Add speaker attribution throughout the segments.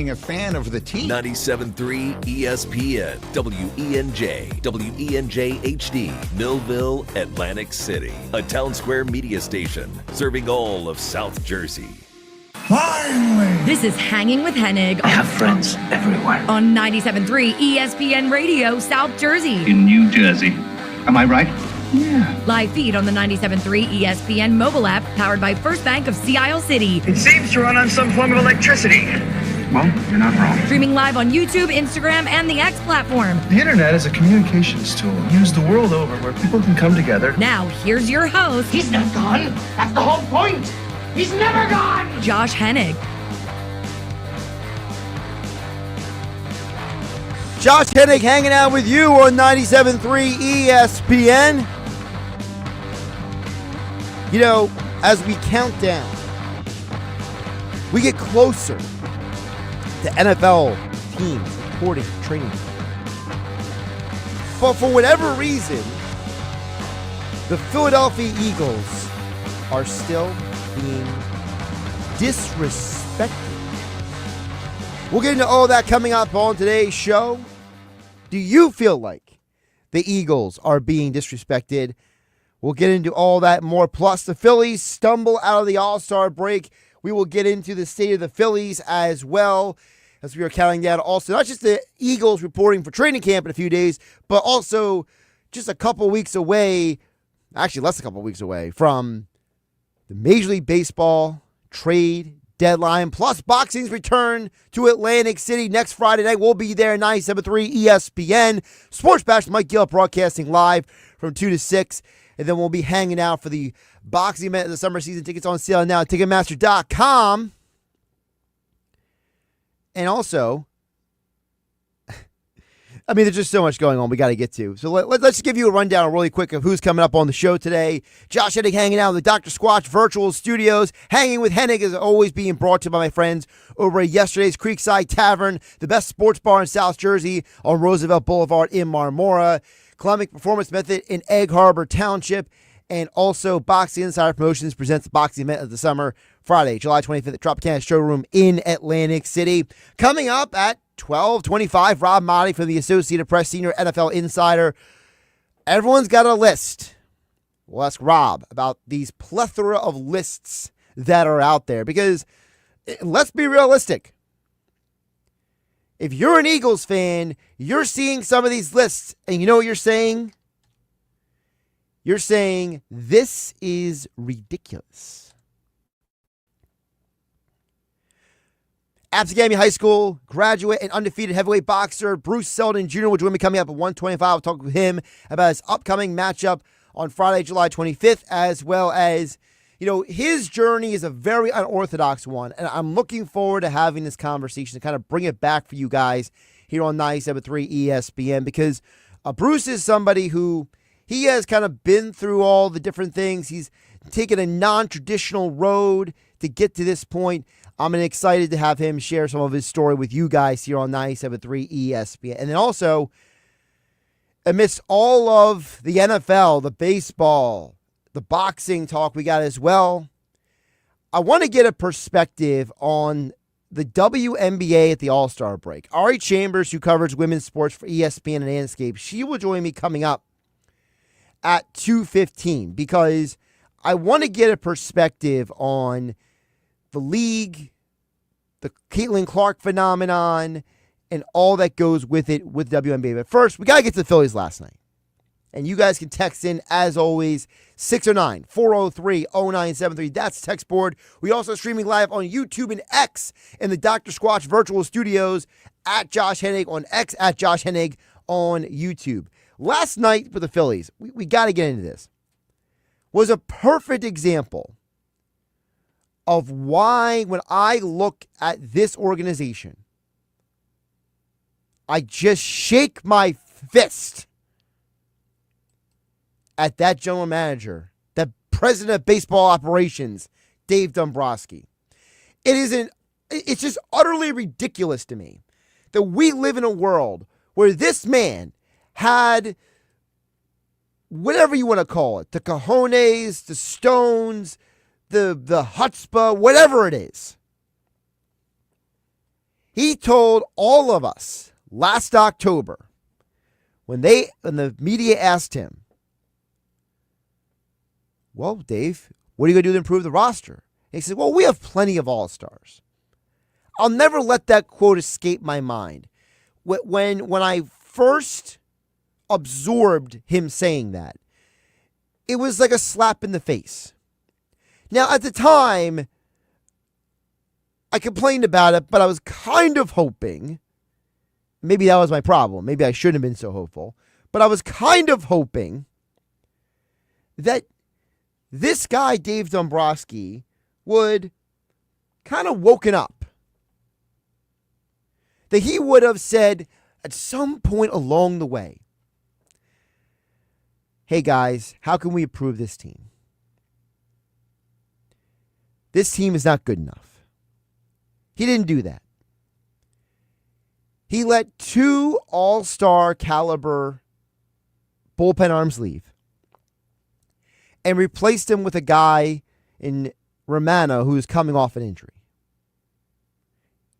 Speaker 1: being a fan of the team.
Speaker 2: 97.3 ESPN, WENJ, WENJ HD, Millville, Atlantic City. A Town Square media station serving all of South Jersey.
Speaker 3: Finally!
Speaker 4: This is Hanging with Hennig.
Speaker 5: I have friends everywhere.
Speaker 4: On 97.3 ESPN Radio, South Jersey.
Speaker 5: In New Jersey. Am I right? Yeah.
Speaker 4: Live feed on the 97.3 ESPN mobile app, powered by First Bank of Sea Isle City.
Speaker 6: It seems to run on some form of electricity.
Speaker 5: Well, you're not wrong.
Speaker 4: Streaming live on YouTube, Instagram, and the X platform.
Speaker 7: The internet is a communications tool used the world over where people can come together.
Speaker 4: Now, here's your host.
Speaker 8: He's not gone. That's the whole point. He's never gone!
Speaker 4: Josh Hennig.
Speaker 9: Josh Hennig hanging out with you on 97.3 ESPN. You know, as we count down, we get closer to NFL teams reporting training. But for whatever reason, the Philadelphia Eagles are still being disrespected. We'll get into all that coming up on today's show. Do you feel like the Eagles are being disrespected? We'll get into all that more. Plus, the Phillies stumble out of the All-Star break. We will get into the state of the Phillies as well, as we are counting down also not just the Eagles reporting for training camp in a few days, but also just a couple weeks away, actually less than a couple weeks away, from the Major League Baseball trade deadline, plus boxing's return to Atlantic City next Friday night. We'll be there, 97.3 ESPN. Sports Bash, Mike Gill broadcasting live from 2 to 6. And then we'll be hanging out for the boxing event of the summer season. Tickets on sale now at Ticketmaster.com. And also, I mean, there's just so much going on we got to get to. So let's just give you a rundown really quick of who's coming up on the show today. Josh Hennig hanging out in the Dr. Squatch Virtual Studios. Hanging with Hennig is always being brought to you by my friends over at yesterday's Creekside Tavern, the best sports bar in South Jersey on Roosevelt Boulevard in Marmora. Columbia Performance Method in Egg Harbor Township. And also, Boxing Insider Promotions presents the boxing event of the summer, Friday, July 25th at Tropicana Showroom in Atlantic City. Coming up at 12:25, Rob Motti from the Associated Press, senior NFL insider. Everyone's got a list. We'll ask Rob about these plethora of lists that are out there. Because, let's be realistic. If you're an Eagles fan, you're seeing some of these lists, and you know what you're saying? You're saying, this is ridiculous. Absegami High School graduate and undefeated heavyweight boxer Bruce Selden Jr. will join me coming up at 1:25. I'll talk with him about his upcoming matchup on Friday, July 25th, as well as, you know, his journey is a very unorthodox one, and I'm looking forward to having this conversation to kind of bring it back for you guys here on 97.3 ESPN, because Bruce is somebody who, he has kind of been through all the different things. He's taken a non-traditional road to get to this point. I'm excited to have him share some of his story with you guys here on 97.3 ESPN. And then also, amidst all of the NFL, the baseball, the boxing talk we got as well, I want to get a perspective on the WNBA at the All-Star break. Ari Chambers, who covers women's sports for ESPN and Landscape, she will join me coming up at 2:15, because I want to get a perspective on the league, the Caitlin Clark phenomenon, and all that goes with it with WNBA. But first, we got to get to the Phillies last night. And you guys can text in, as always, 609-403-0973. That's the text board. We also streaming live on YouTube and X in the Dr. Squatch Virtual Studios, at Josh Hennig on X, at Josh Hennig on YouTube. Last night with the Phillies, we got to get into this, was a perfect example of why, when I look at this organization, I just shake my fist at that general manager, that president of baseball operations, Dave Dombrowski. It's just utterly ridiculous to me that we live in a world where this man had, whatever you want to call it, the cojones, the stones, the chutzpah, whatever it is. He told all of us last October when the media asked him, well, Dave, what are you going to do to improve the roster? And he said, well, we have plenty of all-stars. I'll never let that quote escape my mind. When I first absorbed him saying that, it was like a slap in the face. Now, at the time, I complained about it, but I was kind of hoping, maybe that was my problem. Maybe I shouldn't have been so hopeful. But I was kind of hoping that this guy, Dave Dombrowski, would kind of woken up. That he would have said at some point along the way, hey guys, how can we improve this team? This team is not good enough. He didn't do that. He let 2 all-star caliber bullpen arms leave and replaced him with a guy in Romano who is coming off an injury.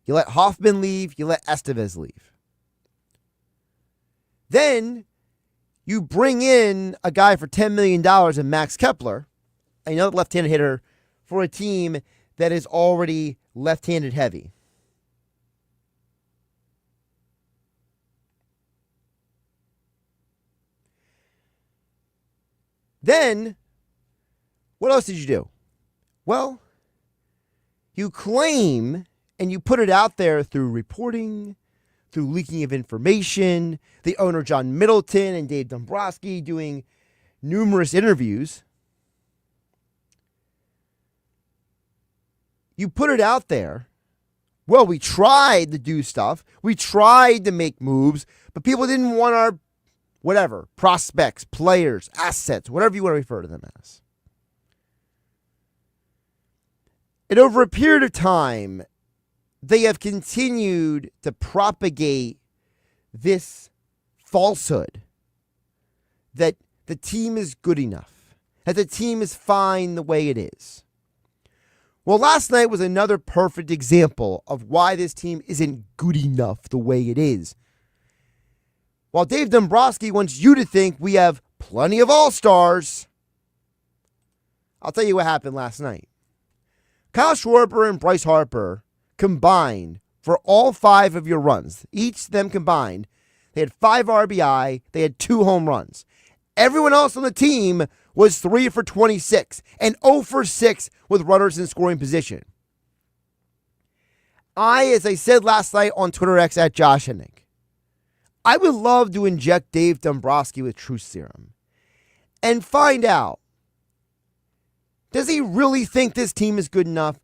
Speaker 9: You let Hoffman leave, you let Estevez leave. Then you bring in a guy for $10 million in Max Kepler, another left-handed hitter, for a team that is already left-handed heavy. Then, what else did you do? Well, you claim and you put it out there through reporting, through leaking of information, the owner John Middleton and Dave Dombrowski doing numerous interviews. You put it out there. Well, we tried to do stuff. We tried to make moves, but people didn't want our whatever, prospects, players, assets, whatever you want to refer to them as. And over a period of time, they have continued to propagate this falsehood that the team is good enough, that the team is fine the way it is. Well, last night was another perfect example of why this team isn't good enough the way it is. While Dave Dombrowski wants you to think we have plenty of all-stars, I'll tell you what happened last night. Kyle Schwarber and Bryce Harper combined for all 5 of your runs. Each of them combined, they had 5 RBI, they had 2 home runs. Everyone else on the team was 3 for 26 and 0 for 6 with runners in scoring position. As I said last night on Twitter X at joshuashennig, I would love to inject Dave Dombrowski with truth serum and find out, does he really think this team is good enough,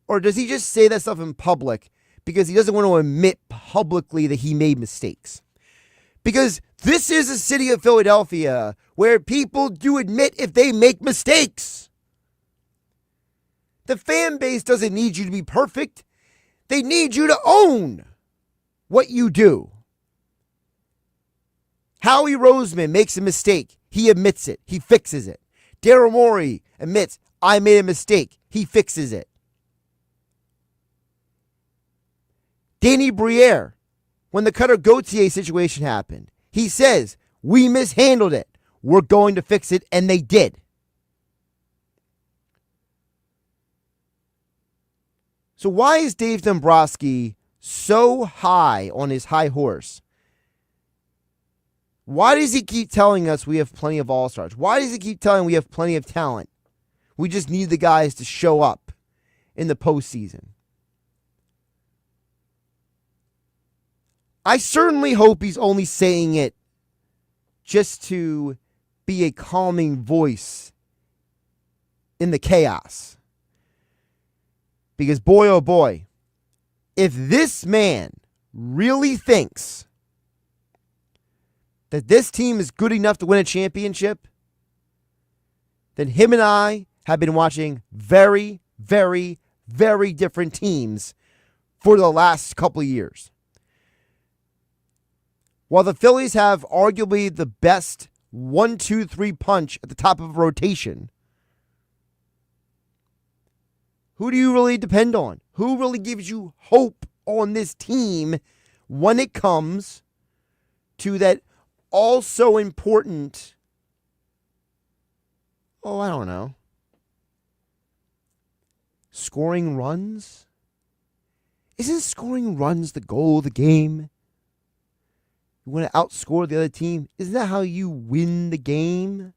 Speaker 9: or does he just say that stuff in public because he doesn't want to admit publicly that he made mistakes? Because this is a city of Philadelphia where people do admit if they make mistakes. The fan base doesn't need you to be perfect. They need you to own what you do. Howie Roseman makes a mistake. He admits it. He fixes it. Daryl Morey admits, I made a mistake. He fixes it. Danny Briere, when the Cutter Gauthier situation happened, he says, we mishandled it. We're going to fix it, and they did. So why is Dave Dombrowski so high on his high horse? Why does he keep telling us we have plenty of all-stars? Why does he keep telling we have plenty of talent? We just need the guys to show up in the postseason. I certainly hope he's only saying it just to be a calming voice in the chaos. Because boy, oh boy, if this man really thinks that this team is good enough to win a championship, then him and I have been watching very, very, very different teams for the last couple of years. While the Phillies have arguably the best 1-2-3 punch at the top of a rotation, who do you really depend on? Who really gives you hope on this team when it comes to that also important, I don't know, scoring runs? Isn't scoring runs the goal of the game? You want to outscore the other team? Isn't that how you win the game?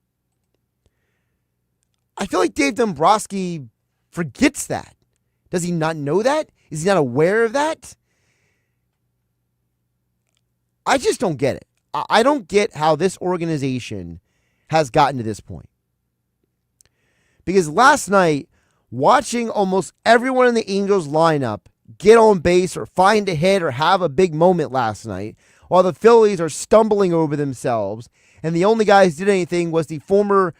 Speaker 9: I feel like Dave Dombrowski forgets that. Does he not know that? Is he not aware of that? I just don't get it. I don't get how this organization has gotten to this point. Because last night, watching almost everyone in the Angels lineup get on base or find a hit or have a big moment last night, while the Phillies are stumbling over themselves, and the only guy who did anything was the former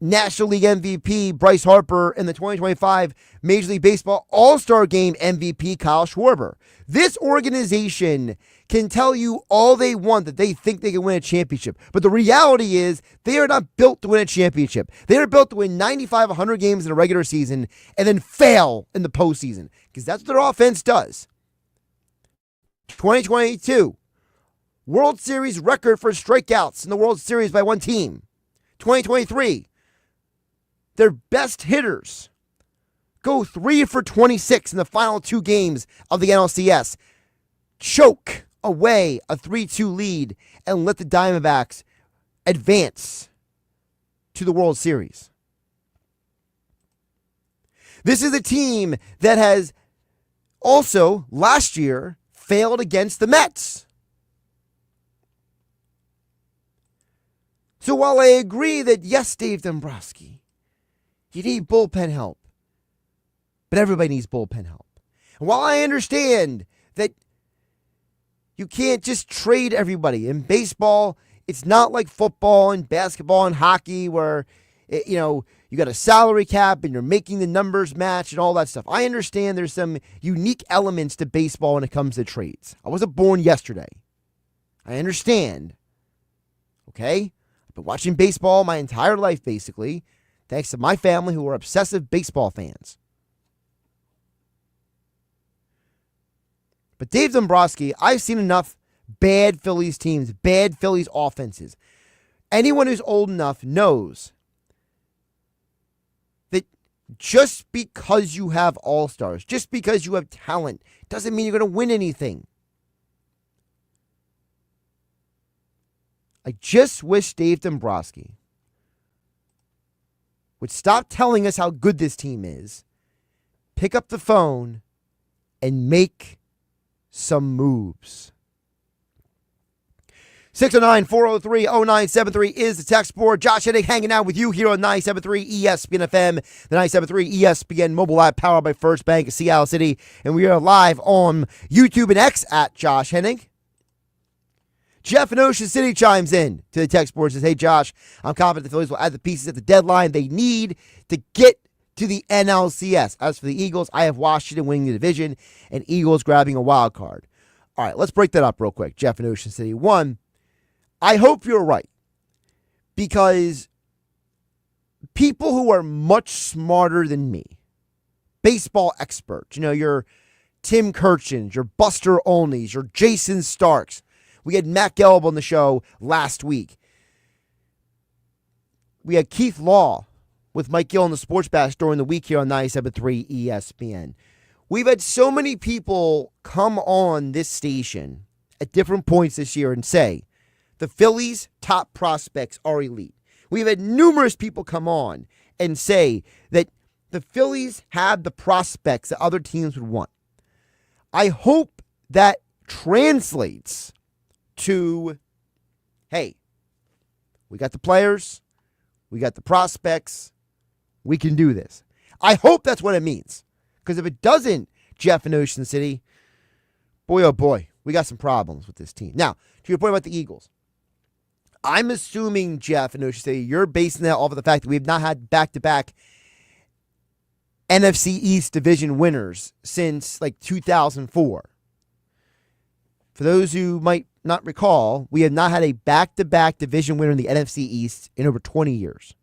Speaker 9: National League MVP Bryce Harper and the 2025 Major League Baseball All-Star Game MVP Kyle Schwarber. This organization can tell you all they want that they think they can win a championship. But the reality is they are not built to win a championship. They are built to win 95, 100 games in a regular season and then fail in the postseason, because that's what their offense does. 2022, World Series record for strikeouts in the World Series by one team. 2023, their best hitters go 3 for 26 in the final 2 games of the NLCS. Choke away a 3-2 lead and let the Diamondbacks advance to the World Series. This is a team that has also last year failed against the Mets. So while I agree that, yes, Dave Dombrowski, you need bullpen help, but everybody needs bullpen help. And while I understand that you can't just trade everybody in baseball, it's not like football and basketball and hockey where, you got a salary cap and you're making the numbers match and all that stuff. I understand there's some unique elements to baseball when it comes to trades. I wasn't born yesterday. I understand. Okay? I've been watching baseball my entire life, basically, thanks to my family who are obsessive baseball fans. But Dave Dombrowski, I've seen enough bad Phillies teams, bad Phillies offenses. Anyone who's old enough knows that just because you have all-stars, just because you have talent, doesn't mean you're going to win anything. I just wish Dave Dombrowski would stop telling us how good this team is, pick up the phone, and make some moves. 609-403-0973 is the text board. Josh Hennig hanging out with you here on 97.3 ESPN FM, the 97.3 ESPN mobile app powered by First Bank of Seattle City. And we are live on YouTube and X at Josh Hennig. Jeff in Ocean City chimes in to the text board and says, hey, Josh, I'm confident the Phillies will add the pieces at the deadline they need to get to the NLCS. As for the Eagles, I have Washington winning the division and Eagles grabbing a wild card. All right, let's break that up real quick. Jeff in Ocean City. One, I hope you're right, because people who are much smarter than me, baseball experts, your Tim Kirchens, your Buster Olneys, your Jason Starks. We had Matt Gelb on the show last week. We had Keith Law with Mike Gill on the Sports Bash during the week here on 97.3 ESPN. We've had so many people come on this station at different points this year and say the Phillies' top prospects are elite. We've had numerous people come on and say that the Phillies have the prospects that other teams would want. I hope that translates to, hey, we got the players, we got the prospects, we can do this. I hope that's what it means. Because if it doesn't, Jeff in Ocean City, boy, oh boy, we got some problems with this team. Now, to your point about the Eagles, I'm assuming, Jeff in Ocean City, you're basing that off of the fact that we've not had back-to-back NFC East division winners since like 2004. For those who might not recall, we have not had a back-to-back division winner in the NFC East in over 20 years.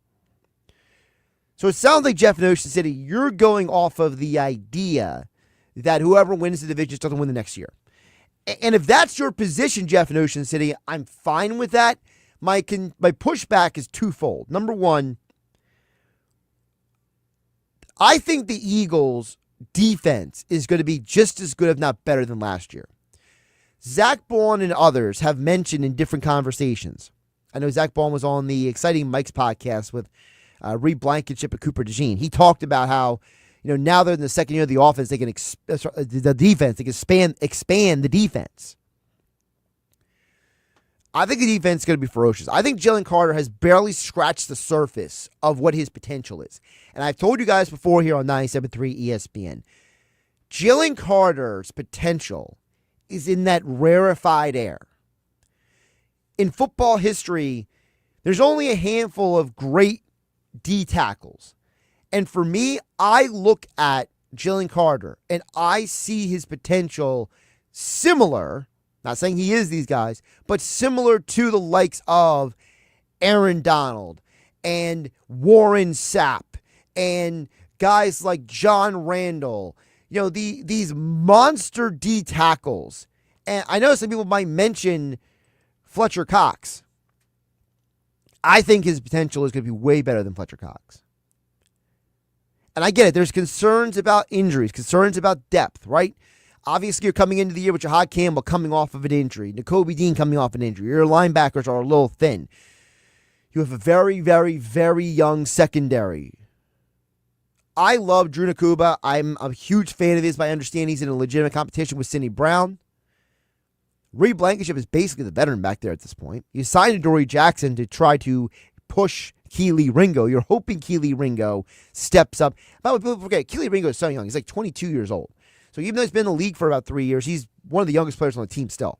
Speaker 9: So it sounds like, Jeff in Ocean City, you're going off of the idea that whoever wins the division doesn't win the next year. And if that's your position, Jeff, in Ocean City, I'm fine with that. My pushback is twofold. Number one, I think the Eagles' defense is going to be just as good, if not better, than last year. Zach Baun and others have mentioned in different conversations. I know Zach Baun was on the Exciting Mike's podcast with Reed Blankenship and Cooper DeJean. He talked about how, now they're in the second year of the offense, they can the defense, they can expand the defense. I think the defense is going to be ferocious. I think Jalen Carter has barely scratched the surface of what his potential is. And I've told you guys before here on 97.3 ESPN, Jalen Carter's potential is in that rarefied air. In football history, there's only a handful of great D tackles. And for me, I look at Jalen Carter and I see his potential similar, not saying he is these guys, but similar to the likes of Aaron Donald and Warren Sapp and guys like John Randall, these monster D tackles. And I know some people might mention Fletcher Cox. I think his potential is going to be way better than Fletcher Cox. And I get it. There's concerns about injuries, concerns about depth, right? Obviously, you're coming into the year with Jahad Campbell coming off of an injury, Nakobe Dean coming off an injury. Your linebackers are a little thin. You have a very, very, very young secondary. I love Drew Nakuba. I'm a huge fan of his, but I understand he's in a legitimate competition with Sidney Brown. Reed Blankenship is basically the veteran back there at this point. You signed Adoree Jackson to try to push Kelee Ringo. You're hoping Kelee Ringo steps up. By the way, people forget, Kelee Ringo is so young. He's like 22 years old. So even though he's been in the league for about 3 years, he's one of the youngest players on the team still.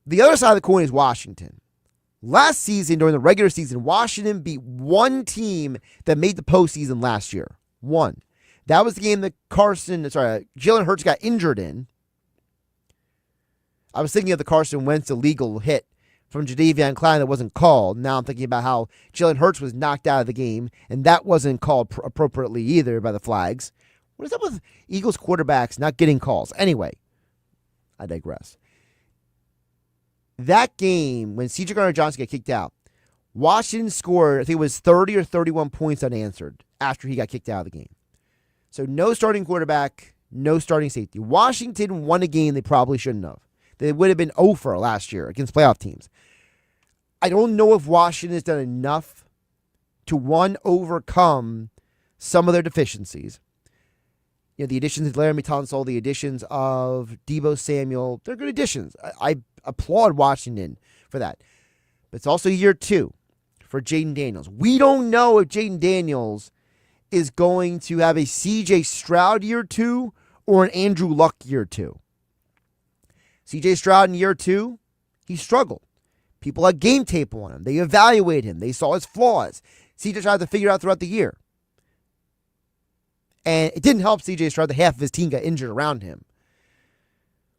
Speaker 9: The other side of the coin is Washington. Last season, during the regular season, Washington beat one team that made the postseason last year. One. That was the game that Jalen Hurts got injured in. I was thinking of the Carson Wentz illegal hit from Jadeveon Clowney that wasn't called. Now I'm thinking about how Jalen Hurts was knocked out of the game, and that wasn't called appropriately either by the flags. What is up with Eagles quarterbacks not getting calls? Anyway, I digress. That game, when C.J. Gardner-Johnson got kicked out, Washington scored, I think it was 30 or 31 points unanswered after he got kicked out of the game. So no starting quarterback, no starting safety. Washington won a game they probably shouldn't have. They would have been 0-for last year against playoff teams. I don't know if Washington has done enough to, one, overcome some of their deficiencies. The additions of Laramie Tunsil, the additions of Deebo Samuel, they're good additions. I applaud Washington for that. But it's also year 2 for Jaden Daniels. We don't know if Jaden Daniels is going to have a C.J. Stroud year 2 or an Andrew Luck year 2. C.J. Stroud in year 2, he struggled. People had game tape on him. They evaluated him. They saw his flaws. C.J. Stroud had to figure it out throughout the year. And it didn't help C.J. Stroud that half of his team got injured around him.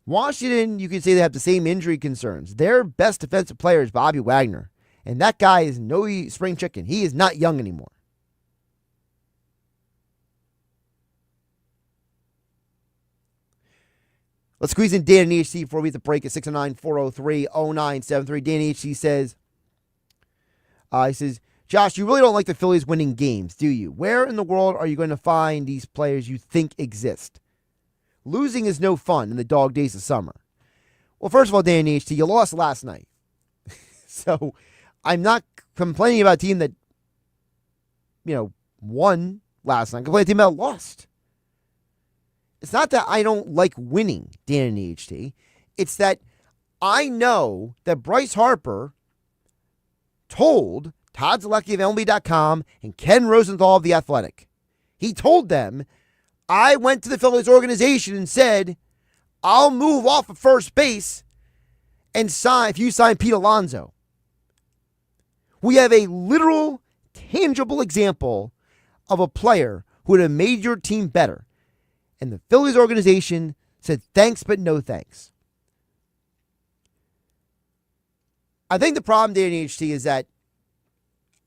Speaker 9: Washington, you could say they have the same injury concerns. Their best defensive player is Bobby Wagner. And that guy is no spring chicken. He is not young anymore. Let's squeeze in Dan and EHC before we hit the break at 609-403-0973. Dan EHC says, Josh, you really don't like the Phillies winning games, do you? Where in the world are you going to find these players you think exist? Losing is no fun in the dog days of summer. Well, first of all, Dan EHC, you lost last night. So I'm not complaining about a team that, won last night. I'm complaining about a team that lost. It's not that I don't like winning, Dan and EHT. It's that I know that Bryce Harper told Todd Zalecki of MLB.com and Ken Rosenthal of The Athletic. He told them, I went to the Phillies organization and said, I'll move off of first base and sign if you sign Pete Alonso. We have a literal, tangible example of a player who would have made your team better. And the Phillies organization said thanks, but no thanks. I think the problem, Dan HT, is that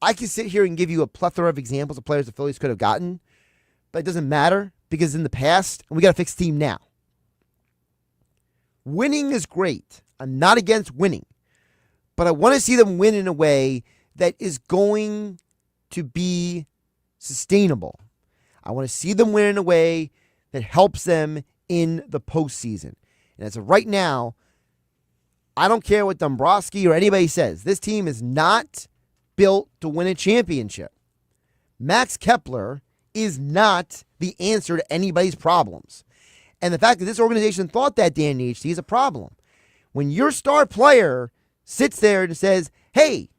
Speaker 9: I can sit here and give you a plethora of examples of players the Phillies could have gotten, but it doesn't matter because in the past, and we got to fix the team now. Winning is great. I'm not against winning. But I want to see them win in a way that is going to be sustainable. I want to see them win in a way that helps them in the postseason. And as of right now, I don't care what Dombrowski or anybody says. This team is not built to win a championship. Max Kepler is not the answer to anybody's problems. And the fact that this organization thought that, Dan HT, is a problem. When your star player sits there and says, hey,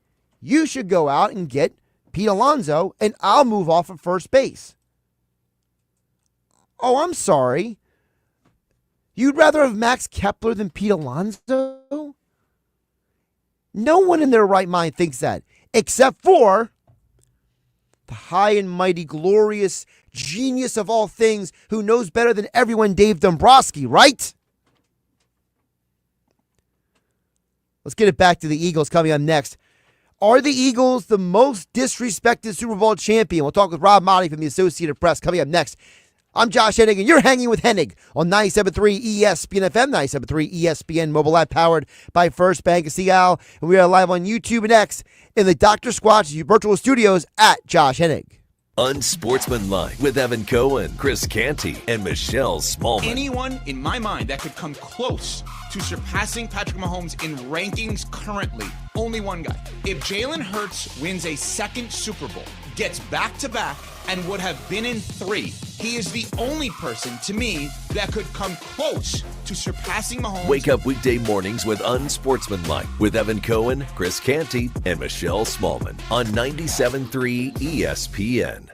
Speaker 9: you should go out and get Pete Alonso and I'll move off at first base. Oh, I'm sorry. You'd rather have Max Kepler than Pete Alonso? No one in their right mind thinks that, except for the high and mighty, glorious genius of all things who knows better than everyone, Dave Dombrowski, right? Let's get it back to the Eagles coming up next. Are the Eagles the most disrespected Super Bowl champion? We'll talk with Rob Motti from the Associated Press coming up next. I'm Josh Hennig, and you're hanging with Hennig on 97.3 ESPN FM, 97.3 ESPN mobile app powered by First Bank of Seattle. And we are live on YouTube and X in the Dr. Squatch virtual studios at Josh Hennig.
Speaker 2: Unsportsmanlike with Evan Cohen, Chris Canty, and Michelle Smallman.
Speaker 1: Anyone in my mind that could come close to surpassing Patrick Mahomes in rankings currently, only one guy. If Jalen Hurts wins a second Super Bowl, gets back-to-back, and would have been in 3, he is the only person, to me, that could come close to surpassing Mahomes.
Speaker 2: Wake up weekday mornings with Unsportsmanlike with Evan Cohen, Chris Canty, and Michelle Smallman on 97.3 ESPN.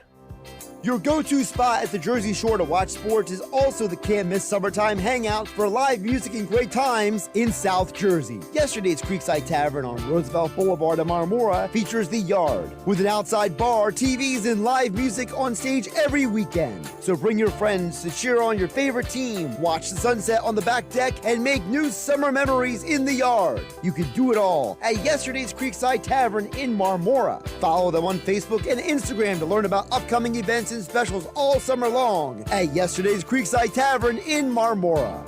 Speaker 9: Your go-to spot at the Jersey Shore to watch sports is also the Can't Miss Summertime Hangout for live music and great times in South Jersey. Yesterday's Creekside Tavern on Roosevelt Boulevard in Marmora features The Yard, with an outside bar, TVs, and live music on stage every weekend. So bring your friends to cheer on your favorite team, watch the sunset on the back deck, and make new summer memories in The Yard. You can do it all at yesterday's Creekside Tavern in Marmora. Follow them on Facebook and Instagram to learn about upcoming events and specials all summer long at yesterday's Creekside Tavern in Marmora.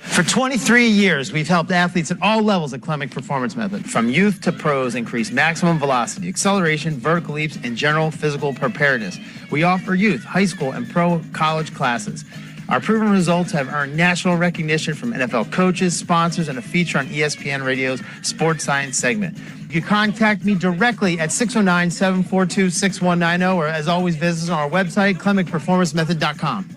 Speaker 10: For 23 years, we've helped athletes at all levels at Clemic Performance Method, from youth to pros, increase maximum velocity, acceleration, vertical leaps, and general physical preparedness. We offer youth, high school, and pro college classes. Our proven results have earned national recognition from NFL coaches, sponsors, and a feature on ESPN Radio's Sports Science segment. You can contact me directly at 609-742-6190, or as always, visit us on our website, ClemicPerformanceMethod.com.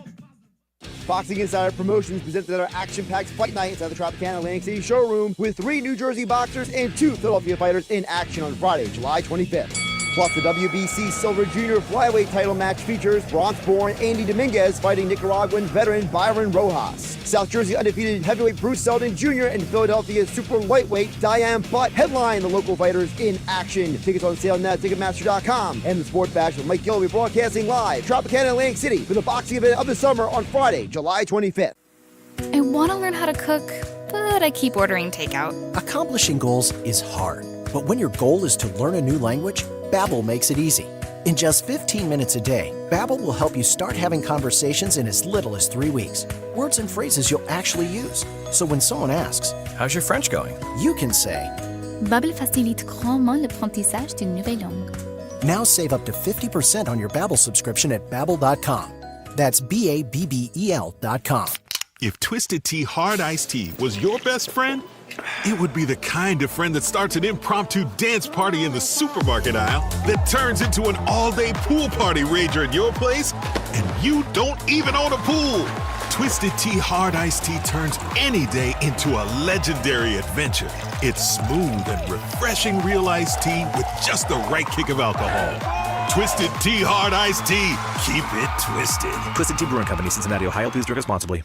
Speaker 9: Boxing Insider Promotions presented our action-packed fight night inside the Tropicana Atlantic City showroom with 3 New Jersey boxers and 2 Philadelphia fighters in action on Friday, July 25th. Plus, the WBC Silver Junior Flyweight title match features Bronx-born Andy Dominguez fighting Nicaraguan veteran Byron Rojas. South Jersey undefeated heavyweight Bruce Seldon Jr. and Philadelphia super lightweight Diane Butt headline the local fighters in action. Tickets on sale now at Ticketmaster.com. And the Sport Bash with Mike Gill will be broadcasting live Tropicana Atlantic City for the boxing event of the summer on Friday, July 25th.
Speaker 11: I want to learn how to cook, but I keep ordering takeout.
Speaker 12: Accomplishing goals is hard, but when your goal is to learn a new language, Babbel makes it easy. In just 15 minutes a day, Babbel will help you start having conversations in as little as 3 weeks. Words and phrases you'll actually use. So when someone asks, "How's your French going?" you can say,
Speaker 11: Babbel facilite grandement l'apprentissage d'une nouvelle langue.
Speaker 12: Now save up to 50% on your Babbel subscription at Babbel.com. That's Babbel.com.
Speaker 13: If Twisted Tea Hard Iced Tea was your best friend, it would be the kind of friend that starts an impromptu dance party in the supermarket aisle that turns into an all-day pool party rager at your place, and you don't even own a pool. Twisted Tea Hard Iced Tea turns any day into a legendary adventure. It's smooth and refreshing real iced tea with just the right kick of alcohol. Twisted Tea Hard Iced Tea. Keep it twisted.
Speaker 14: Twisted Tea Brewing Company, Cincinnati, Ohio. Please drink responsibly.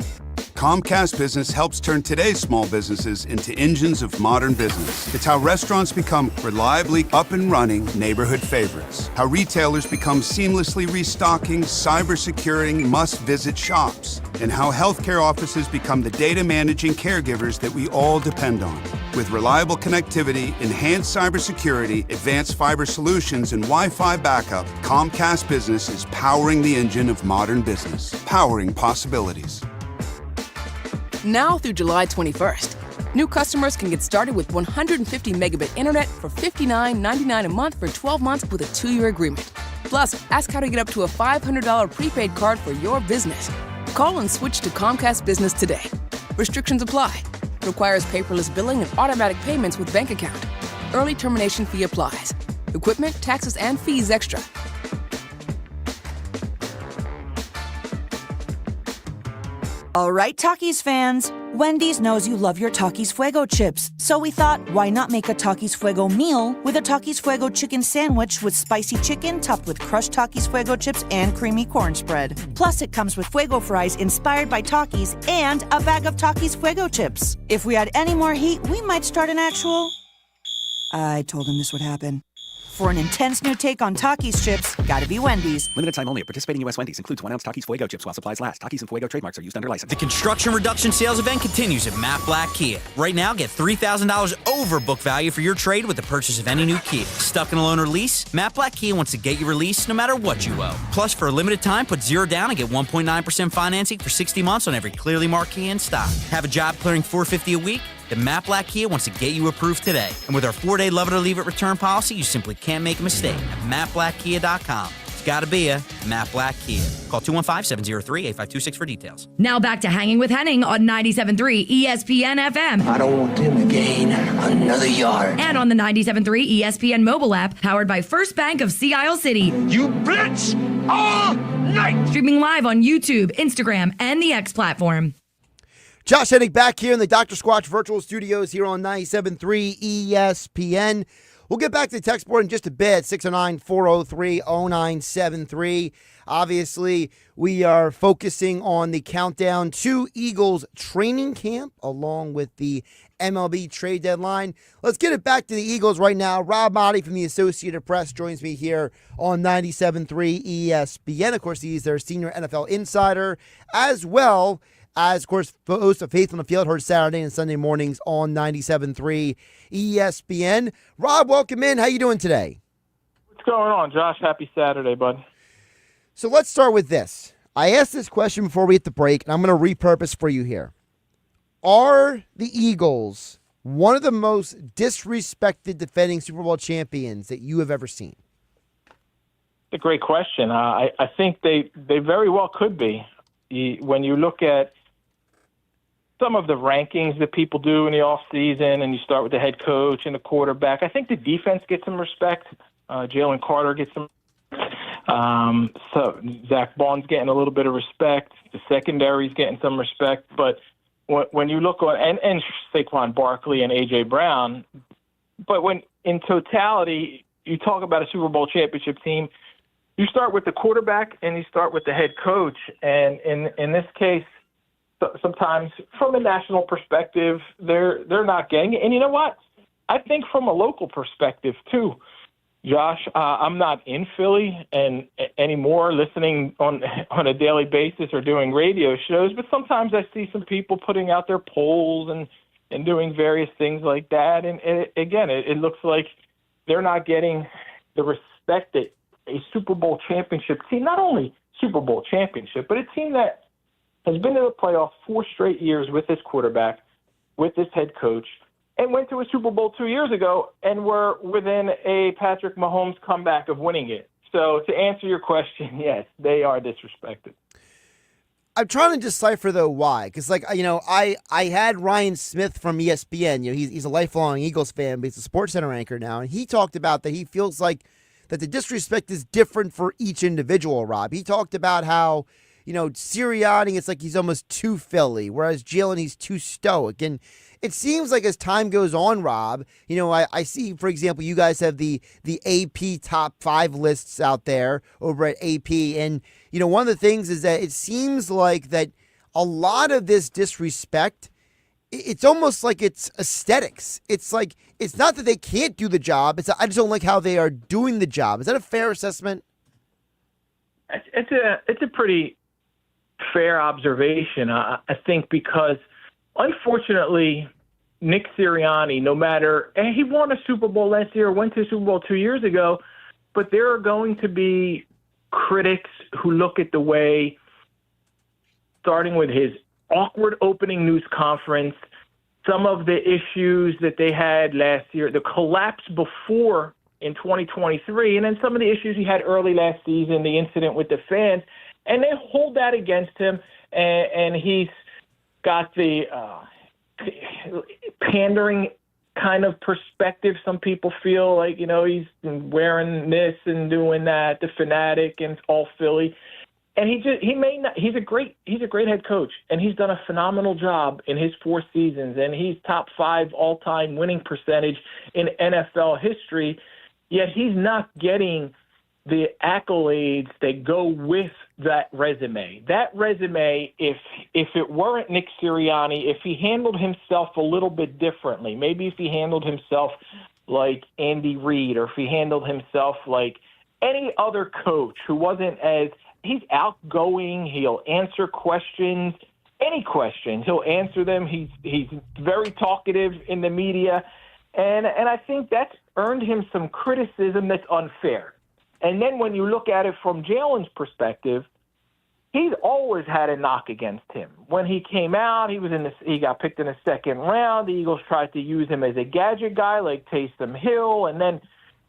Speaker 15: Comcast Business helps turn today's small businesses into engines of modern business. It's how restaurants become reliably up and running neighborhood favorites. How retailers become seamlessly restocking, cyber-securing, must-visit shops. And how healthcare offices become the data managing caregivers that we all depend on. With reliable connectivity, enhanced cybersecurity, advanced fiber solutions, and Wi-Fi backup, Comcast Business is powering the engine of modern business, powering possibilities.
Speaker 16: Now through July 21st, new customers can get started with 150 megabit internet for $59.99 a month for 12 months with a 2-year agreement. Plus, ask how to get up to a $500 prepaid card for your business. Call and switch to Comcast Business today. Restrictions apply. Requires paperless billing and automatic payments with bank account. Early termination fee applies. Equipment, taxes, and fees extra.
Speaker 17: All right, Takis fans. Wendy's knows you love your Takis Fuego chips. So we thought, why not make a Takis Fuego meal with a Takis Fuego chicken sandwich with spicy chicken topped with crushed Takis Fuego chips and creamy corn spread. Plus, it comes with Fuego fries inspired by Takis and a bag of Takis Fuego chips. If we had any more heat, we might start an actual... I told him this would happen. For an intense new take on Takis chips, gotta be Wendy's.
Speaker 14: Limited time only at participating U.S. Wendy's. Includes 1 ounce Takis Fuego chips while supplies last. Takis and Fuego trademarks are used under license.
Speaker 18: The construction reduction sales event continues at Matt Black Kia. Right now, get $3,000 over book value for your trade with the purchase of any new Kia. Stuck in a loan or lease? Matt Black Kia wants to get you released no matter what you owe. Plus, for a limited time, put 0 down and get 1.9% financing for 60 months on every clearly marked Kia in stock. Have a job clearing $450 a week? Then Matt Black Kia wants to get you approved today. And with our 4-day love it or leave it return policy, you simply can't make a mistake at mattblackkia.com. It's gotta be a Matt Black Kia. Call 215-703-8526 for details.
Speaker 4: Now back to Hanging with Hennig on 97.3 ESPN FM.
Speaker 8: I don't want them to gain another yard.
Speaker 4: And on the 97.3 ESPN mobile app, powered by First Bank of Sea Isle City.
Speaker 8: You blitz all night!
Speaker 4: Streaming live on YouTube, Instagram, and the X platform.
Speaker 9: Josh Hennig back here in the Dr. Squatch virtual studios here on 97.3 ESPN. We'll get back to the text board in just a bit, 609-403-0973. Obviously, we are focusing on the countdown to Eagles training camp along with the MLB trade deadline. Let's get it back to the Eagles right now. Rob Motti from the Associated Press joins me here on 97.3 ESPN. Of course, he's their senior NFL insider, as well as, of course, host of Faith on the Field, heard Saturday and Sunday mornings on 97.3 ESPN. Rob, welcome in. How you doing today?
Speaker 19: What's going on, Josh? Happy Saturday, bud.
Speaker 9: So let's start with this. I asked this question before we hit the break, and I'm going to repurpose for you here. Are the Eagles one of the most disrespected defending Super Bowl champions that you have ever seen?
Speaker 19: It's a great question. I think they very well could be. When you look at some of the rankings that people do in the offseason, and you start with the head coach and the quarterback, I think the defense gets some respect. Jalen Carter gets some. So Zach Bond's getting a little bit of respect. The secondary's getting some respect. But when you look on and Saquon Barkley and A.J. Brown, but when in totality you talk about a Super Bowl championship team, you start with the quarterback and you start with the head coach. And in this case, sometimes from a national perspective, they're not getting it. And you know what? I think from a local perspective too, Josh, I'm not in Philly and anymore listening on a daily basis or doing radio shows, but sometimes I see some people putting out their polls and doing various things like that. And it looks like they're not getting the respect that a Super Bowl championship team, not only Super Bowl championship, but a team that has been to the playoffs 4 straight years with this quarterback, with this head coach, and went to a Super Bowl 2 years ago and were within a Patrick Mahomes comeback of winning it. So to answer your question, yes, they are disrespected.
Speaker 9: I'm trying to decipher, though, why. Because, I had Ryan Smith from ESPN. He's a lifelong Eagles fan, but he's a SportsCenter anchor now. And he talked about that he feels like that the disrespect is different for each individual, Rob. He talked about how, Sirianni, it's like he's almost too Philly, whereas Jalen, he's too stoic. And it seems like as time goes on, Rob, I see, for example, you guys have the AP top 5 lists out there over at AP. And, one of the things is that it seems like that a lot of this disrespect, it's almost like it's aesthetics. It's like, it's not that they can't do the job. I just don't like how they are doing the job. Is that a fair assessment?
Speaker 19: It's a pretty fair observation, I think, because unfortunately, Nick Sirianni, no matter, and he won a Super Bowl last year, went to a Super Bowl 2 years ago, but there are going to be critics who look at the way, starting with his awkward opening news conference, some of the issues that they had last year, the collapse before in 2023, and then some of the issues he had early last season, the incident with the fans, and they hold that against him, and he's got the pandering kind of perspective. Some people feel like, he's wearing this and doing that, the fanatic and all Philly. And he's a great head coach, and he's done a phenomenal job in his 4 seasons, and he's top 5 all-time winning percentage in NFL history, yet he's not getting the accolades that go with that resume. That resume, if it weren't Nick Sirianni, if he handled himself a little bit differently, maybe if he handled himself like Andy Reid, or if he handled himself like any other coach who wasn't as – he's outgoing, he'll answer questions, any questions, he'll answer them. He's very talkative in the media, and I think that's earned him some criticism that's unfair. And then when you look at it from Jalen's perspective, he's always had a knock against him. When he came out, he got picked in the second round. The Eagles tried to use him as a gadget guy like Taysom Hill, and then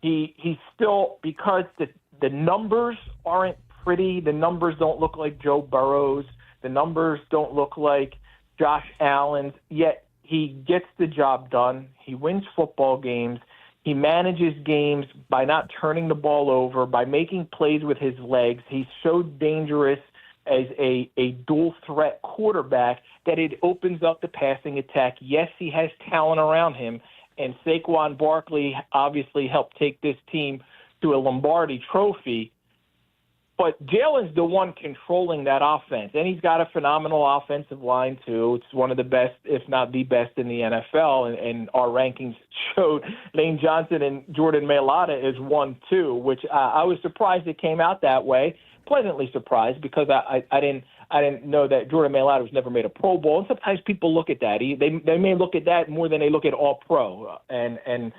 Speaker 19: he still, because the numbers aren't pretty, the numbers don't look like Joe Burrow's, the numbers don't look like Josh Allen's, yet he gets the job done. He wins football games. He manages games by not turning the ball over, by making plays with his legs. He's so dangerous as a dual-threat quarterback that it opens up the passing attack. Yes, he has talent around him, and Saquon Barkley obviously helped take this team to a Lombardi trophy. But Jalen's the one controlling that offense, and he's got a phenomenal offensive line, too. It's one of the best, if not the best, in the NFL, and our rankings showed Lane Johnson and Jordan Mailata as 1-2, which I was surprised it came out that way, pleasantly surprised, because I didn't know that Jordan Mailata was never made a Pro Bowl, and sometimes people look at that. They may look at that more than they look at All-Pro, and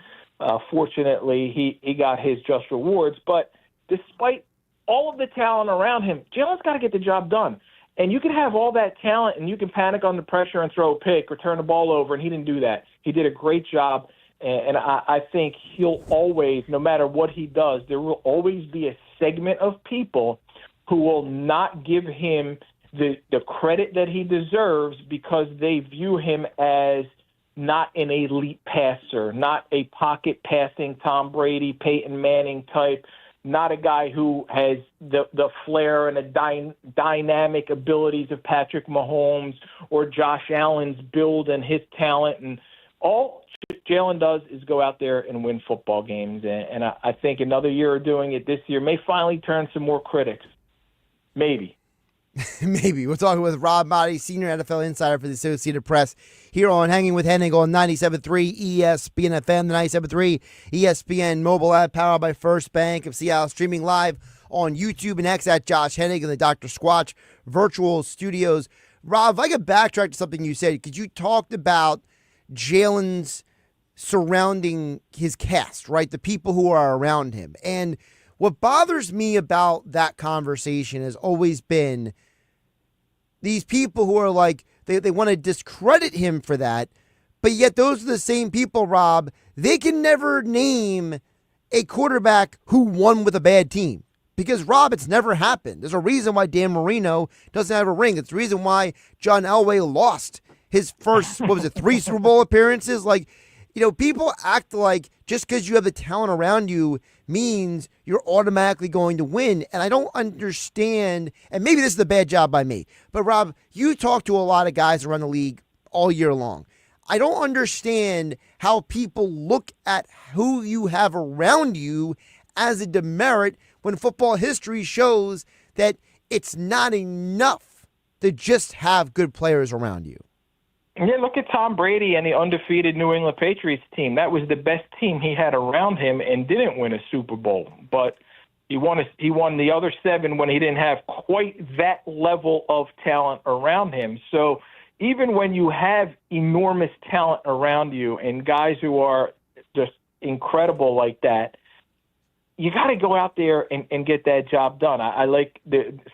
Speaker 19: fortunately he got his just rewards. But despite all of the talent around him, Jalen's got to get the job done. And you can have all that talent, and you can panic under pressure and throw a pick or turn the ball over, and he didn't do that. He did a great job, and I think he'll always, no matter what he does, there will always be a segment of people who will not give him the credit that he deserves because they view him as not an elite passer, not a pocket passing Tom Brady, Peyton Manning type, not a guy who has the flair and the dynamic abilities of Patrick Mahomes or Josh Allen's build and his talent. And all Jalen does is go out there and win football games. And I think another year of doing it this year may finally turn some more critics. Maybe.
Speaker 9: Maybe. We're talking with Rob Motti, senior NFL insider for the Associated Press, here on Hanging with Hennig on 97.3 ESPN FM, the 97.3 ESPN mobile app powered by First Bank of Seattle, streaming live on YouTube and X at Josh Hennig and the Dr. Squatch virtual studios. Rob, if I could backtrack to something you said, because you talked about Jalen's surrounding his cast, right? The people who are around him. And what bothers me about that conversation has always been these people who are like, they want to discredit him for that, but yet those are the same people, Rob, they can never name a quarterback who won with a bad team. Because, Rob, it's never happened. There's a reason why Dan Marino doesn't have a ring. It's the reason why John Elway lost his first, 3 Super Bowl appearances. Like, people act like just because you have the talent around you means you're automatically going to win. And I don't understand, and maybe this is a bad job by me, but Rob, you talk to a lot of guys around the league all year long. I don't understand how people look at who you have around you as a demerit when football history shows that it's not enough to just have good players around you.
Speaker 19: Yeah, look at Tom Brady and the undefeated New England Patriots team. That was the best team he had around him and didn't win a Super Bowl. But he won the other 7 when he didn't have quite that level of talent around him. So even when you have enormous talent around you and guys who are just incredible like that, you got to go out there and get that job done. I like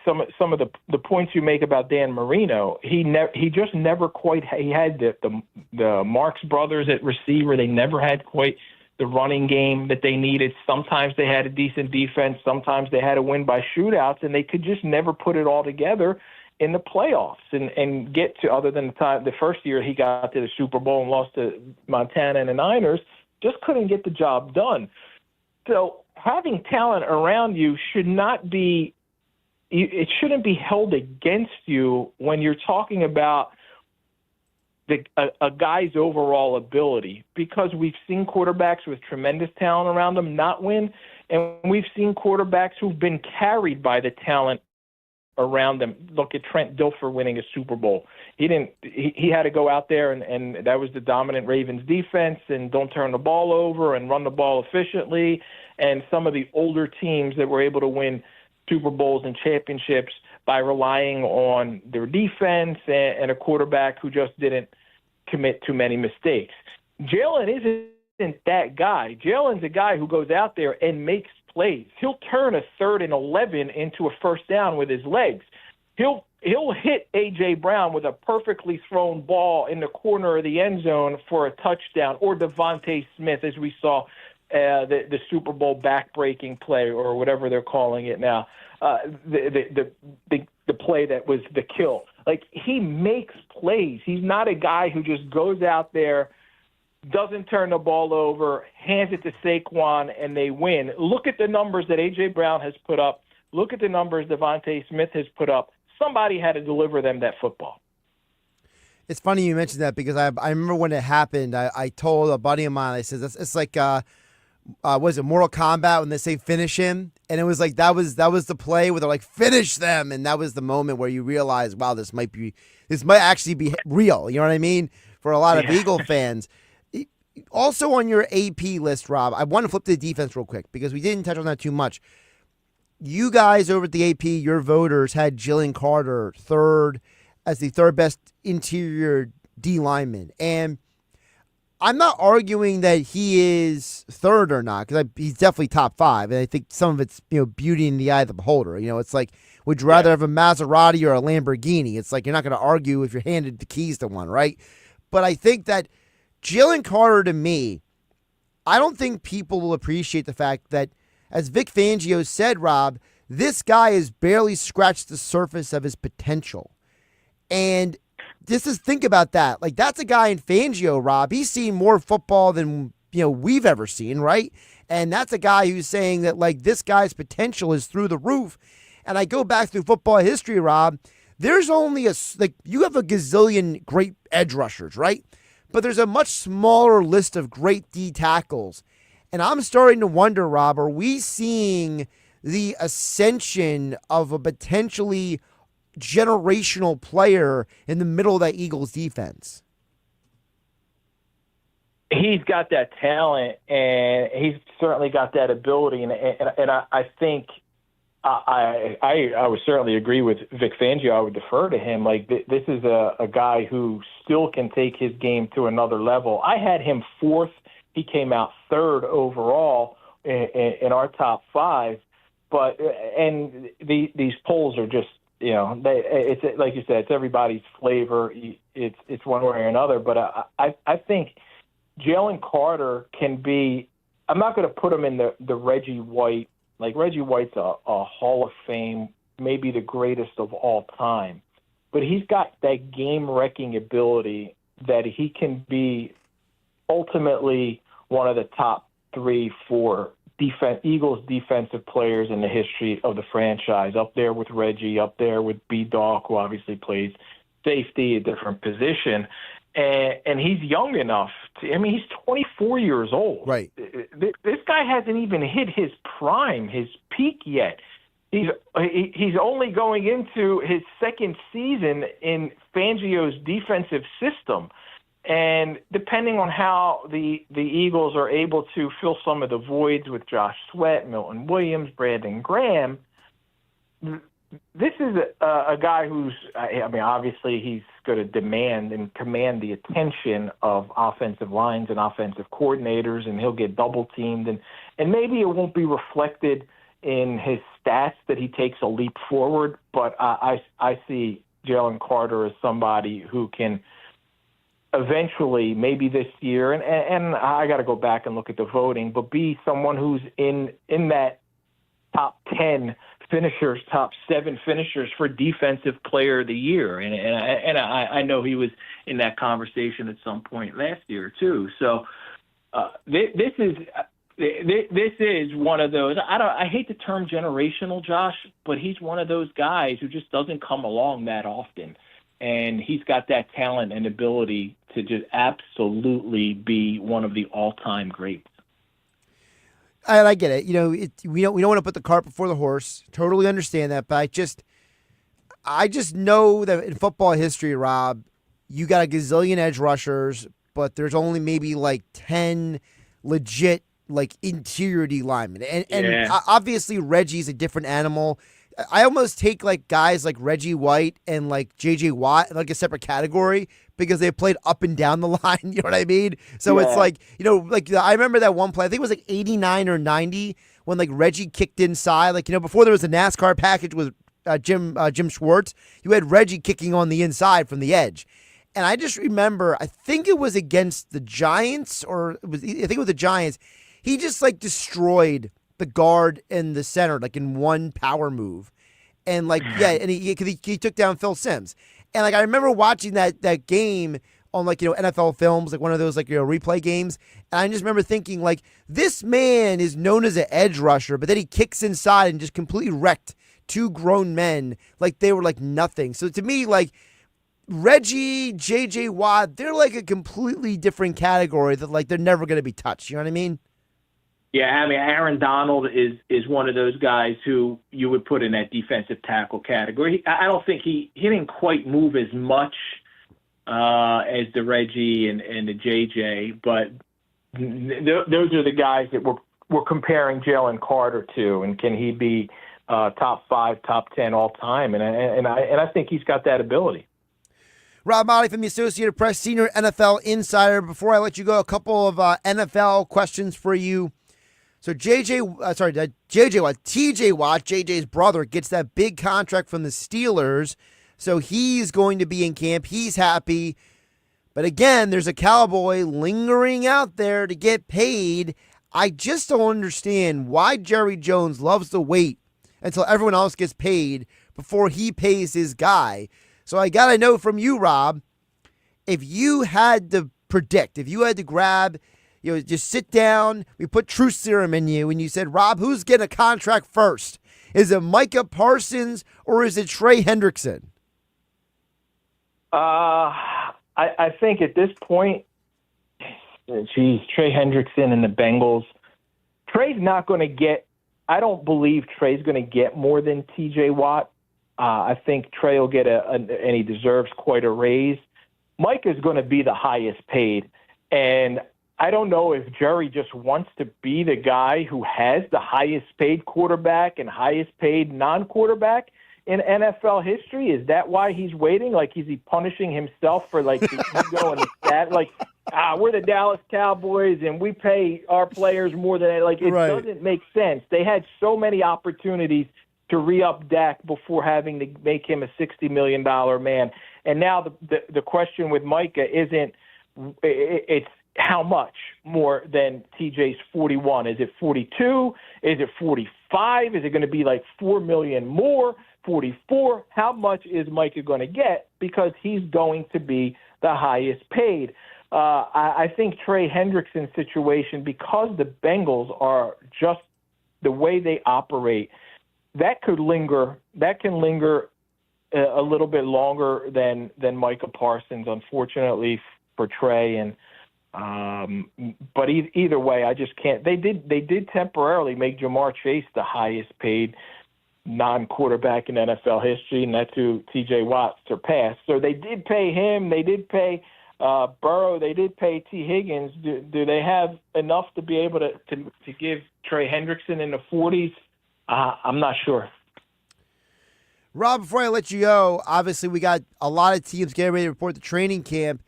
Speaker 19: some of the points you make about Dan Marino. He just never quite he had the Marks brothers at receiver. They never had quite the running game that they needed. Sometimes they had a decent defense. Sometimes they had to win by shootouts, and they could just never put it all together in the playoffs and get to, other than the first year he got to the Super Bowl and lost to Montana and the Niners, just couldn't get the job done. So having talent around you shouldn't be held against you when you're talking about a guy's overall ability, because we've seen quarterbacks with tremendous talent around them not win, and we've seen quarterbacks who've been carried by the talent around them. Look at Trent Dilfer winning a Super Bowl. He had to go out there and that was the dominant Ravens defense, and don't turn the ball over and run the ball efficiently. And some of the older teams that were able to win Super Bowls and championships by relying on their defense and a quarterback who just didn't commit too many mistakes. Jalen isn't that guy. Jalen's a guy who goes out there and makes plays. He'll turn a 3rd and 11 into a first down with his legs. He'll hit A.J. Brown with a perfectly thrown ball in the corner of the end zone for a touchdown, or Devontae Smith, as we saw the Super Bowl back-breaking play, or whatever they're calling it now, the play that was the kill. Like, he makes plays. He's not a guy who just goes out there, doesn't turn the ball over, hands it to Saquon, and they win. Look at the numbers that A.J. Brown has put up. Look at the numbers Devontae Smith has put up. Somebody had to deliver them that football.
Speaker 9: It's funny you mentioned that, because I remember when it happened, I told a buddy of mine, I said, it's like, was it Mortal Kombat when they say finish him? And it was like, that was the play where they're like, finish them. And that was the moment where you realize, wow, this might actually be real. You know what I mean? For a lot of Eagle fans. Also on your AP list, Rob, I want to flip to the defense real quick, because we didn't touch on that too much. You guys over at the AP, your voters, had Jalen Carter third as the third best interior D lineman. And I'm not arguing that he is third or not, because he's definitely top 5. And I think some of it's, beauty in the eye of the beholder. It's like, would you rather have a Maserati or a Lamborghini? It's like, you're not going to argue if you're handed the keys to one, right? But I think that Jalen Carter, to me, I don't think people will appreciate the fact that, as Vic Fangio said, Rob, this guy has barely scratched the surface of his potential. And think about that. Like, that's a guy in Fangio, Rob. He's seen more football than, we've ever seen, right? And that's a guy who's saying that, like, this guy's potential is through the roof. And I go back through football history, Rob. There's only you have a gazillion great edge rushers, right? But there's a much smaller list of great D tackles. And I'm starting to wonder, Rob, are we seeing the ascension of a potentially generational player in the middle of that Eagles defense?
Speaker 19: He's got that talent, and he's certainly got that ability. And I think I would certainly agree with Vic Fangio. I would defer to him. Like, this is a guy who still can take his game to another level. I had him 4th. He came out 3rd overall in our top 5. But these polls are just, it's like you said, it's everybody's flavor. It's one way or another. But I think Jalen Carter can be. I'm not going to put him in the Reggie White. Like, Reggie White's a Hall of Fame, maybe the greatest of all time. But he's got that game-wrecking ability that he can be ultimately one of the top 3, 4 Eagles defensive players in the history of the franchise, up there with Reggie, up there with B-Dog, who obviously plays safety, a different position. And he's young enough he's 24 years old.
Speaker 9: Right.
Speaker 19: This guy hasn't even hit his prime, his peak yet. He's only going into his 2nd season in Fangio's defensive system. And depending on how the Eagles are able to fill some of the voids with Josh Sweat, Milton Williams, Brandon Graham, this is a guy who's, I mean, obviously he's going to demand and command the attention of offensive lines and offensive coordinators, and he'll get double-teamed, and maybe it won't be reflected in his stats that he takes a leap forward, but I see Jalen Carter as somebody who can eventually, maybe this year, and I got to go back and look at the voting, but be someone who's in that top 10 finishers, top 7 finishers for Defensive Player of the Year, and I know he was in that conversation at some point last year too. So this is one of those. I hate the term generational, Josh, but he's one of those guys who just doesn't come along that often, and he's got that talent and ability to just absolutely be one of the all-time greats.
Speaker 9: And I get it. We don't want to put the cart before the horse. Totally understand that, but I just know that in football history, Rob, you got a gazillion edge rushers, but there's only maybe like 10 legit interior D linemen. And obviously Reggie's a different animal. I almost take guys like Reggie White and J.J. Watt in a separate category because they played up and down the line. You know what I mean? So it's I remember that one play. I think it was 89 or 90 when Reggie kicked inside. Before there was a NASCAR package with Jim Schwartz, you had Reggie kicking on the inside from the edge. And I just remember, I think it was against the Giants, I think it was the Giants. He just destroyed the guard and the center in one power move, and and he took down Phil Simms, and I remember watching that game on NFL Films, one of those replay games, and I just remember thinking this man is known as an edge rusher, but then he kicks inside and just completely wrecked 2 grown men they were nothing. So to me, Reggie, J.J. Watt, they're a completely different category that they're never going to be touched. You know what I mean?
Speaker 19: Yeah, I mean, Aaron Donald is one of those guys who you would put in that defensive tackle category. I don't think he didn't quite move as much as the Reggie and the JJ, but those are the guys that we're comparing Jalen Carter to, and can he be top 5, top 10 all time? And I think he's got that ability.
Speaker 9: Rob Motley from the Associated Press, senior NFL insider. Before I let you go, a couple of NFL questions for you. So TJ Watt, JJ's brother, gets that big contract from the Steelers. So he's going to be in camp. He's happy. But again, there's a Cowboy lingering out there to get paid. I just don't understand why Jerry Jones loves to wait until everyone else gets paid before he pays his guy. So I got to know from you, Rob, if you had to predict, if you had to grab, just sit down, we put truth serum in you, and you said, Rob, who's getting a contract first? Is it Micah Parsons or is it Trey Hendrickson?
Speaker 19: I think at this point, Trey Hendrickson and the Bengals. Trey's not going to get, I don't believe Trey's going to get more than TJ Watt. I think Trey will get and he deserves quite a raise. Mike is going to be the highest paid. And I don't know if Jerry just wants to be the guy who has the highest paid quarterback and highest paid non-quarterback in NFL history. Is that why he's waiting? Is he punishing himself for the ego and the stat? We're the Dallas Cowboys and we pay our players more than it doesn't make sense. They had so many opportunities to re-up Dak before having to make him a $60 million man. And now the question with Micah isn't it's how much more than TJ's 41? Is it 42? Is it 45? Is it going to be $4 million more? 44? How much is Micah going to get? Because he's going to be the highest paid. I think Trey Hendrickson's situation, because the Bengals are just the way they operate, that can linger a little bit longer than Micah Parsons, unfortunately for Trey. And but either way, I just can't. They did temporarily make Jamar Chase the highest paid non-quarterback in NFL history, and that's who T.J. Watt surpassed. So they did pay him. They did pay Burrow. They did pay T. Higgins. Do they have enough to be able to give Trey Hendrickson in the 40s? I'm not sure.
Speaker 9: Rob, before I let you go, obviously we got a lot of teams getting ready to report the training camp.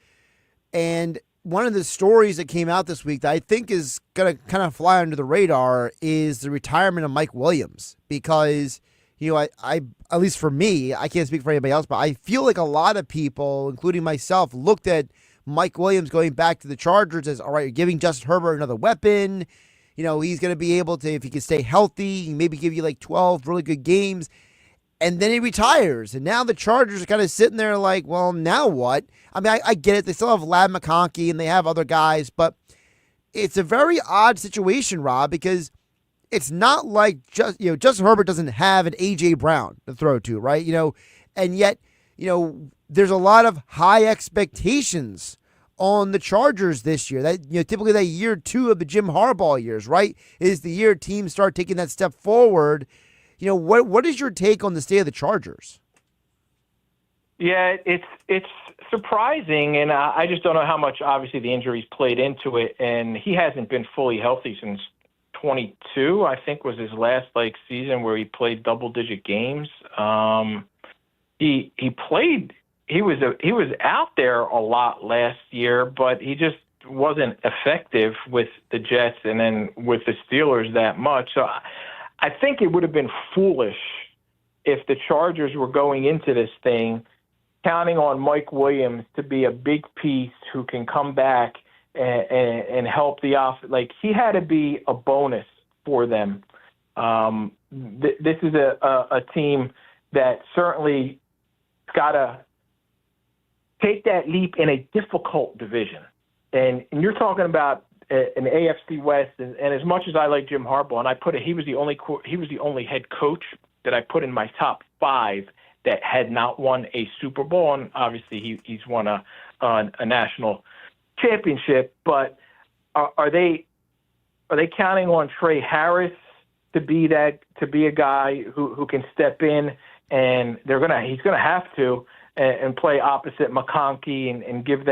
Speaker 9: And one of the stories that came out this week that I think is going to kind of fly under the radar is the retirement of Mike Williams. Because, I at least for me, I can't speak for anybody else, but I feel like a lot of people, including myself, looked at Mike Williams going back to the Chargers as, all right, you're giving Justin Herbert another weapon. He's going to be able to, if he can stay healthy, maybe give you like 12 really good games. And then he retires. And now the Chargers are kind of sitting there like, well, now what? I mean, I get it. They still have Lad McConkey and they have other guys, but it's a very odd situation, Rob, because it's not like Justin Herbert doesn't have an A.J. Brown to throw to, right? And yet, there's a lot of high expectations on the Chargers this year. That typically that year 2 of the Jim Harbaugh years, right, is the year teams start taking that step forward. What is your take on the state of the Chargers?
Speaker 19: Yeah, it's surprising, and I just don't know how much, obviously, the injuries played into it. And he hasn't been fully healthy since 22, I think, was his last season where he played double-digit games. He played. He was out there a lot last year, but he just wasn't effective with the Jets and then with the Steelers that much. So I think it would have been foolish if the Chargers were going into this thing counting on Mike Williams to be a big piece who can come back and help the offense. He had to be a bonus for them. This is a team that certainly got to take that leap in a difficult division. And you're talking about an AFC West, and as much as I like Jim Harbaugh, and he was the only head coach that I put in my top 5 that had not won a Super Bowl, and obviously he's won a national championship. But are they counting on Trey Harris to be a guy who can step in, and he's gonna have to and play opposite McConkey and give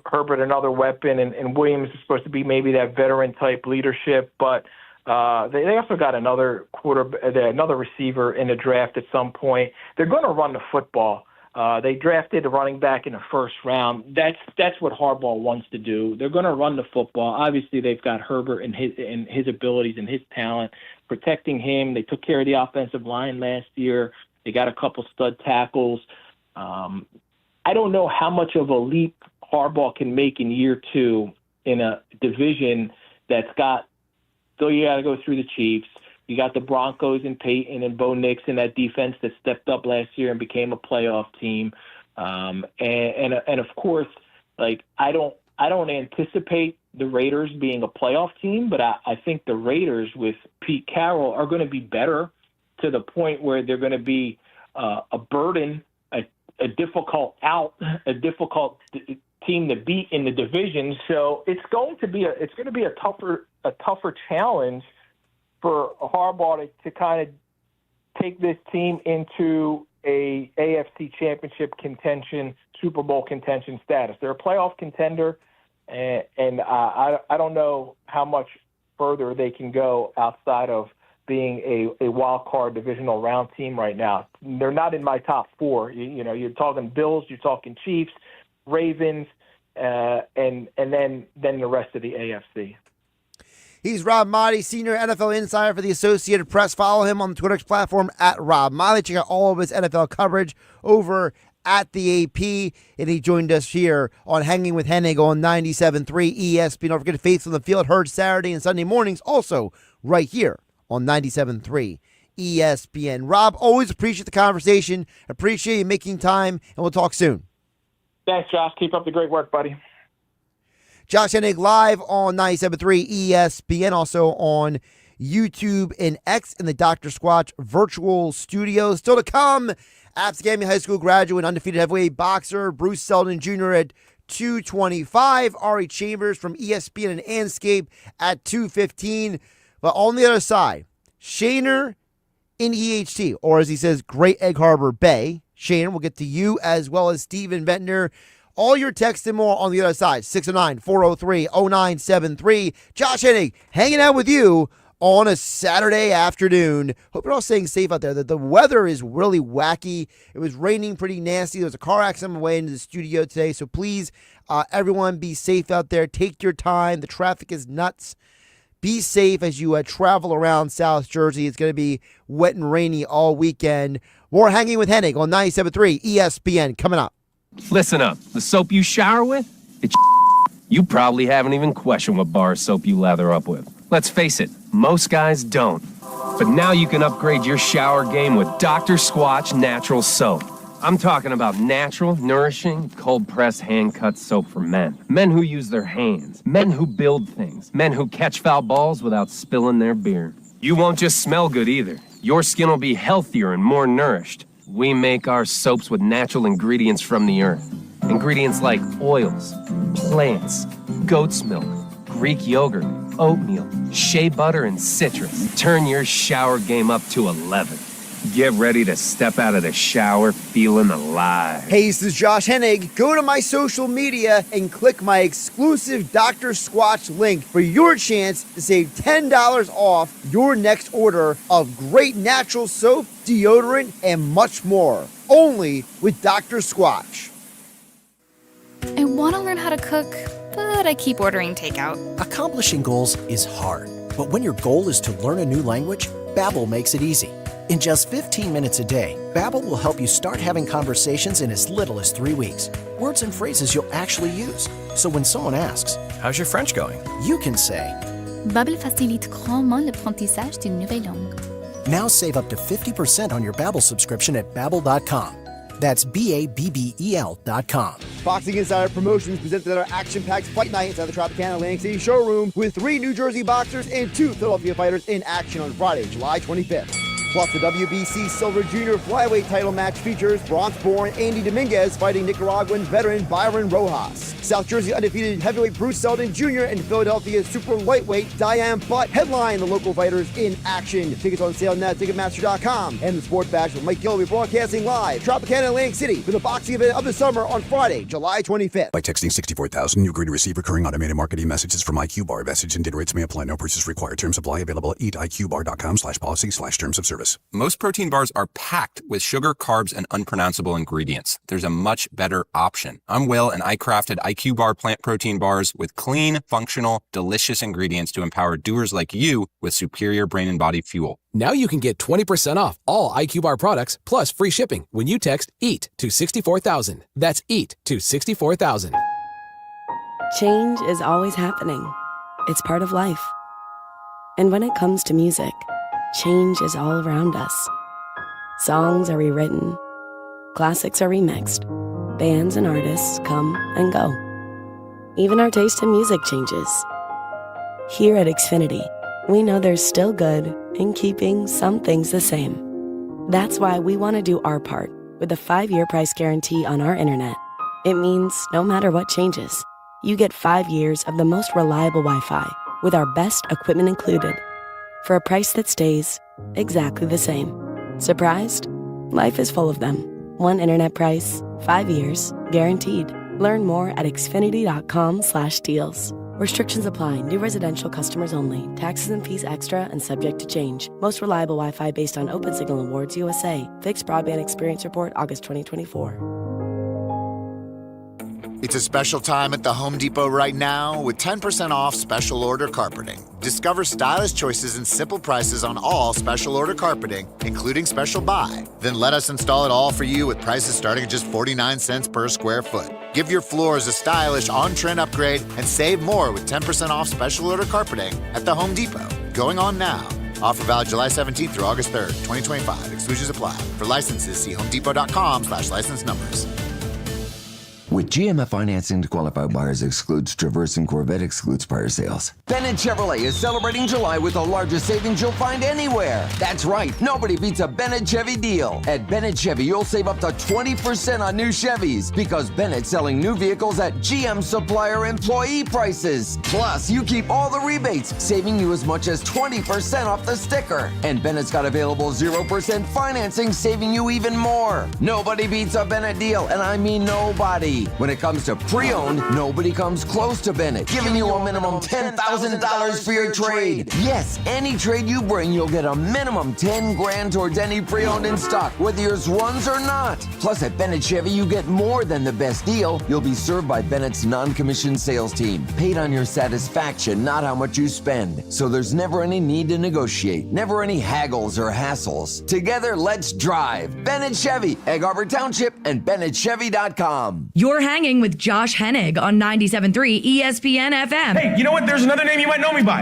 Speaker 19: Herbert another weapon, and Williams is supposed to be maybe that veteran type leadership, but they also got another receiver in the draft at some point. They're going to run the football. They drafted a running back in the first round. That's what Harbaugh wants to do. They're going to run the football. Obviously, they've got Herbert and his abilities and his talent, protecting him. They took care of the offensive line last year. They got a couple stud tackles. I don't know how much of a leap Harbaugh can make in year 2 in a division that's got, so you got to go through the Chiefs. You got the Broncos and Peyton and Bo Nix in that defense that stepped up last year and became a playoff team. And of course, I don't anticipate the Raiders being a playoff team, but I think the Raiders with Pete Carroll are going to be better to the point where they're going to be a burden, a difficult team to beat in the division. So it's going to be a tougher challenge for Harbaugh to kind of take this team into a AFC championship contention, Super Bowl contention status. They're a playoff contender, and I don't know how much further they can go outside of being a wild card divisional round team right now. They're not in my top 4. You're talking Bills, you're talking Chiefs, Ravens, and then the rest of the AFC.
Speaker 9: He's Rob Maaddi, senior NFL insider for the Associated Press. Follow him on the Twitter platform at Rob Maaddi. Check out all of his NFL coverage over at the AP. And he joined us here on Hanging with Hennig on 97.3 ESPN. Don't forget to Faith on the Field, heard Saturday and Sunday mornings, also right here on 97.3 ESPN. Rob, always appreciate the conversation. Appreciate you making time, and we'll talk soon.
Speaker 19: Thanks, Josh. Keep up the great work, buddy.
Speaker 9: Josh Hennig live on 97.3 ESPN, also on YouTube and X in the Dr. Squatch virtual studio. Still to come, Apps Academy High School graduate, undefeated heavyweight boxer Bruce Selden Jr. at 2:25. Ari Chambers from ESPN and Anscape at 2:15. But on the other side, Shaner in EHT, or as he says, Great Egg Harbor Bay. Shaner, we'll get to you as well as Steven Ventnor. All your text and more on the other side, 609-403-0973. Josh Hennig hanging out with you on a Saturday afternoon. Hope you're all staying safe out there. The weather is really wacky. It was raining pretty nasty. There was a car accident on my way into the studio today. So please, everyone, be safe out there. Take your time. The traffic is nuts. Be safe as you travel around South Jersey. It's going to be wet and rainy all weekend. More Hanging with Hennig on 97.3 ESPN coming up.
Speaker 20: Listen up. The soap you shower with, it's you probably haven't even questioned what bar of soap you lather up with. Let's face it, most guys don't. But now you can upgrade your shower game with Dr. Squatch Natural Soap. I'm talking about natural, nourishing, cold-pressed, hand-cut soap for men. Men who use their hands. Men who build things. Men who catch foul balls without spilling their beer. You won't just smell good either. Your skin will be healthier and more nourished. We make our soaps with natural ingredients from the earth. Ingredients like oils, plants, goat's milk, Greek yogurt, oatmeal, shea butter, and citrus. Turn your shower game up to 11. Get ready to step out of the shower feeling alive.
Speaker 9: Hey, this is Josh Hennig. Go to my social media and click my exclusive Dr. Squatch link for your chance to save $10 off your next order of great natural soap, deodorant, and much more. Only with Dr. Squatch.
Speaker 11: I want to learn how to cook, but I keep ordering takeout.
Speaker 12: Accomplishing goals is hard, but when your goal is to learn a new language, Babbel makes it easy. In just 15 minutes a day, Babbel will help you start having conversations in as little as 3 weeks. Words and phrases you'll actually use. So when someone asks, "How's your French going?" you can say,
Speaker 11: Babbel facilite grandement l'apprentissage d'une nouvelle langue.
Speaker 12: Now save up to 50% on your Babbel subscription at Babbel.com. That's Babbel.com.
Speaker 9: Boxing Insider Promotions presented our action-packed fight night inside the Tropicana Atlantic City showroom with 3 New Jersey boxers and 2 Philadelphia fighters in action on Friday, July 25th. Plus, the WBC Silver Junior Flyweight title match features Bronx-born Andy Dominguez fighting Nicaraguan veteran Byron Rojas. South Jersey undefeated heavyweight Bruce Seldon Jr. and Philadelphia super lightweight Diane Butt headline the local fighters in action. Tickets on sale now at Ticketmaster.com. And the Sport Bash with Mike Gill will be broadcasting live Tropicana Atlantic City for the boxing event of the summer on Friday, July 25th.
Speaker 21: By texting 64,000, you agree to receive recurring automated marketing messages from IQ Bar. Message and data rates may apply. No purchase required. Terms apply. Available at eatiqbar.com/policy/terms of service.
Speaker 22: Most protein bars are packed with sugar, carbs, and unpronounceable ingredients. There's a much better option. I'm Will, and I crafted IQ Bar plant protein bars with clean, functional, delicious ingredients to empower doers like you with superior brain and body fuel.
Speaker 23: Now you can get 20% off all IQ Bar products plus free shipping when you text EAT to 64,000. That's EAT to 64,000.
Speaker 24: Change is always happening. It's part of life. And when it comes to music, change is all around us. Songs are rewritten. Classics are remixed. Bands and artists come and go. Even our taste in music changes. Here at Xfinity, we know there's still good in keeping some things the same. That's why we want to do our part with a 5-year price guarantee on our internet. It means no matter what changes, you get 5 years of the most reliable Wi-Fi with our best equipment included for a price that stays exactly the same. Surprised? Life is full of them. One internet price, 5 years, guaranteed. Learn more at xfinity.com/deals. Restrictions apply. New residential customers only. Taxes and fees extra and subject to change. Most reliable Wi-Fi based on OpenSignal Awards USA. Fixed Broadband Experience Report, August 2024.
Speaker 25: It's a special time at the Home Depot right now with 10% off special order carpeting. Discover stylish choices and simple prices on all special order carpeting, including special buy. Then let us install it all for you with prices starting at just 49 cents per square foot. Give your floors a stylish on-trend upgrade and save more with 10% off special order carpeting at the Home Depot. Going on now. Offer valid July 17th through August 3rd, 2025. Exclusions apply. For licenses, see homedepot.com/license numbers.
Speaker 26: With GMF financing to qualified buyers excludes Traverse and Corvette excludes prior sales.
Speaker 27: Bennett Chevrolet is celebrating July with the largest savings you'll find anywhere. That's right, nobody beats a Bennett Chevy deal. At Bennett Chevy, you'll save up to 20% on new Chevys because Bennett's selling new vehicles at GM supplier employee prices. Plus, you keep all the rebates, saving you as much as 20% off the sticker. And Bennett's got available 0% financing, saving you even more. Nobody beats a Bennett deal, and I mean nobody. Chevy. When it comes to pre-owned, nobody comes close to Bennett, giving you a minimum $10,000 for your trade. Yes, any trade you bring, you'll get a minimum $10,000 towards any pre-owned in stock, whether yours runs or not. Plus, at Bennett Chevy, you get more than the best deal. You'll be served by Bennett's non-commissioned sales team, paid on your satisfaction, not how much you spend. So there's never any need to negotiate, never any haggles or hassles. Together, let's drive. Bennett Chevy, Egg Harbor Township, and BennettChevy.com.
Speaker 4: You're hanging with Josh Hennig on 97.3 ESPN FM.
Speaker 1: Hey, you know what? There's another name you might know me by.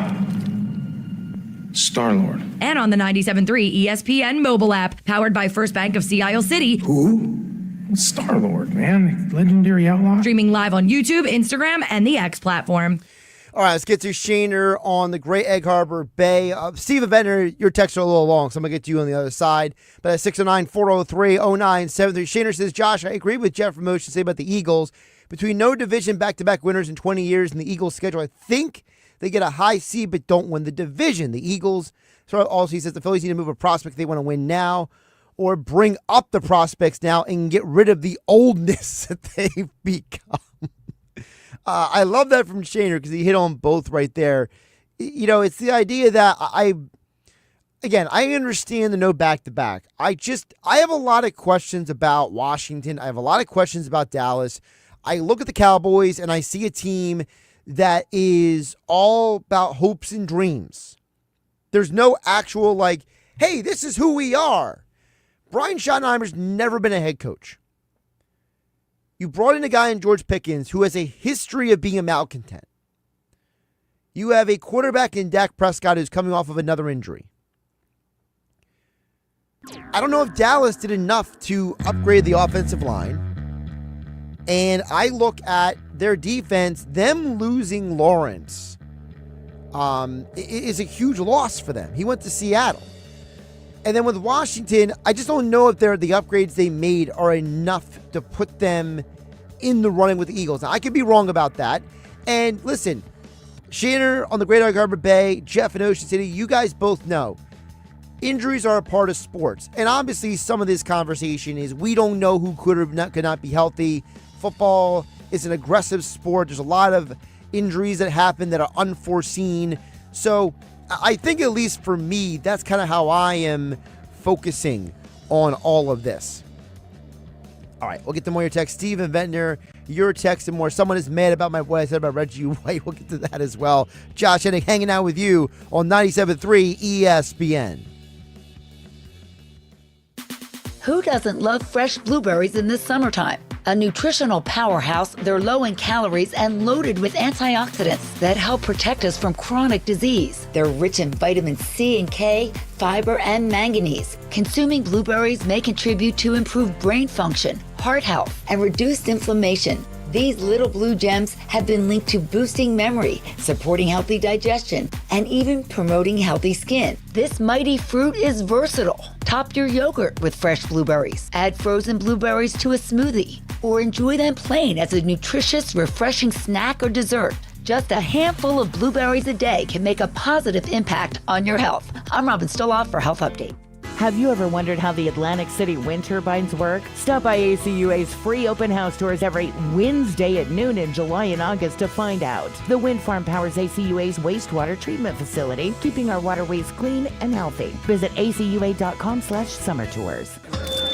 Speaker 1: Star-Lord.
Speaker 4: And on the 97.3 ESPN mobile app, powered by First Bank of Sea Isle City.
Speaker 1: Who? Star-Lord, man. Legendary outlaw.
Speaker 4: Streaming live on YouTube, Instagram, and the X platform.
Speaker 9: All right, let's get to Shaner on the Great Egg Harbor Bay. Steve Ventnor, your texts are a little long, so I'm going to get to you on the other side. But at 609-403-0973, Shaner says, Josh, I agree with Jeff from Motion say about the Eagles. Between no division back-to-back winners in 20 years and the Eagles' schedule, I think they get a high seed but don't win the division. The Eagles, so also he says the Phillies need to move a prospect if they want to win now, or bring up the prospects now and get rid of the oldness that they've become. I love that from Shaner because he hit on both right there. You know, it's the idea that I understand the no back-to-back. I have a lot of questions about Washington. I have a lot of questions about Dallas. I look at the Cowboys and I see a team that is all about hopes and dreams. There's no actual like, hey, this is who we are. Brian Schottenheimer's never been a head coach. You brought in a guy in George Pickens who has a history of being a malcontent. You have a quarterback in Dak Prescott who's coming off of another injury. I don't know if Dallas did enough to upgrade the offensive line. And I look at their defense, them losing Lawrence is a huge loss for them. He went to Seattle. And then with Washington, I just don't know if the upgrades they made are enough to put them in the running with the Eagles. Now, I could be wrong about that. And listen, Shaner on the Great Egg Harbor Bay, Jeff in Ocean City, you guys both know injuries are a part of sports. And obviously some of this conversation is we don't know who could not be healthy. Football is an aggressive sport. There's a lot of injuries that happen that are unforeseen. So I think at least for me, that's kind of how I am focusing on all of this. All right, we'll get to more of your text. Steven Ventnor, your text and more. Someone is mad about what I said about Reggie White. We'll get to that as well. Josh Hennig hanging out with you on 97.3 ESPN.
Speaker 2: Who doesn't love fresh blueberries in this summertime? A nutritional powerhouse, they're low in calories and loaded with antioxidants that help protect us from chronic disease. They're rich in vitamin C and K, fiber, and manganese. Consuming blueberries may contribute to improved brain function, heart health, and reduced inflammation. These little blue gems have been linked to boosting memory, supporting healthy digestion, and even promoting healthy skin. This mighty fruit is versatile. Top your yogurt with fresh blueberries. Add frozen blueberries to a smoothie, or enjoy them plain as a nutritious, refreshing snack or dessert. Just a handful of blueberries a day can make a positive impact on your health. I'm Robin Stoloff for Health Update.
Speaker 3: Have you ever wondered how the Atlantic City wind turbines work? Stop by ACUA's free open house tours every Wednesday at noon in July and August to find out. The wind farm powers ACUA's wastewater treatment facility, keeping our waterways clean and healthy. Visit acua.com/summer tours.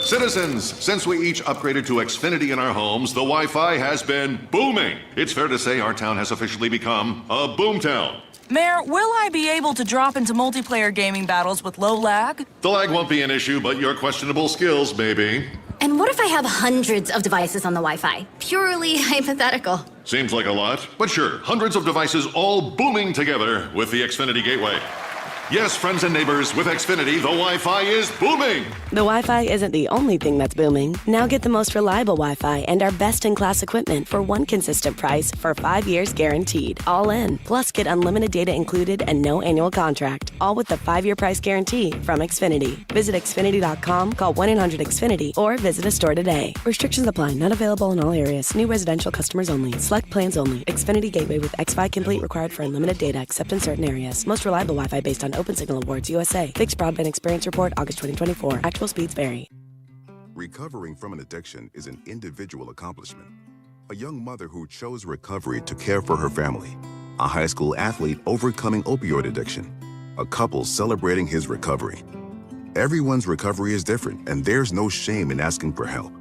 Speaker 5: Citizens, since we each upgraded to Xfinity in our homes, the Wi-Fi has been booming. It's fair to say our town has officially become a boomtown.
Speaker 6: Mayor, will I be able to drop into multiplayer gaming battles with low lag?
Speaker 5: The lag won't be an issue, but your questionable skills, maybe.
Speaker 7: And what if I have hundreds of devices on the Wi-Fi? Purely hypothetical.
Speaker 5: Seems like a lot, but sure, hundreds of devices all booming together with the Xfinity Gateway. Yes, friends and neighbors, with Xfinity, the Wi-Fi is booming.
Speaker 24: The Wi-Fi isn't the only thing that's booming. Now get the most reliable Wi-Fi and our best-in-class equipment for one consistent price for 5 years guaranteed. All in. Plus, get unlimited data included and no annual contract. All with the 5-year price guarantee from Xfinity. Visit Xfinity.com, call 1-800-XFINITY, or visit a store today. Restrictions apply. Not available in all areas. New residential customers only. Select plans only. Xfinity Gateway with xFi Complete required for unlimited data except in certain areas. Most reliable Wi-Fi based on Open Signal Awards USA. Fixed Broadband Experience Report, August 2024. Actual speeds vary.
Speaker 10: Recovering from an addiction is an individual accomplishment. A young mother who chose recovery to care for her family. A high school athlete overcoming opioid addiction. A couple celebrating his recovery. Everyone's recovery is different, and there's no shame in asking for help.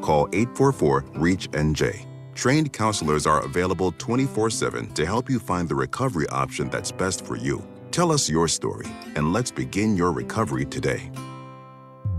Speaker 10: Call 844-REACH-NJ. Trained counselors are available 24/7 to help you find the recovery option that's best for you. Tell us your story, and let's begin your recovery today.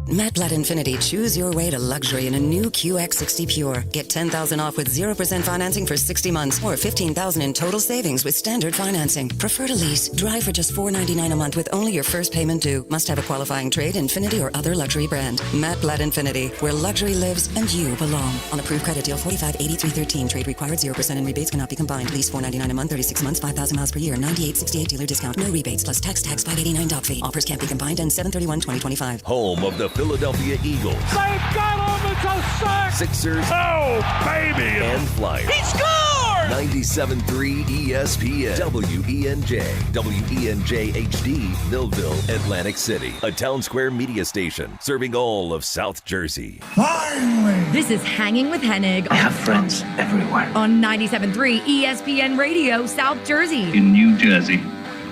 Speaker 13: Matt Blatt Infinity. Choose your way to luxury in a new QX60 Pure. Get $10,000 off with 0% financing for 60 months or $15,000 in total savings with standard financing. Prefer to lease. Drive for just $499 a month with only your first payment due. Must have a qualifying trade, Infinity, or other luxury brand. Matt Blatt Infinity, where luxury lives and you belong. On approved credit deal 458313. Trade required. 0% and rebates cannot be combined. Lease $499 a month, 36 months, 5,000 miles per year. 9868 dealer discount. No rebates plus tax 589 doc fee. Offers can't be combined and 7/31/2025.
Speaker 14: Home of the Philadelphia Eagles.
Speaker 8: They've got him. It's a sack.
Speaker 14: Sixers.
Speaker 8: Oh, baby.
Speaker 14: And Flyers.
Speaker 8: He scored!
Speaker 14: 97.3 ESPN. WENJ. WENJ HD. Millville, Atlantic City. A Town Square media station serving all of South Jersey.
Speaker 4: Finally! This is Hanging with Hennig.
Speaker 1: I have friends everywhere.
Speaker 4: On 97.3 ESPN Radio, South Jersey.
Speaker 1: In New Jersey.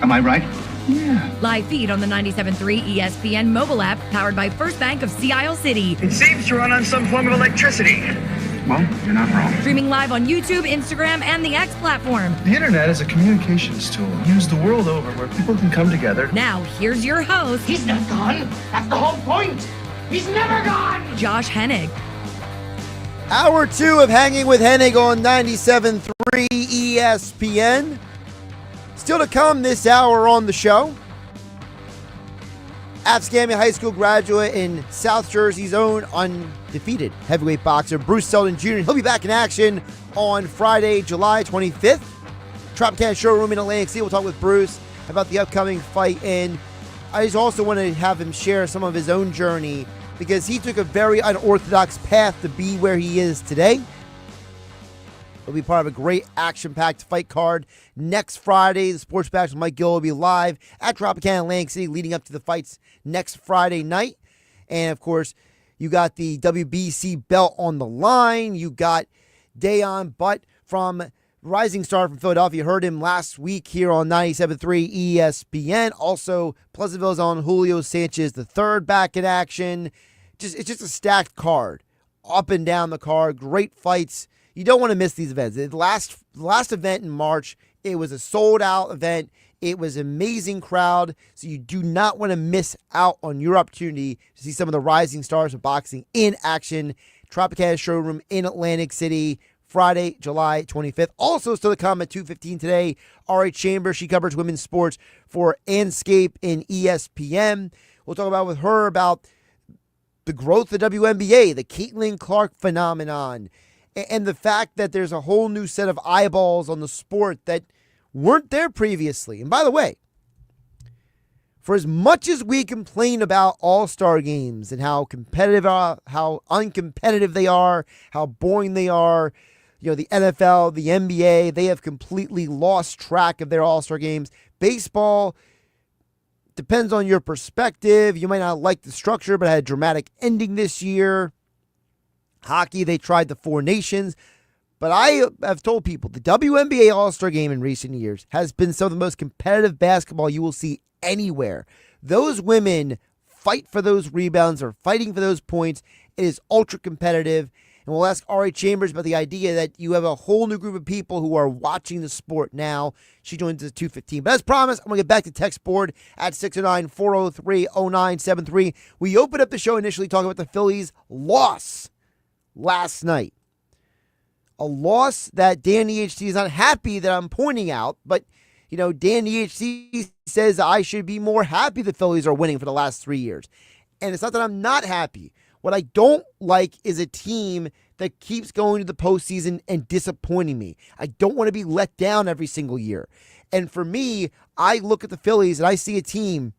Speaker 1: Am I right? Yeah.
Speaker 4: Live feed on the 97.3 ESPN mobile app, powered by First Bank of Sea Isle City.
Speaker 1: It seems to run on some form of electricity. Well, you're not wrong.
Speaker 4: Streaming live on YouTube, Instagram, and the X platform.
Speaker 1: The internet is a communications tool used the world over where people can come together.
Speaker 4: Now, here's your host.
Speaker 8: He's not gone. That's the whole point. He's never gone.
Speaker 4: Josh Hennig.
Speaker 9: Hour 2 of Hanging with Hennig on 97.3 ESPN. Still to come this hour on the show, Abscammy High School graduate in South Jersey's own undefeated heavyweight boxer, Bruce Selden Jr. He'll be back in action on Friday, July 25th. Tropicana Showroom in Atlantic City. We'll talk with Bruce about the upcoming fight, and I just also want to have him share some of his own journey because he took a very unorthodox path to be where he is today. It'll be part of a great action-packed fight card next Friday. The Sports Bash with Mike Gill will be live at Tropicana Atlantic City leading up to the fights next Friday night. And, of course, you got the WBC belt on the line. You got Dayon Butt from Rising Star from Philadelphia. You heard him last week here on 97.3 ESPN. Also, Pleasantville's on Julio Sanchez III back in action. It's just a stacked card. Up and down the card. Great fights. You don't want to miss these events. The last event in March, it was a sold-out event. It was an amazing crowd, so you do not want to miss out on your opportunity to see some of the rising stars of boxing in action. Tropicana Showroom in Atlantic City, Friday, July 25th. Also, still to come at 2:15 today, Ari Chambers. She covers women's sports for Anscape in ESPN. We'll talk with her about the growth of the WNBA, the Caitlin Clark phenomenon, and the fact that there's a whole new set of eyeballs on the sport that weren't there previously. And by the way, for as much as we complain about all-star games and how competitive, how uncompetitive they are, how boring they are, the NFL, the NBA, they have completely lost track of their all-star games. Baseball depends on your perspective. You might not like the structure, but it had a dramatic ending this year. Hockey, they tried the Four Nations. But I have told people the WNBA All-Star Game in recent years has been some of the most competitive basketball you will see anywhere. Those women fight for those rebounds or fighting for those points. It is ultra competitive. And we'll ask Ari Chambers about the idea that you have a whole new group of people who are watching the sport now. She joins us at 2:15. But as promised, I'm going to get back to text board at 609-403-0973. We opened up the show initially talking about the Phillies' loss last night. A loss that Dan EHC is not happy that I'm pointing out, but, Dan EHC says I should be more happy the Phillies are winning for the last 3 years. And it's not that I'm not happy. What I don't like is a team that keeps going to the postseason and disappointing me. I don't want to be let down every single year. And for me, I look at the Phillies and I see a team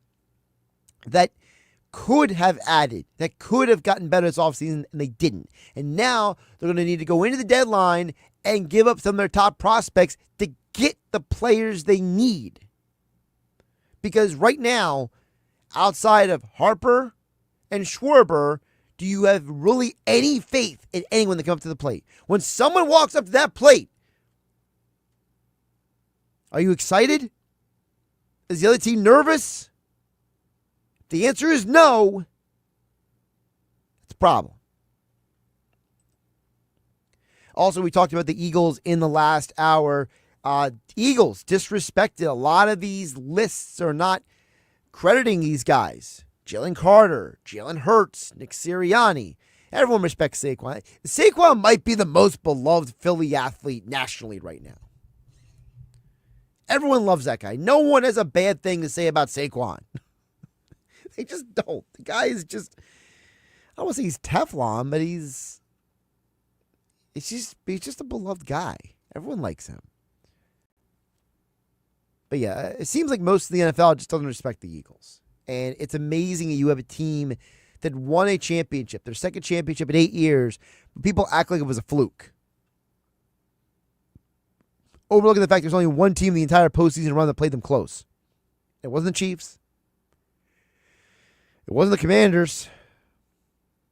Speaker 9: that could have added, that could have gotten better this offseason, and they didn't. And now they're going to need to go into the deadline and give up some of their top prospects to get the players they need. Because right now, outside of Harper and Schwarber, do you have really any faith in anyone that comes up to the plate? When someone walks up to that plate, are you excited? Is the other team nervous? If the answer is no, it's a problem. Also, we talked about the Eagles in the last hour. Eagles disrespected. A lot of these lists are not crediting these guys. Jalen Carter, Jalen Hurts, Nick Sirianni. Everyone respects Saquon. Saquon might be the most beloved Philly athlete nationally right now. Everyone loves that guy. No one has a bad thing to say about Saquon. They just don't. The guy is just, I don't want to say he's Teflon, but he's just a beloved guy. Everyone likes him. But yeah, it seems like most of the NFL just doesn't respect the Eagles. And it's amazing that you have a team that won a championship, their second championship in 8 years, but people act like it was a fluke. Overlooking the fact there's only one team in the entire postseason run that played them close. It wasn't the Chiefs. It wasn't the Commanders.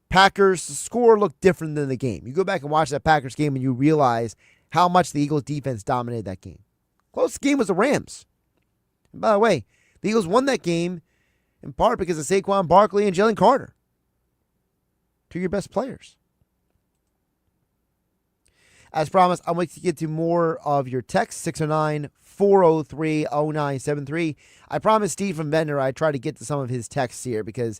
Speaker 9: Packers, the score looked different than the game. You go back and watch that Packers game and you realize how much the Eagles defense dominated that game. Close game was the Rams. And by the way, the Eagles won that game in part because of Saquon Barkley and Jalen Carter. Two of your best players. As promised, I'm going to get to more of your texts, 609-403-0973. I promised Steve from Bender I'd try to get to some of his texts here because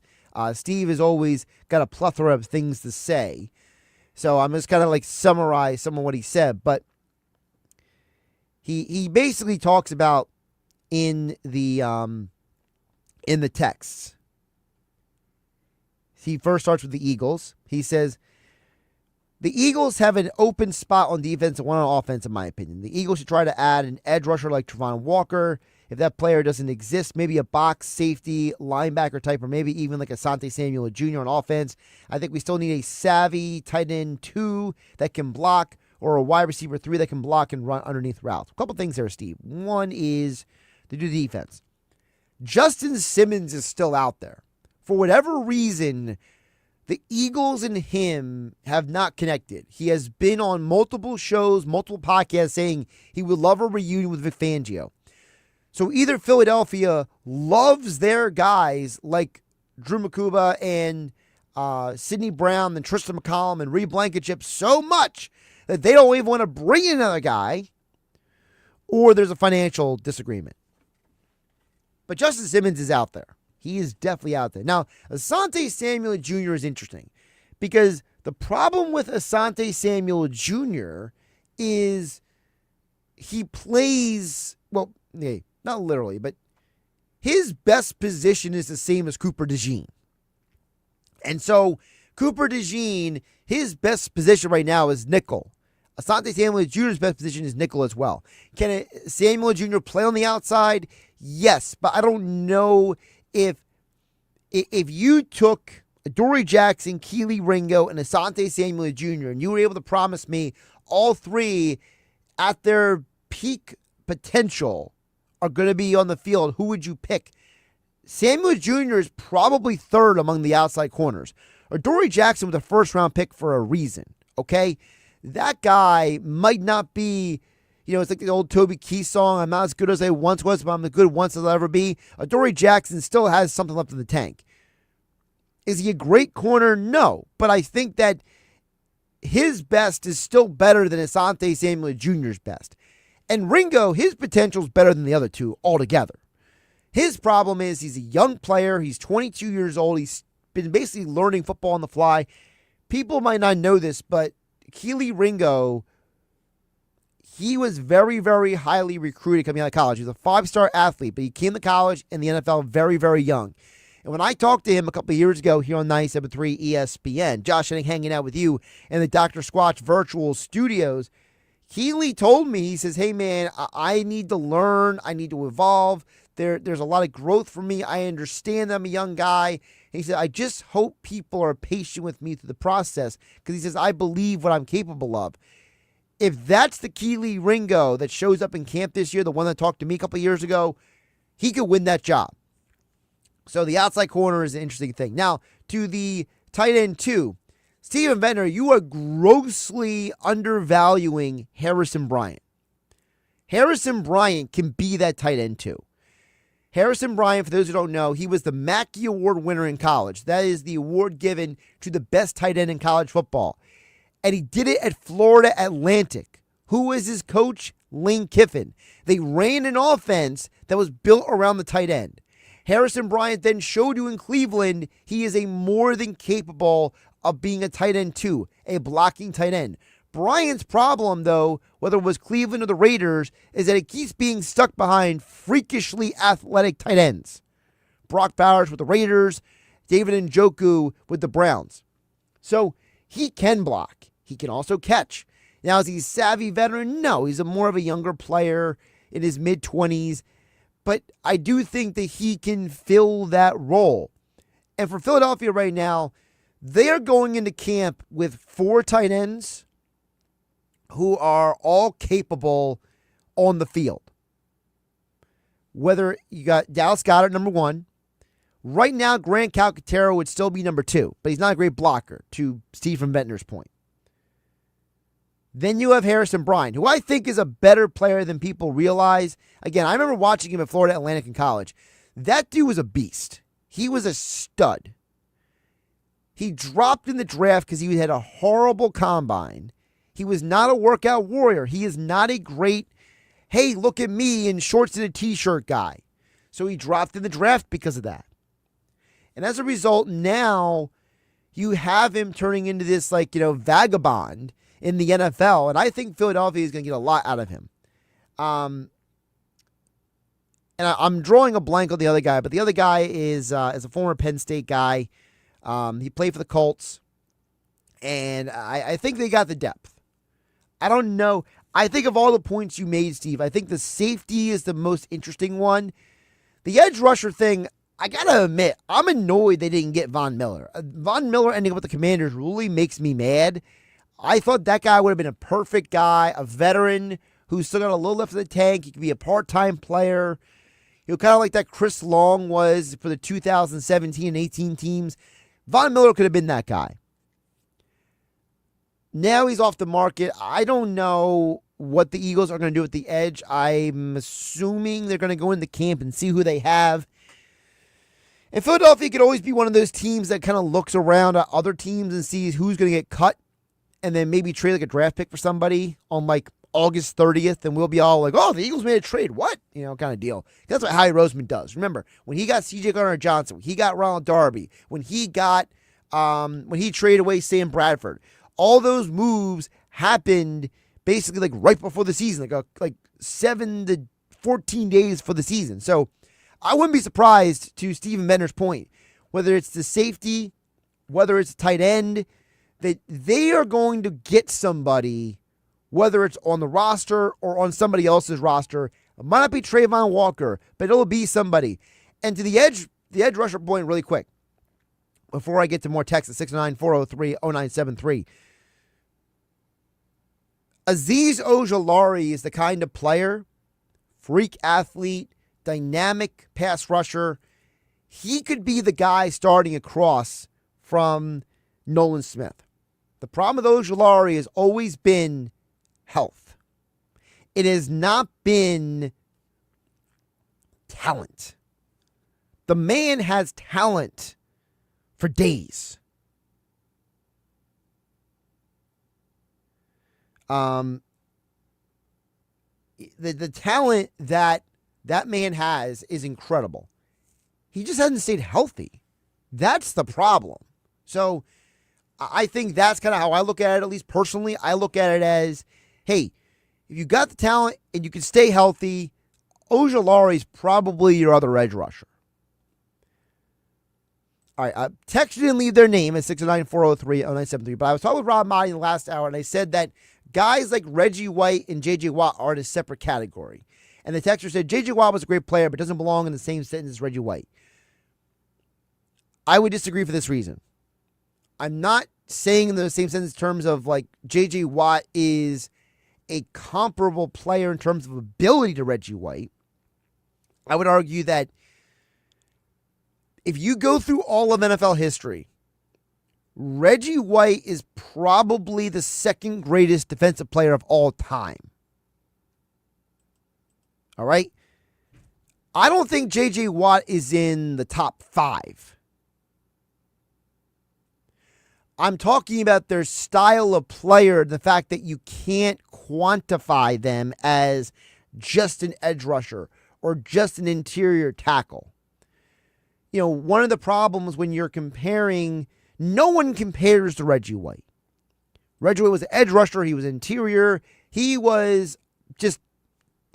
Speaker 9: Steve has always got a plethora of things to say. So I'm just kind of like summarize some of what he said. But he basically talks about in the texts. He first starts with the Eagles. He says, the Eagles have an open spot on defense and one on offense, in my opinion. The Eagles should try to add an edge rusher like Trevon Walker. If that player doesn't exist, maybe a box safety linebacker type, or maybe even like Asante Samuel Jr. on offense. I think we still need a savvy tight end 2 that can block, or a wide receiver 3 that can block and run underneath routes. A couple things there, Steve. One is to do defense. Justin Simmons is still out there. For whatever reason, the Eagles and him have not connected. He has been on multiple shows, multiple podcasts saying he would love a reunion with Vic Fangio. So either Philadelphia loves their guys like Drew Makuba and Sidney Brown and Tristan McCollum and Reed Blankenship so much that they don't even want to bring in another guy, or there's a financial disagreement. But Justin Simmons is out there. He is definitely out there. Now, Asante Samuel Jr. is interesting because the problem with Asante Samuel Jr. is he plays, well, not literally, but his best position is the same as Cooper DeJean. And so Cooper DeJean, his best position right now is nickel. Asante Samuel Jr.'s best position is nickel as well. Can Samuel Jr. play on the outside? Yes, but I don't know if you took Adoree Jackson, Keely Ringo, and Asante Samuel Jr., and you were able to promise me all three at their peak potential are going to be on the field, who would you pick? Samuel Jr. is probably third among the outside corners. Adoree Jackson was a first-round pick for a reason, okay? That guy might not be, it's like the old Toby Keith song, I'm not as good as I once was, but I'm as good once as I'll ever be. Adoree Jackson still has something left in the tank. Is he a great corner? No. But I think that his best is still better than Asante Samuel Jr.'s best. And Ringo, his potential is better than the other two altogether. His problem is he's a young player. He's 22 years old. He's been basically learning football on the fly. People might not know this, but Keely Ringo, he was very, very highly recruited coming out of college. He was a 5-star athlete, but he came to college in the NFL very, very young. And when I talked to him a couple of years ago here on 97.3 ESPN, Josh Hennig hanging out with you in the Dr. Squatch virtual studios, Keely told me, he says, hey, man, I need to learn. I need to evolve. There's a lot of growth for me. I understand I'm a young guy. And he said, I just hope people are patient with me through the process because he says, I believe what I'm capable of. If that's the Keely Ringo that shows up in camp this year, the one that talked to me a couple of years ago, he could win that job. So the outside corner is an interesting thing. Now, to the tight end 2. Steven Ventnor, you are grossly undervaluing Harrison Bryant. Harrison Bryant can be that tight end 2. Harrison Bryant, for those who don't know, he was the Mackey Award winner in college. That is the award given to the best tight end in college football. And he did it at Florida Atlantic. Who was his coach? Lane Kiffin. They ran an offense that was built around the tight end. Harrison Bryant then showed you in Cleveland he is a more than capable of being a tight end 2, a blocking tight end. Bryant's problem, though, whether it was Cleveland or the Raiders, is that he keeps being stuck behind freakishly athletic tight ends. Brock Bowers with the Raiders, David Njoku with the Browns. So he can block. He can also catch. Now, is he a savvy veteran? No, he's more of a younger player in his mid-20s. But I do think that he can fill that role. And for Philadelphia right now, they are going into camp with 4 tight ends who are all capable on the field. Whether you got Dallas Goedert, number 1. Right now, Grant Calcaterra would still be number 2, but he's not a great blocker, to Stephen Ventnor's point. Then you have Harrison Bryant, who I think is a better player than people realize. Again, I remember watching him at Florida Atlantic in college. That dude was a beast. He was a stud. He dropped in the draft because he had a horrible combine. He was not a workout warrior. He is not a great, hey, look at me in shorts and a t-shirt guy. So he dropped in the draft because of that. And as a result, now you have him turning into this vagabond in the NFL. And I think Philadelphia is going to get a lot out of him. And I'm drawing a blank on the other guy, but the other guy is a former Penn State guy. He played for the Colts. And I think they got the depth. I don't know. I think of all the points you made, Steve, I think the safety is the most interesting one. The edge rusher thing, I got to admit, I'm annoyed they didn't get Von Miller. Von Miller ending up with the Commanders really makes me mad. I thought that guy would have been a perfect guy, a veteran who's still got a little left in the tank. He could be a part-time player. Kind of like that Chris Long was for the 2017 and 18 teams. Von Miller could have been that guy. Now he's off the market. I don't know what the Eagles are going to do at the edge. I'm assuming they're going to go into camp and see who they have. And Philadelphia could always be one of those teams that kind of looks around at other teams and sees who's going to get cut and then maybe trade like a draft pick for somebody on August 30th, and we'll be all like, oh, the Eagles made a trade. What? Kind of deal. That's what Howie Roseman does. Remember, when he got C.J. Gardner-Johnson, when he got Ronald Darby, when he traded away Sam Bradford, all those moves happened basically right before the season, like 7 to 14 days for the season. So I wouldn't be surprised, to Stephen Ventnor's point, whether it's the safety, whether it's tight end, that they are going to get somebody, whether it's on the roster or on somebody else's roster. It might not be Trayvon Walker, but it'll be somebody. And to the edge rusher point really quick, before I get to more text at 69403-0973. Azeez Ojulari is the kind of player, freak athlete, dynamic pass rusher. He could be the guy starting across from Nolan Smith. The problem with Ojulari has always been health. It has not been talent. The man has talent for days. The talent that man has is incredible. He just hasn't stayed healthy. That's the problem. So I think that's kind of how I look at it, at least personally. I look at it as, hey, if you got the talent and you can stay healthy, Ojulari is probably your other edge rusher. All right, text didn't leave their name at 609-403-0973, but I was talking with Rob Motti in the last hour, and I said that guys like Reggie White and J.J. Watt are in a separate category. And the texter said, J.J. Watt was a great player, but doesn't belong in the same sentence as Reggie White. I would disagree for this reason. I'm not saying in the same sentence in terms of J.J. Watt is a comparable player in terms of ability to Reggie White. I would argue that if you go through all of NFL history, Reggie White is probably the second greatest defensive player of all time. All right? I don't think J.J. Watt is in the top 5. I'm talking about their style of player, the fact that you can't quantify them as just an edge rusher or just an interior tackle. You know, one of the problems when you're comparing, no one compares to Reggie White. Reggie White was an edge rusher. He was interior. He was just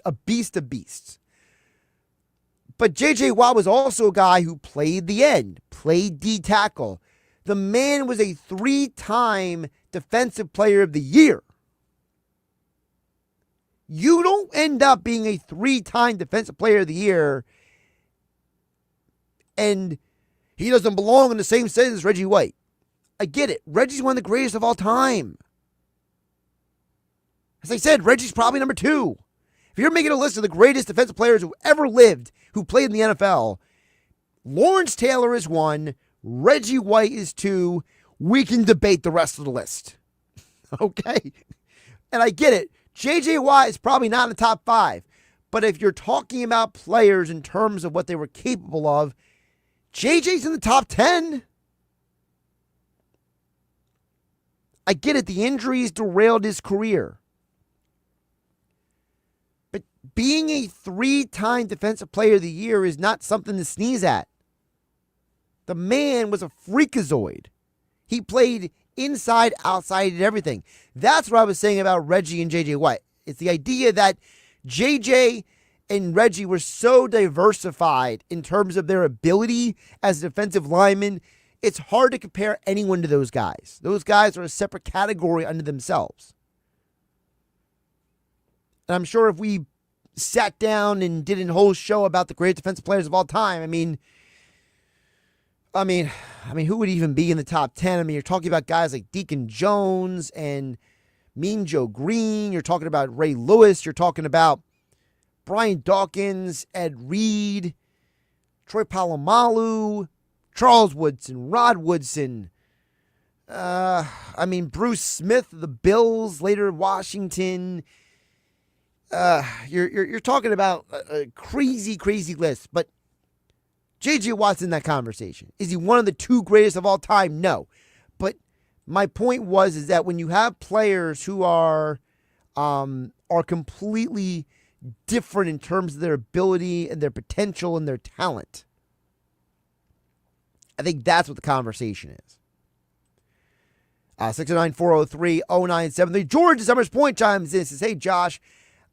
Speaker 9: a beast of beasts. But J.J. Watt was also a guy who played the end, played D tackle. The man was a 3-time Defensive Player of the Year. You don't end up being a 3-time Defensive Player of the Year and he doesn't belong in the same sentence as Reggie White. I get it. Reggie's one of the greatest of all time. As I said, Reggie's probably number 2. If you're making a list of the greatest defensive players who ever lived, who played in the NFL, Lawrence Taylor is 1, Reggie White is 2. We can debate the rest of the list. Okay? And I get it. J.J. Watt is probably not in the top 5. But if you're talking about players in terms of what they were capable of, J.J.'s in the top 10. I get it. The injuries derailed his career. But being a 3-time Defensive Player of the Year is not something to sneeze at. The man was a freakazoid. He played inside, outside, and everything. That's what I was saying about Reggie and J.J. Watt. It's the idea that J.J. and Reggie were so diversified in terms of their ability as a defensive lineman. It's hard to compare anyone to those guys. Those guys are a separate category unto themselves. And I'm sure if we sat down and did a whole show about the great defensive players of all time, I mean, who would even be in the top 10? I mean, you're talking about guys like Deacon Jones and Mean Joe Green. You're talking about Ray Lewis. You're talking about Brian Dawkins, Ed Reed, Troy Polamalu, Charles Woodson, Rod Woodson. Bruce Smith, the Bills, later Washington. You're talking about a crazy, crazy list, but J.J. Watt's in that conversation. Is he one of the 2 greatest of all time? No. But my point is that when you have players who are completely different in terms of their ability and their potential and their talent, I think that's what the conversation is. 609-403-0973. George at Summers Point chimes in and says, hey, Josh,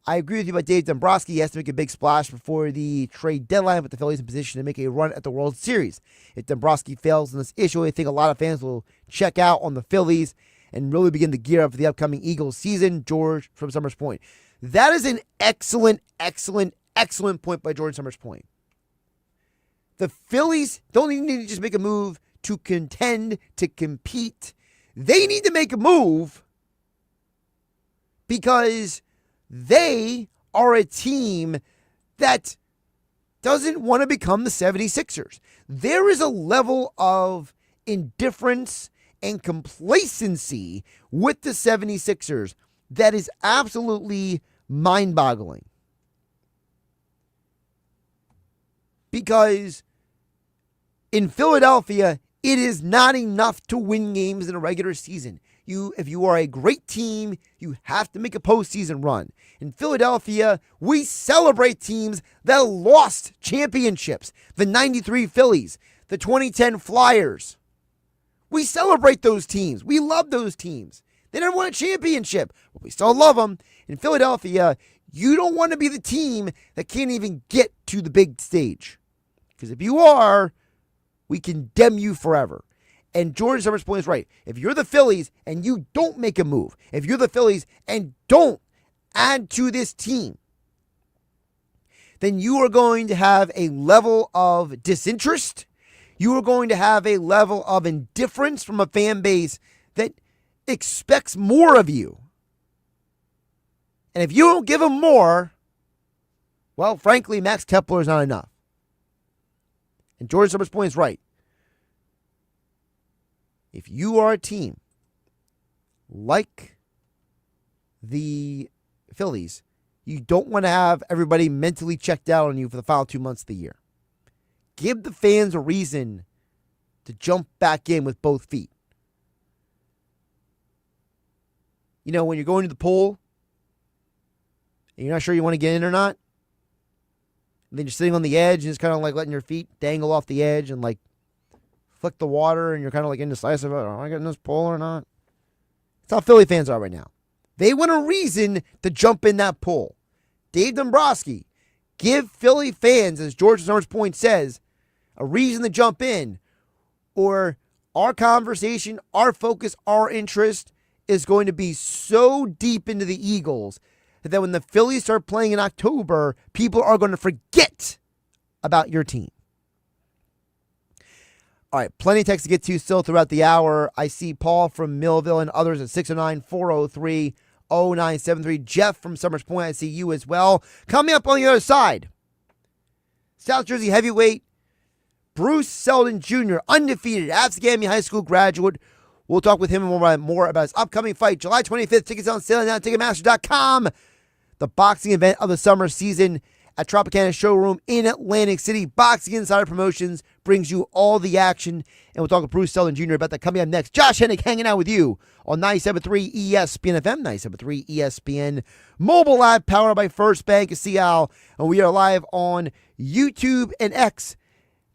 Speaker 9: I agree with you about Dave Dombrowski. He has to make a big splash before the trade deadline with the Phillies in position to make a run at the World Series. If Dombrowski fails in this issue, I think a lot of fans will check out on the Phillies and really begin to gear up for the upcoming Eagles season. George from Summers Point. That is an excellent, excellent, excellent point by George Summers Point. The Phillies don't need to just make a move to contend, to compete. They need to make a move because they are a team that doesn't want to become the 76ers. There is a level of indifference and complacency with the 76ers that is absolutely mind-boggling. Because in Philadelphia, it is not enough to win games in a regular season. If you are a great team, you have to make a postseason run. In Philadelphia, we celebrate teams that lost championships. The 93 Phillies, the 2010 Flyers. We celebrate those teams. We love those teams. They never won a championship, but we still love them. In Philadelphia, you don't want to be the team that can't even get to the big stage. Because if you are, we condemn you forever. And George Summers' point is right. If you're the Phillies and you don't make a move, if you're the Phillies and don't add to this team, then you are going to have a level of disinterest. You are going to have a level of indifference from a fan base that expects more of you. And if you don't give them more, well, frankly, Max Kepler is not enough. And George Summers' point is right. if you are a team like the Phillies, you don't want to have everybody mentally checked out on you for the final 2 months of the year. Give the fans a reason to jump back in with both feet. You know, when you're going to the pool and you're not sure you want to get in or not, and then you're sitting on the edge and just kind of like letting your feet dangle off the edge and like flick the water, and you're kind of like indecisive about, am I getting this pool or not? That's how Philly fans are right now. They want a reason to jump in that pool. Dave Dombrowski, give Philly fans, as George Summers Point says, a reason to jump in, or our conversation, our focus, our interest is going to be so deep into the Eagles that when the Phillies start playing in October, people are going to forget about your team. All right, plenty of text to get to still throughout the hour. I see Paul from Millville and others at 609-403-0973. Jeff from Summers Point, I see you as well. Coming up on the other side, South Jersey heavyweight Bruce Seldon Jr., undefeated, Absegami High School graduate. We'll talk with him more about his upcoming fight, July 25th. Tickets on sale now at Ticketmaster.com. The boxing event of the summer season at Tropicana Showroom in Atlantic City. Boxing Insider Promotions brings you all the action. And we'll talk with Bruce Seldon Jr. about that coming up next. Josh Hennig hanging out with you on 97.3 ESPN FM, 97.3 ESPN mobile app powered by First Bank of Seattle. And we are live on YouTube and X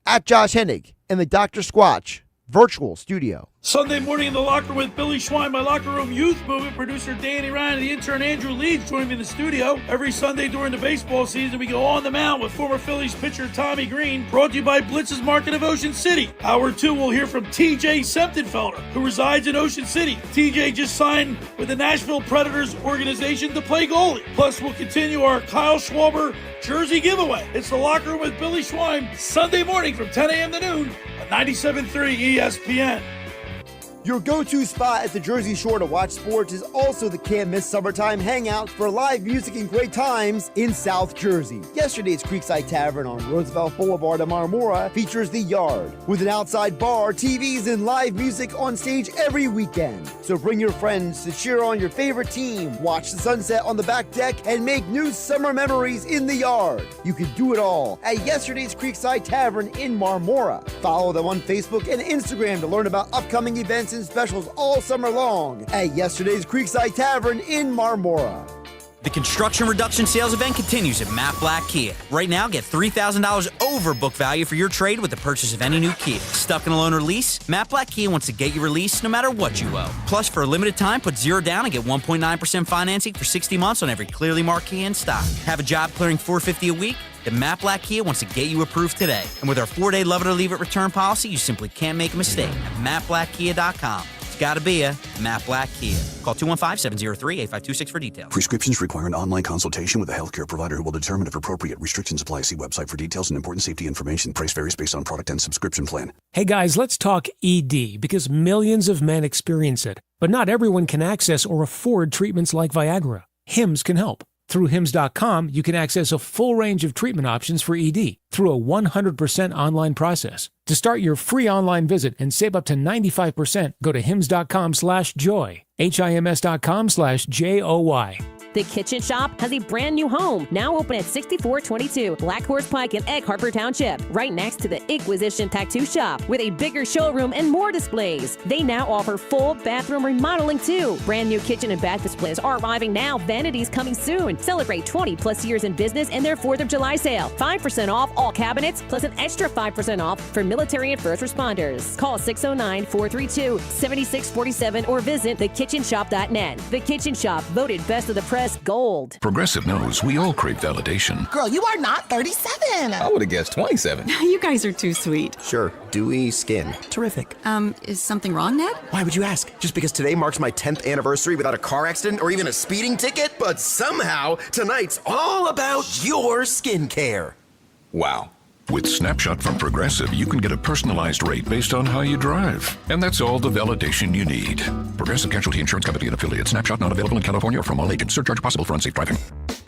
Speaker 9: at Josh Hennig in the Dr. Squatch virtual studio.
Speaker 11: Sunday morning in the locker room with Billy Schwein, my locker room youth movement, producer Danny Ryan, and the intern Andrew Leeds join me in the studio. Every Sunday during the baseball season, we go on the mound with former Phillies pitcher Tommy Green, brought to you by Blitz's Market of Ocean City. Hour 2, we'll hear from TJ Septenfelder, who resides in Ocean City. TJ just signed with the Nashville Predators organization to play goalie. Plus, we'll continue our Kyle Schwarber jersey giveaway. It's the locker room with Billy Schwein, Sunday morning from 10 a.m. to noon on 97.3 ESPN.
Speaker 9: Your go-to spot at the Jersey Shore to watch sports is also the Can't Miss Summertime Hangout for live music and great times in South Jersey. Yesterday's Creekside Tavern on Roosevelt Boulevard in Marmora features The Yard, with an outside bar, TVs, and live music on stage every weekend. So bring your friends to cheer on your favorite team, watch the sunset on the back deck, and make new summer memories in The Yard. You can do it all at yesterday's Creekside Tavern in Marmora. Follow them on Facebook and Instagram to learn about upcoming events and specials all summer long at yesterday's Creekside Tavern in Marmora.
Speaker 15: The construction reduction sales event continues at Matt Black Kia. Right now, get $3,000 over book value for your trade with the purchase of any new Kia. Stuck in a loan or lease? Matt Black Kia wants to get you released no matter what you owe. Plus, for a limited time, put 0 down and get 1.9% financing for 60 months on every clearly marked Kia in stock. Have a job clearing $450 a week? Then Matt Black Kia wants to get you approved today. And with our 4-day love it or leave it return policy, you simply can't make a mistake at mattblackkia.com. Gotta be a Matt Black Kia. Call 215-703-8526 for details.
Speaker 21: Prescriptions require an online consultation with a healthcare provider who will determine if appropriate. Restrictions apply. See website for details and important safety information. Price varies based on product and subscription plan.
Speaker 16: Hey guys, let's talk ED, because millions of men experience it. But not everyone can access or afford treatments like Viagra. Hims can help. Through Hims.com, you can access a full range of treatment options for ED through a 100% online process. To start your free online visit and save up to 95%, go to hims.com/joy, HIMS.com/JOY.
Speaker 17: The Kitchen Shop has a brand new home, now open at 6422 Black Horse Pike in Egg Harbor Township, right next to the Inquisition Tattoo Shop, with a bigger showroom and more displays. They now offer full bathroom remodeling too. Brand new kitchen and bath displays are arriving now. Vanities coming soon. Celebrate 20 plus years in business in their 4th of July sale. 5% off all cabinets, plus an extra 5% off for military and first responders. Call 609-432-7647 or visit thekitchenshop.net. The Kitchen Shop, voted best of the press gold.
Speaker 18: Progressive knows we all crave validation.
Speaker 19: Girl, you are not 37.
Speaker 18: I would have guessed 27.
Speaker 19: You guys are too sweet.
Speaker 20: Sure, dewy skin. Terrific.
Speaker 19: Is something wrong, Ned?
Speaker 20: Why would you ask? Just because today marks my 10th anniversary without a car accident or even a speeding ticket? But somehow, tonight's all about your skincare.
Speaker 18: Wow. With Snapshot from Progressive, you can get a personalized rate based on how you drive. And that's all the validation you need. Progressive Casualty Insurance Company and affiliates. Snapshot not available in California or from all agents. Surcharge possible for unsafe driving.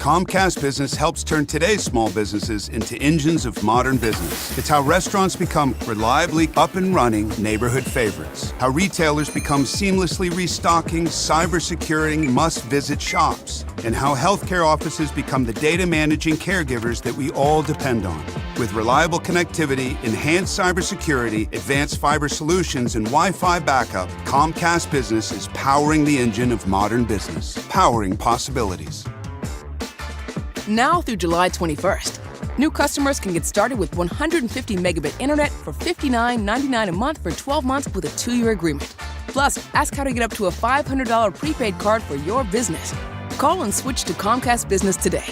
Speaker 21: Comcast Business helps turn today's small businesses into engines of modern business. It's how restaurants become reliably up and running neighborhood favorites. How retailers become seamlessly restocking, cyber-securing, must-visit shops. And how healthcare offices become the data managing caregivers that we all depend on. With reliable connectivity, enhanced cybersecurity, advanced fiber solutions, and Wi-Fi backup, Comcast Business is powering the engine of modern business, powering possibilities.
Speaker 2: Now through July 21st, new customers can get started with 150 megabit internet for $59.99 a month for 12 months with a 2-year agreement. Plus, ask how to get up to a $500 prepaid card for your business. Call and switch to Comcast Business today.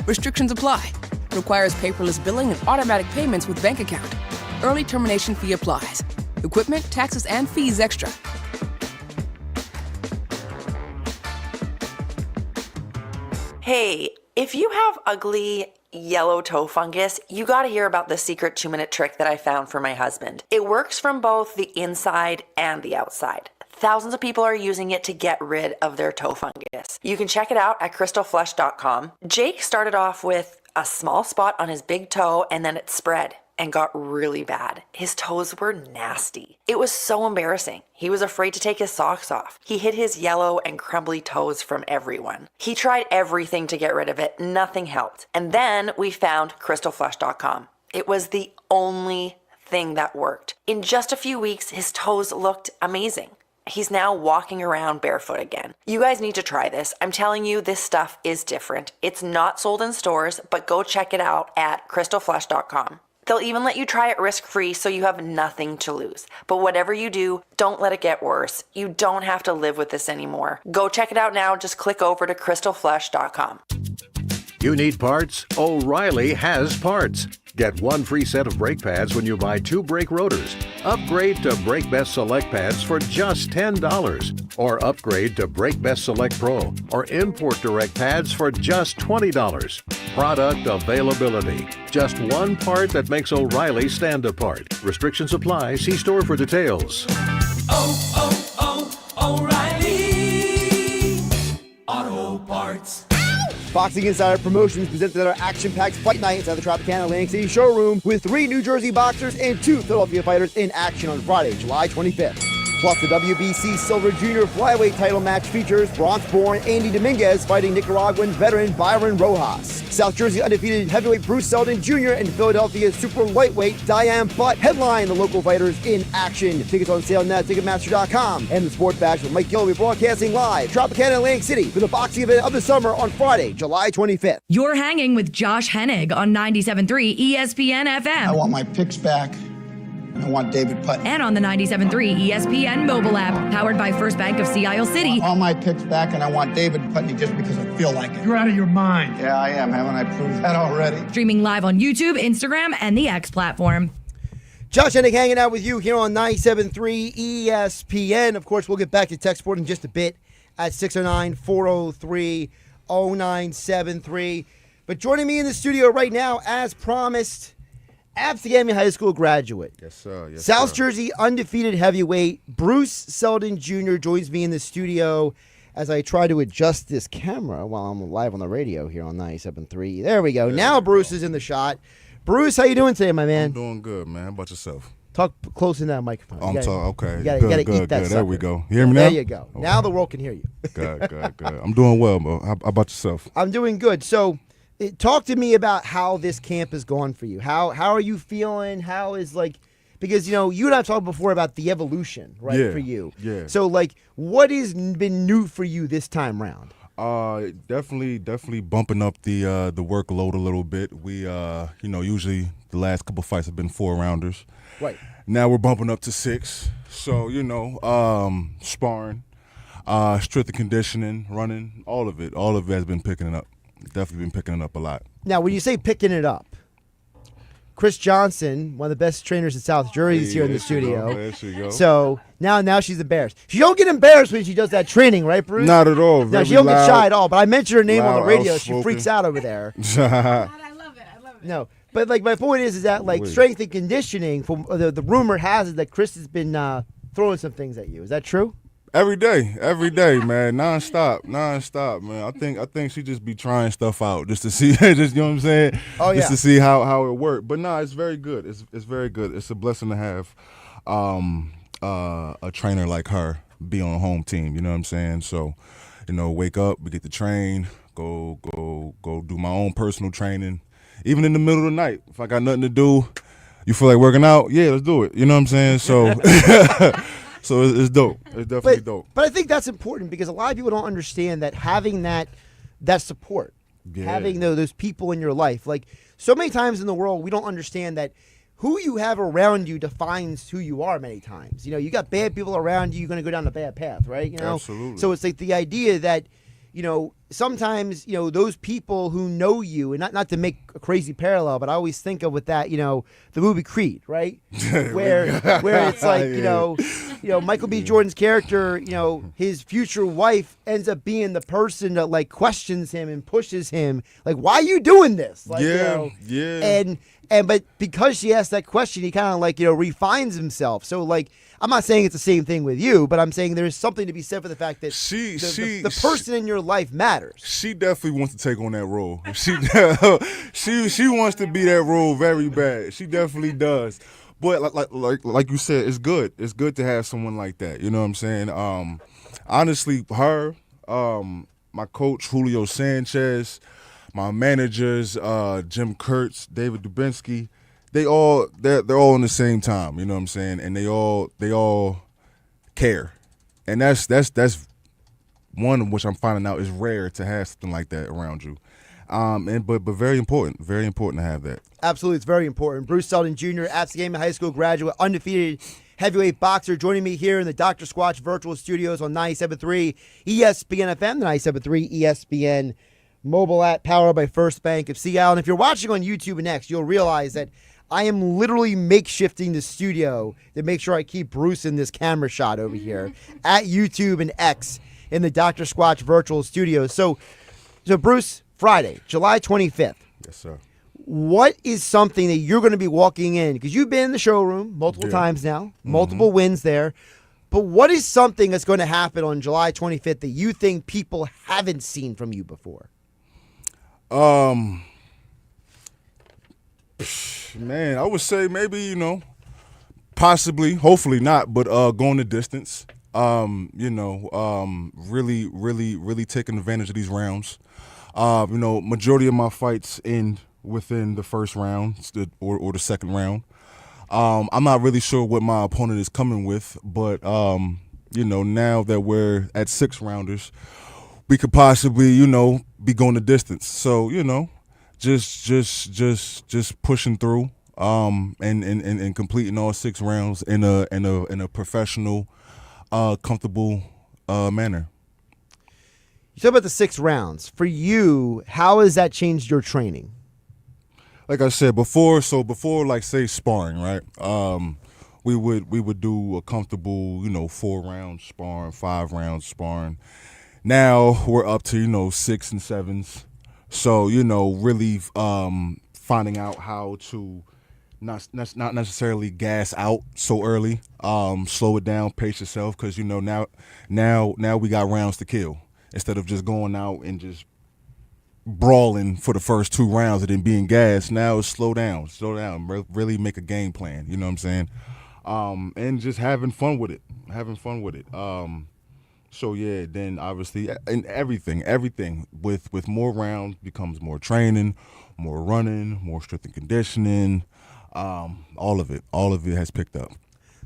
Speaker 2: Restrictions apply. Requires paperless billing and automatic payments with bank account. Early termination fee applies. Equipment, taxes, and fees extra.
Speaker 12: Hey, if you have ugly yellow toe fungus, you gotta hear about the secret 2-minute trick that I found for my husband. It works from both the inside and the outside. Thousands of people are using it to get rid of their toe fungus. You can check it out at crystalflesh.com. Jake started off with a small spot on his big toe and then it spread and got really bad. His toes were nasty. It was so embarrassing. He was afraid to take his socks off. He hid his yellow and crumbly toes from everyone. He tried everything to get rid of it. Nothing helped. And then we found crystalflesh.com. It was the only thing that worked. In just a few weeks, his toes looked amazing. He's now walking around barefoot again. You guys need to try this. I'm telling you, this stuff is different. It's not sold in stores, but go check it out at crystalflesh.com. They'll even let you try it risk-free so you have nothing to lose. But whatever you do, don't let it get worse. You don't have to live with this anymore. Go check it out now. Just click over to crystalflesh.com.
Speaker 22: You need parts? O'Reilly has parts. Get one free set of brake pads when you buy 2 brake rotors. Upgrade to Brake Best Select pads for just $10. Or upgrade to Brake Best Select Pro or Import Direct pads for just $20. Product availability. Just one part that makes O'Reilly stand apart. Restrictions apply. See store for details.
Speaker 23: O'Reilly Auto Parts.
Speaker 9: Boxing Insider Promotions presented at our action-packed fight night inside the Tropicana Atlantic City showroom with 3 New Jersey boxers and 2 Philadelphia fighters in action on Friday, July 25th. Plus, the WBC Silver Junior Flyweight title match features Bronx-born Andy Dominguez fighting Nicaraguan veteran Byron Rojas. South Jersey undefeated heavyweight Bruce Seldon Jr. and Philadelphia super lightweight Diane Butt headline the local fighters in action. Tickets on sale now at Ticketmaster.com. And the Sport Bash with Mike Gill will be broadcasting live Tropicana Atlantic City for the boxing event of the summer on Friday, July 25th.
Speaker 4: You're hanging with Josh Hennig on 97.3 ESPN FM.
Speaker 25: I want my picks back. I want David Putnam.
Speaker 4: And on the 97.3 ESPN mobile app, powered by First Bank of Sea Isle City.
Speaker 25: All my picks back, and I want David Putnam just because I feel like it.
Speaker 1: You're out of your mind.
Speaker 25: Yeah, I am. Haven't I proved that already?
Speaker 4: Streaming live on YouTube, Instagram, and the X platform.
Speaker 9: Josh Hennig hanging out with you here on 97.3 ESPN. Of course, we'll get back to tech sport in just a bit at 609-403-0973. But joining me in the studio right now, as promised, Absegami High School graduate.
Speaker 26: Yes, sir. Yes,
Speaker 9: South
Speaker 26: sir.
Speaker 9: Jersey undefeated heavyweight Bruce Seldon Jr. joins me in the studio as I try to adjust this camera while I'm live on the radio here on 97.3. There we go. Now Bruce is in the shot. Bruce, how you doing today, my man?
Speaker 26: I'm doing good, man. How about yourself?
Speaker 9: Talk close in that microphone.
Speaker 26: I'm talking. Okay.
Speaker 9: You gotta
Speaker 26: good,
Speaker 9: eat that
Speaker 26: good. There we
Speaker 9: sucker.
Speaker 26: go. You hear me now?
Speaker 9: There you go.
Speaker 26: Okay.
Speaker 9: Now the world can hear you.
Speaker 26: Good. I'm doing well, bro. How about yourself?
Speaker 9: I'm doing good. So, talk to me about how this camp has gone for you. How are you feeling? How is because you and I talked before about the evolution, right?
Speaker 26: Yeah,
Speaker 9: for you.
Speaker 26: yeah.
Speaker 9: So what has been new for you this time round?
Speaker 26: Definitely bumping up the workload a little bit. We usually the last couple fights have been 4-rounders.
Speaker 9: Right.
Speaker 26: Now we're bumping up to 6. So sparring, strength and conditioning, running, all of it has been picking it up. Definitely been picking it up a lot.
Speaker 9: Now, when you say picking it up, Chris Johnson, one of the best trainers in South Jersey, is here in the studio.
Speaker 26: There she go.
Speaker 9: So now she's embarrassed. She don't get embarrassed when she does that training, right, Bruce?
Speaker 26: Not at all.
Speaker 9: No, she don't get shy at all. But I mentioned her name on the
Speaker 26: loud,
Speaker 9: radio. She
Speaker 26: outspoken.
Speaker 9: freaks out over there.
Speaker 23: I love it.
Speaker 9: No, but my point is that strength and conditioning. From the rumor has it that Chris has been throwing some things at you. Is that true?
Speaker 26: Every day, man, nonstop, man. I think she just be trying stuff out just to see, just you know what I'm saying?
Speaker 9: Oh, yeah.
Speaker 26: Just to see how it worked. But no, it's very good. It's very good. It's a blessing to have a trainer like her be on a home team. You know what I'm saying? So, wake up, we get to train, go do my own personal training, even in the middle of the night. If I got nothing to do, you feel like working out? Yeah, let's do it. You know what I'm saying? So. So it's dope. It's definitely dope.
Speaker 9: But I think that's important because a lot of people don't understand that having that support, having those people in your life. Like so many times in the world, we don't understand that who you have around you defines who you are many times. You got bad people around you, you're going to go down a bad path, right?
Speaker 26: Absolutely.
Speaker 9: So it's like the idea that, sometimes, those people who know you, and not to make a crazy parallel, but I always think of with that, the movie Creed, right? where it's like, Michael B. Jordan's character, his future wife ends up being the person that like questions him and pushes him, like, why are you doing this? Like, but because she asked that question, he kind of like, refines himself. So like, I'm not saying it's the same thing with you, but I'm saying there's something to be said for the fact that the person in your life matters.
Speaker 26: She definitely wants to take on that role. She wants to be that role very bad. She definitely does. But like you said, it's good. It's good to have someone like that. You know what I'm saying? Honestly, her, my coach Julio Sanchez, my managers Jim Kurtz, David Dubinsky. They're all on the same time, you know what I'm saying, and they all care, and that's one of which I'm finding out is rare to have something like that around you, but very important to have that.
Speaker 9: Absolutely, it's very important. Bruce Seldon Jr., Absegama High School graduate, undefeated heavyweight boxer, joining me here in the Dr. Squatch virtual studios on 97.3 ESPN FM, the 97.3 ESPN mobile app, powered by First Bank of Seattle. And if you're watching on YouTube and X, you'll realize that I am literally makeshifting the studio to make sure I keep Bruce in this camera shot over here at YouTube and X in the Dr. Squatch virtual studios. So Bruce, Friday, July 25th.
Speaker 26: Yes, sir.
Speaker 9: What is something that you're going to be walking in? Because you've been in the showroom multiple times now, multiple wins there. But what is something that's going to happen on July 25th that you think people haven't seen from you before?
Speaker 26: Man, I would say maybe, possibly, hopefully not, but going the distance. Really taking advantage of these rounds. Majority of my fights end within the first round or the second round. I'm not really sure what my opponent is coming with, but now that we're at 6 rounders, we could possibly, be going the distance. So, just pushing through and completing all 6 rounds in a professional, comfortable manner.
Speaker 9: You talk about the 6 rounds. For you, how has that changed your training?
Speaker 26: Like I said before, like say sparring, right? We would do a comfortable, 4 rounds sparring, 5 rounds sparring. Now we're up to 6 and 7s. So, really finding out how to not necessarily gas out so early, slow it down, pace yourself, because, now we got rounds to kill. Instead of just going out and just brawling for the first 2 rounds and then being gassed, now it's slow down, really make a game plan, you know what I'm saying? And just having fun with it. So yeah, then obviously, and everything with more rounds becomes more training, more running, more strength and conditioning. All of it has picked up.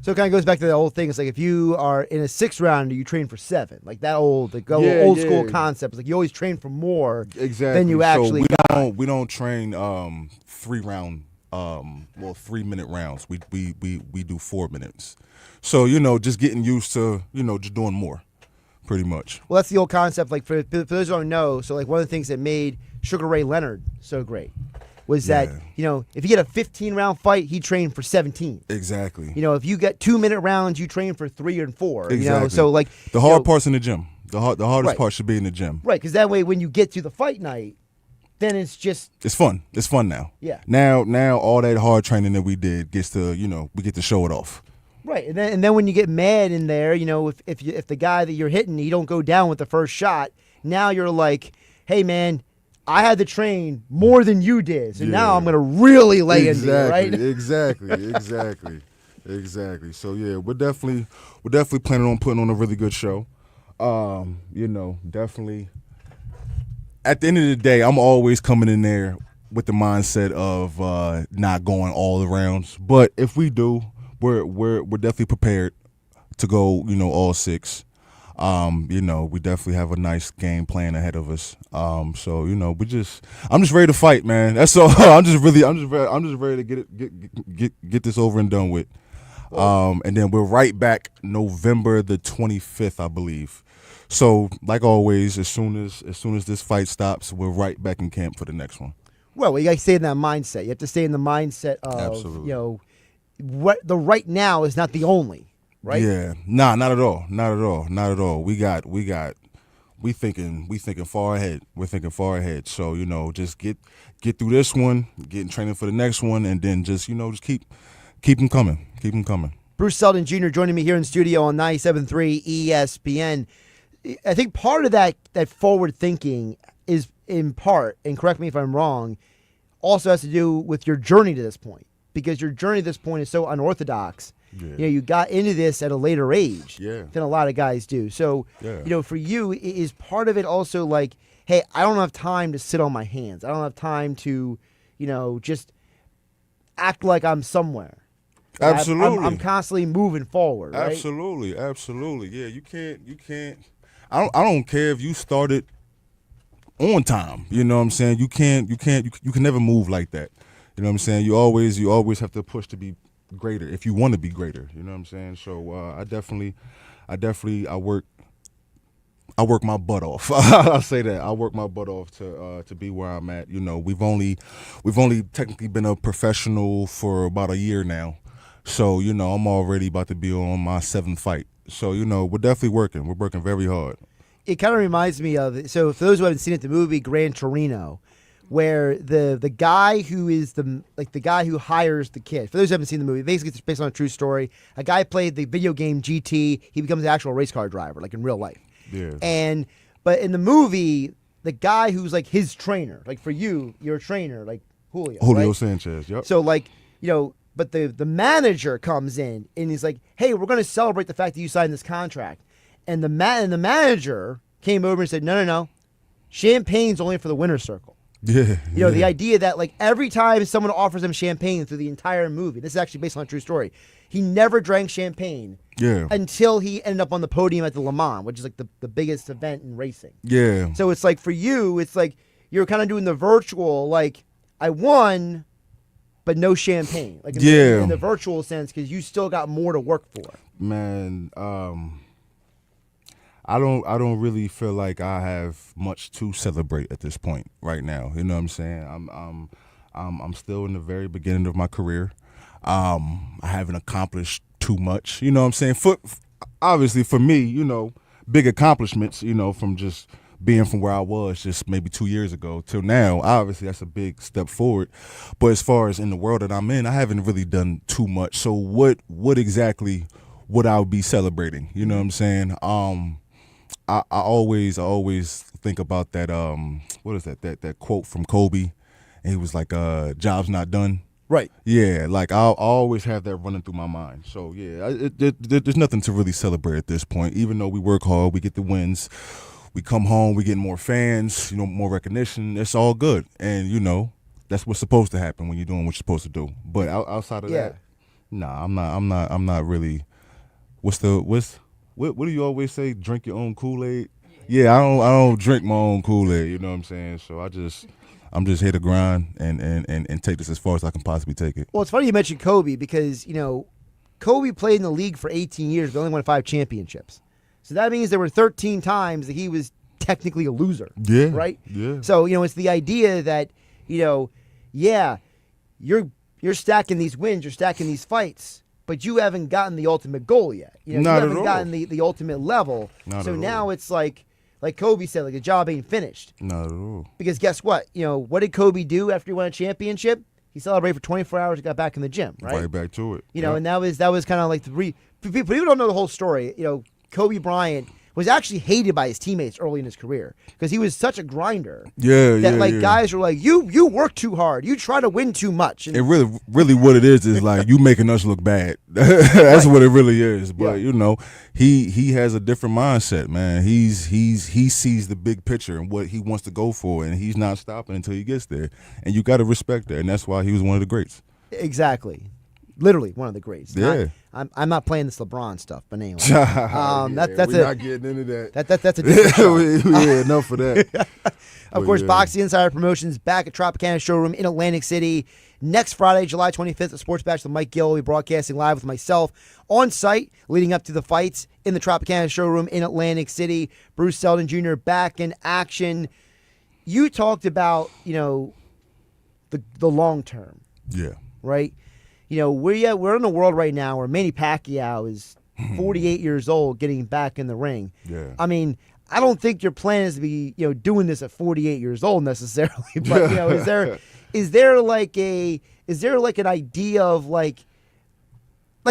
Speaker 9: So it kind of goes back to the old thing. It's like if you are in a 6 rounder, you train for 7. Like that old school concept. It's like you always train for more than you actually got.
Speaker 26: We don't train 3-round, 3-minute rounds. We do 4 minutes. So just getting used to just doing more. Pretty much.
Speaker 9: Well, that's the old concept. Like for those who don't know, so like one of the things that made Sugar Ray Leonard so great was that if you get a 15-round fight, he trained for 17.
Speaker 26: Exactly.
Speaker 9: If you get 2-minute rounds, you train for 3 and 4.
Speaker 26: Exactly.
Speaker 9: So like
Speaker 26: the hard part's in the gym. The hardest part should be in the gym.
Speaker 9: Right, because that way when you get to the fight night, then it's
Speaker 26: fun. It's fun now.
Speaker 9: Yeah.
Speaker 26: Now all that hard training that we did gets to we get to show it off.
Speaker 9: Right, and then when you get mad in there, if the guy that you're hitting, you don't go down with the first shot, now you're like, hey man, I had to train more than you did, so now I'm gonna really lay into you, right?
Speaker 26: Exactly. So yeah, we're definitely planning on putting on a really good show. Definitely. At the end of the day, I'm always coming in there with the mindset of not going all the rounds, but if we do, we're definitely prepared to go, all 6. We definitely have a nice game plan ahead of us. I'm just ready to fight, man. That's all. I'm just ready to get this over and done with. And then we're right back November the 25th, I believe. So, like always, as soon as this fight stops, we're right back in camp for the next one.
Speaker 9: Well, you got to stay in that mindset. You have to stay in the mindset of,
Speaker 26: Absolutely.
Speaker 9: What the right now is not the only, right?
Speaker 26: Yeah, not at all. We thinking far ahead. We're thinking far ahead. So just get through this one, get in training for the next one, and then just keep them coming. Keep them coming.
Speaker 9: Bruce Seldon Jr. joining me here in studio on 97.3 ESPN. I think part of that forward thinking is in part, and correct me if I'm wrong, also has to do with your journey to this point, because your journey to this point is so unorthodox. Yeah. You got into this at a later age than a lot of guys do. So, for you, is part of it also like, hey, I don't have time to sit on my hands. I don't have time to, just act like I'm somewhere.
Speaker 26: Absolutely.
Speaker 9: I'm constantly moving forward, right?
Speaker 26: Absolutely. Yeah, you can't. I don't care if you started on time. You know what I'm saying? You can never move like that. You know what I'm saying? You always have to push to be greater if you want to be greater. You know what I'm saying? So I work my butt off. I'll say that. I work my butt off to be where I'm at. We've only technically been a professional for about a year now. So, I'm already about to be on my 7th fight. So, we're definitely working. We're working very hard.
Speaker 9: It kind of reminds me of, so for those who haven't seen it, the movie Gran Torino, where the guy who is the guy who hires the kid. For those who haven't seen the movie, basically it's based on a true story. A guy played the video game GT. He becomes an actual race car driver, like in real life.
Speaker 26: Yeah.
Speaker 9: But in the movie, the guy who's like his trainer, like for you, you're a trainer, like Julio. Right?
Speaker 26: Sanchez. Yep.
Speaker 9: So but the manager comes in and he's like, hey, we're going to celebrate the fact that you signed this contract. And the manager came over and said, no. Champagne's only for the winner's circle.
Speaker 26: Yeah.
Speaker 9: The idea that like every time someone offers him champagne through the entire movie, this is actually based on a true story, he never drank champagne until he ended up on the podium at the Le Mans, which is like the biggest event in racing.
Speaker 26: Yeah.
Speaker 9: So it's like for you, it's like you're kind of doing the virtual, like I won, but no champagne. Like in the virtual sense, because you still got more to work for.
Speaker 26: Man, I don't really feel like I have much to celebrate at this point right now. You know what I'm saying? I'm still in the very beginning of my career. I haven't accomplished too much. You know what I'm saying? Obviously for me, big accomplishments, from just being from where I was just maybe 2 years ago till now. Obviously that's a big step forward. But as far as in the world that I'm in, I haven't really done too much. So what exactly would I be celebrating? You know what I'm saying? I always think about that what is that quote from Kobe, and he was like job's not done.
Speaker 9: Right.
Speaker 26: Yeah, like I always have that running through my mind. So yeah, there's nothing to really celebrate at this point. Even though we work hard, we get the wins, we come home, we get more fans, more recognition. It's all good, and that's what's supposed to happen when you're doing what you're supposed to do. But outside of that, nah, I'm not really. What do you always say? Drink your own Kool-Aid? Yeah, I don't drink my own Kool-Aid. You know what I'm saying? So I'm just here to grind and take this as far as I can possibly take it.
Speaker 9: Well, it's funny you mentioned Kobe because Kobe played in the league for 18 years, but only won 5 championships. So that means there were 13 times that he was technically a loser.
Speaker 26: Yeah.
Speaker 9: Right.
Speaker 26: Yeah.
Speaker 9: So it's the idea that you're stacking these wins, you're stacking these fights. But you haven't gotten the ultimate goal yet. You haven't gotten the ultimate level. So now it's like Kobe said, like the job ain't finished.
Speaker 26: Not at all.
Speaker 9: Because guess what? What did Kobe do after he won a championship? He celebrated for 24 hours and got back in the gym, right?
Speaker 26: Right back to it.
Speaker 9: You know, and that was kind of like people don't know the whole story. You know, Kobe Bryant was actually hated by his teammates early in his career because he was such a grinder. Guys were like, you work too hard, you try to win too much. And
Speaker 26: it really what it is like you making us look bad. That's what it really is. But you know, he has a different mindset, man. He sees the big picture and what he wants to go for, and he's not stopping until he gets there. And you got to respect that, and that's why he was one of the greats.
Speaker 9: Exactly. Literally one of the greats.
Speaker 26: Yeah.
Speaker 9: I'm not playing this LeBron stuff, but anyway.
Speaker 26: We're not getting into that.
Speaker 9: That's a different show.
Speaker 26: Enough of that.
Speaker 9: Of course, Boxing Insider Promotions back at Tropicana Showroom in Atlantic City next Friday, July 25th, at Sports Bash with Mike Gill. We'll be broadcasting live with myself on site leading up to the fights in the Tropicana Showroom in Atlantic City. Bruce Seldon Jr. back in action. You talked about, you know, the long term.
Speaker 26: Yeah.
Speaker 9: Right? You know, we're in a world right now where Manny Pacquiao is 48 years old getting back in the ring.
Speaker 26: Yeah.
Speaker 9: I mean, I don't think your plan is to be, you know, doing this at 48 years old necessarily. But, you know, is there like an idea of like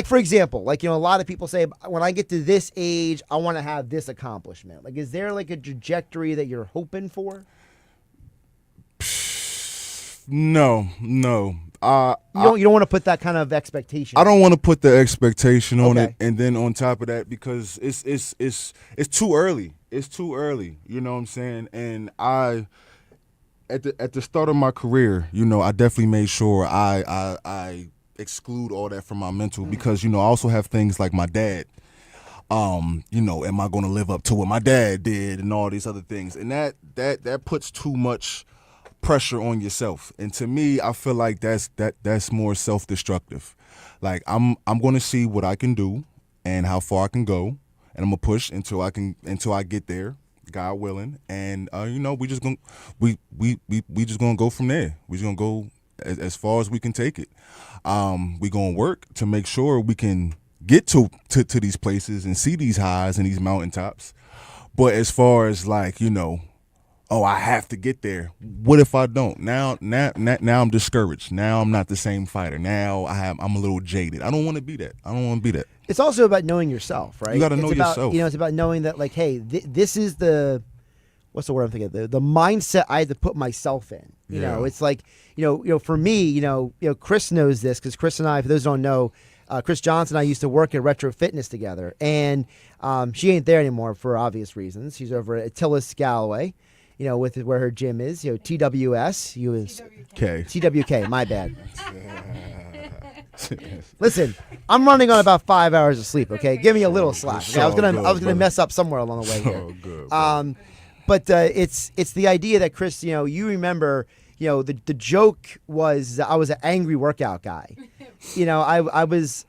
Speaker 9: for example, like, you know, a lot of people say when I get to this age, I want to have this accomplishment. Like, is there like a trajectory that you're hoping for?
Speaker 26: No.
Speaker 9: You don't want to put that kind of expectation.
Speaker 26: I don't want to put the expectation on it, and then on top of that, because it's too early. It's too early. You know what I'm saying? And at the start of my career, you know, I definitely made sure I exclude all that from my mental, because, you know, I also have things like my dad. You know, am I going to live up to what my dad did and all these other things? And that puts too much pressure on yourself. And to me, I feel like that's more self-destructive. Like I'm going to see what I can do and how far I can go, and I'm going to push until I get there, God willing. And you know, we just going to go from there. We just going to go as far as we can take it. We going to work to make sure we can get to these places and see these highs and these mountaintops. But as far as like, you know, oh, I have to get there. What if I don't? Now I'm discouraged. Now I'm not the same fighter. Now I'm a little jaded. I don't want to be that.
Speaker 9: It's also about knowing yourself, right?
Speaker 26: You got to know yourself.
Speaker 9: You know, it's about knowing that, like, hey, this is what's the word I'm thinking of? The mindset I had to put myself in. You know, it's like, you know, for me, you know, Chris knows this because Chris and I, for those who don't know, Chris Johnson and I used to work at Retro Fitness together, and she ain't there anymore for obvious reasons. She's over at Tillis Galloway. You know, with where her gym is, you know, TWS, TWK, my bad. Listen, I'm running on about 5 hours of sleep. Okay, give me a little slack. Okay? I was gonna mess up somewhere along the way here. But it's the idea that, Chris, you know, you remember, you know, the joke was I was an angry workout guy. You know, I was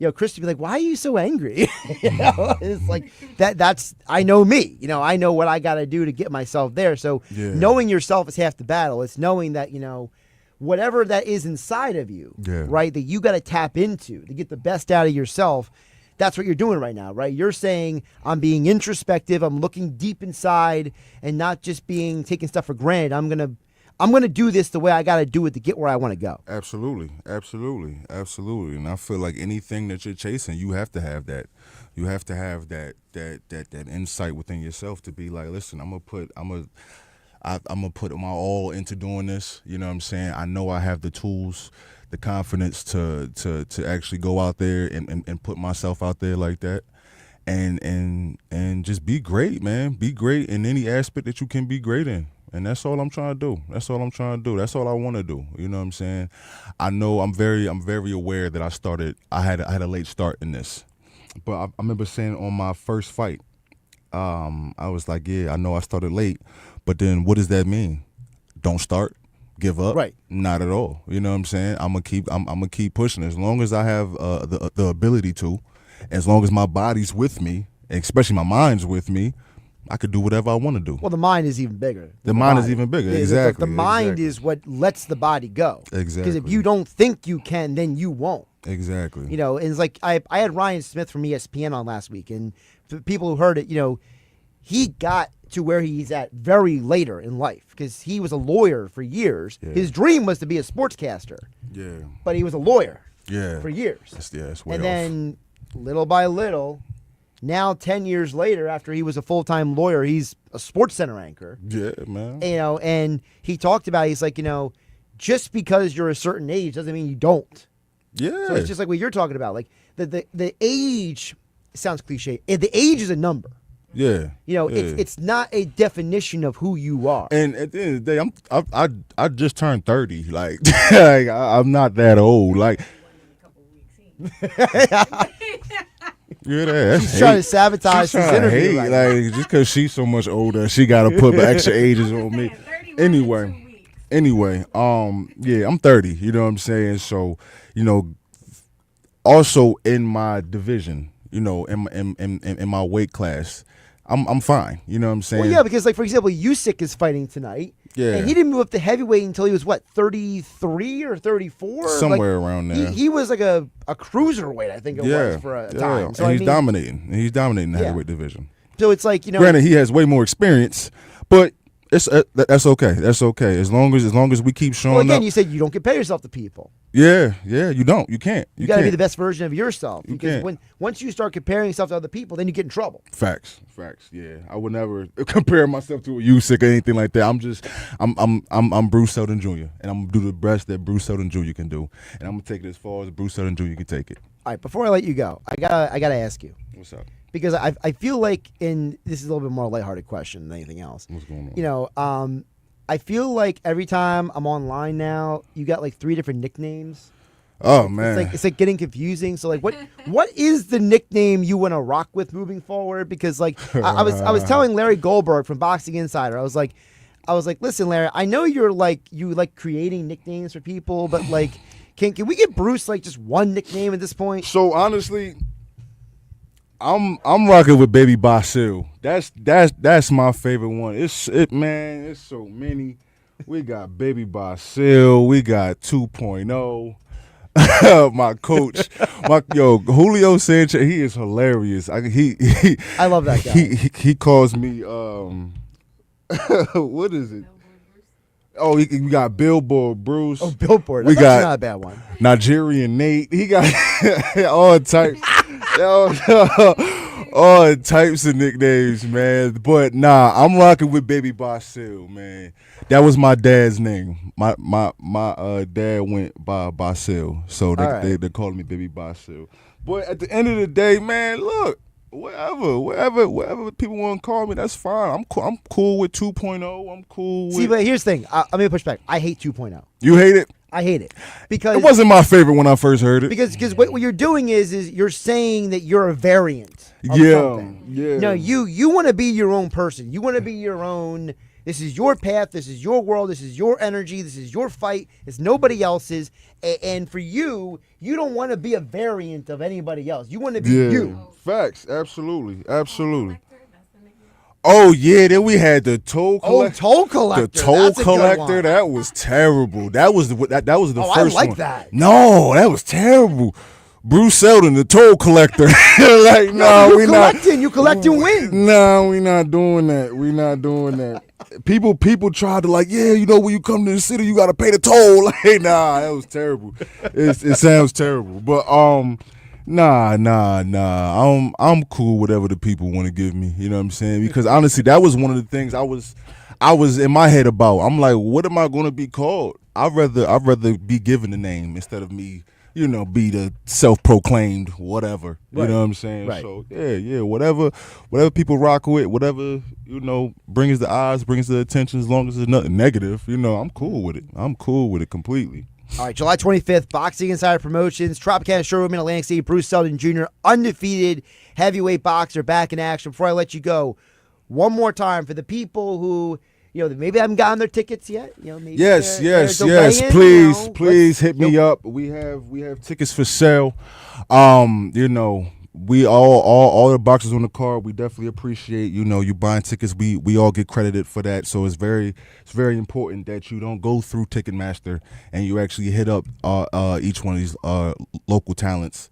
Speaker 9: you know, Chris would be like, why are you so angry? You know, it's like that's I know me. You know, I know what I got to do to get myself there. So knowing yourself is half the battle. It's knowing that, you know, whatever that is inside of you, right, that you got to tap into to get the best out of yourself. That's what you're doing right now, right? You're saying, I'm being introspective. I'm looking deep inside and not just taking stuff for granted. I'm going to do this the way I got to do it to get where I want to go.
Speaker 26: Absolutely. And I feel like anything that you're chasing, you have to have that. You have to have that insight within yourself to be like, listen, I'm gonna put my all into doing this. You know what I'm saying? I know I have the tools, the confidence to actually go out there and put myself out there like that. And just be great, man. Be great in any aspect that you can be great in. And that's all I'm trying to do. That's all I want to do. You know what I'm saying? I know I'm very aware that I had a late start in this. But I remember saying on my first fight, I was like, yeah, I know I started late, but then what does that mean? Don't start? Give up?
Speaker 9: Right.
Speaker 26: Not at all. You know what I'm saying? I'm gonna keep pushing as long as I have the ability to, as long as my body's with me, and especially my mind's with me. I could do whatever I want to do.
Speaker 9: Well, the mind is even bigger.
Speaker 26: The mind is even bigger, exactly.
Speaker 9: The mind is what lets the body go.
Speaker 26: Exactly.
Speaker 9: Because if you don't think you can, then you won't.
Speaker 26: Exactly.
Speaker 9: You know, and it's like I had Ryan Smith from ESPN on last week, and for people who heard it, you know, he got to where he's at very later in life because he was a lawyer for years. Yeah. His dream was to be a sportscaster. Yeah. But he was a lawyer. Yeah. For years.
Speaker 26: That's way
Speaker 9: and
Speaker 26: off.
Speaker 9: then little by little, now 10 years later, after he was a full-time lawyer, he's a SportsCenter anchor.
Speaker 26: Yeah, man.
Speaker 9: And he talked about, he's like, just because you're a certain age doesn't mean you don't.
Speaker 26: Yeah.
Speaker 9: So it's just like what you're talking about. Like the age sounds cliche. The age is a number.
Speaker 26: Yeah.
Speaker 9: It's not a definition of who you are.
Speaker 26: And at the end of the day, I just turned 30. Like, I'm not that old. Like, yeah,
Speaker 9: she's trying to sabatage this interview.
Speaker 26: Like, just because she's so much older, she got to put extra ages on me. Anyway, yeah, I'm 30. You know what I'm saying? So, also in my division, in my weight class, I'm fine. You know what I'm saying?
Speaker 9: Well, yeah, because like for example, Usyk is fighting tonight.
Speaker 26: Yeah.
Speaker 9: And he didn't move up to heavyweight until he was 33 or 34?
Speaker 26: Somewhere around there.
Speaker 9: He was like a cruiserweight, I think it was for a time. So
Speaker 26: and he's dominating. He's dominating the heavyweight division.
Speaker 9: So it's like,
Speaker 26: granted, he has way more experience, but it's that's okay. That's okay. As long as we keep showing up.
Speaker 9: Well, again, you said you don't compare yourself to people.
Speaker 26: Yeah, you don't. You can't.
Speaker 9: You got to be the best version of yourself. Because once you start comparing yourself to other people, then you get in trouble.
Speaker 26: Facts. Yeah, I would never compare myself to a Usyk or anything like that. I'm Bruce Seldon Jr. and I'm gonna do the best that Bruce Seldon Jr. can do, and I'm gonna take it as far as Bruce Seldon Jr. can take it.
Speaker 9: All right, before I let you go, I gotta ask you.
Speaker 26: What's up?
Speaker 9: Because I feel like this is a little bit more lighthearted question than anything else.
Speaker 26: What's going on?
Speaker 9: I feel like every time I'm online now, you got like 3 different nicknames.
Speaker 26: Oh man,
Speaker 9: it's like getting confusing. So like, what is the nickname you want to rock with moving forward? Because like I was telling Larry Goldberg from Boxing Insider, I was like, listen, Larry, I know you like creating nicknames for people, but like, can we get Bruce like just one nickname at this point?
Speaker 26: So honestly, I'm rocking with Baby Basil. That's my favorite one. It's so many. We got Baby Basil. We got 2.0. My coach, Julio Sanchez. He is hilarious.
Speaker 9: I love that guy.
Speaker 26: He calls me what is it? Oh, we got Billboard Bruce.
Speaker 9: Oh, Billboard.
Speaker 26: We got
Speaker 9: not a bad one.
Speaker 26: Nigerian Nate. He got all types. All types of nicknames, man. But nah, I'm rocking with Baby Basil, man. That was my dad's name. My dad went by Basil, so they called me Baby Basil. But at the end of the day, man, look, whatever people want to call me, that's fine. I'm cool with 2.0. I'm cool with.
Speaker 9: See, but here's the thing. I'm gonna push back. I hate 2.0.
Speaker 26: You hate it?
Speaker 9: I hate it because
Speaker 26: it wasn't my favorite when I first heard it.
Speaker 9: Because what you're doing is you're saying that you're a variant of something.
Speaker 26: Yeah.
Speaker 9: No, you want to be your own person. You want to be your own. This is your path. This is your world. This is your energy. This is your fight. It's nobody else's. And for you, you don't want to be a variant of anybody else. You want to be you.
Speaker 26: Facts. Absolutely. Oh yeah, then we had the toll collector.
Speaker 9: Oh, toll collector.
Speaker 26: The toll collector. That was terrible. That was the first one.
Speaker 9: I like that.
Speaker 26: No, that was terrible. Bruce Seldon, the toll collector. Like,
Speaker 9: no, you collecting wins.
Speaker 26: No, we not doing that. People tried to like, when you come to the city, you got to pay the toll. Like, nah, that was terrible. It sounds terrible, but Nah. I'm cool whatever the people want to give me. You know what I'm saying? Because honestly, that was one of the things I was in my head about. I'm like, what am I going to be called? I'd rather be given a name instead of me, be the self-proclaimed whatever. You know what I'm saying?
Speaker 9: Right.
Speaker 26: So yeah, whatever people rock with, whatever brings the eyes, brings the attention. As long as it's nothing negative, I'm cool with it. I'm cool with it completely.
Speaker 9: All right, July 25th, Boxing Insider Promotions, Tropicana Showroom in Atlantic City, Bruce Seldon Jr., undefeated heavyweight boxer, back in action. Before I let you go, one more time for the people who, maybe haven't gotten their tickets yet. Maybe
Speaker 26: yes.
Speaker 9: Delaying,
Speaker 26: Please hit me up. We have tickets for sale. We all the boxers on the card. We definitely appreciate you buying tickets. We all get credited for that. So it's very important that you don't go through Ticketmaster and you actually hit up each one of these local talents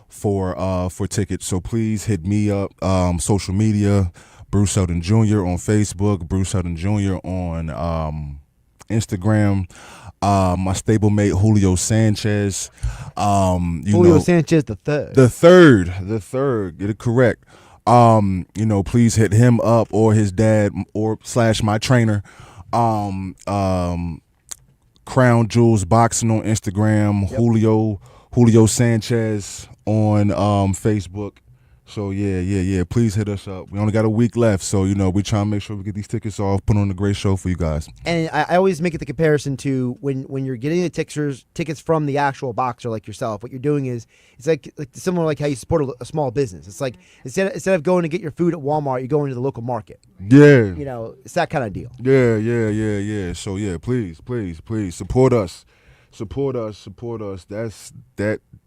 Speaker 26: for tickets. So please hit me up. Social media, Bruce Selden Jr. on Facebook, Bruce Selden Jr. on Instagram. My stablemate Julio Sanchez.
Speaker 9: Sanchez the third.
Speaker 26: The third. Get it correct. Please hit him up or his dad or / my trainer. Crown Jewels Boxing on Instagram. Yep. Julio Sanchez on Facebook. So yeah. Please hit us up. We only got a week left, so we trying to make sure we get these tickets off, put on a great show for you guys.
Speaker 9: And I always make it the comparison to when you're getting the tickets from the actual boxer like yourself. What you're doing is it's like similar like how you support a small business. It's like instead of going to get your food at Walmart, you go into the local market.
Speaker 26: Yeah,
Speaker 9: it's that kind of deal.
Speaker 26: Yeah. So yeah, please support us.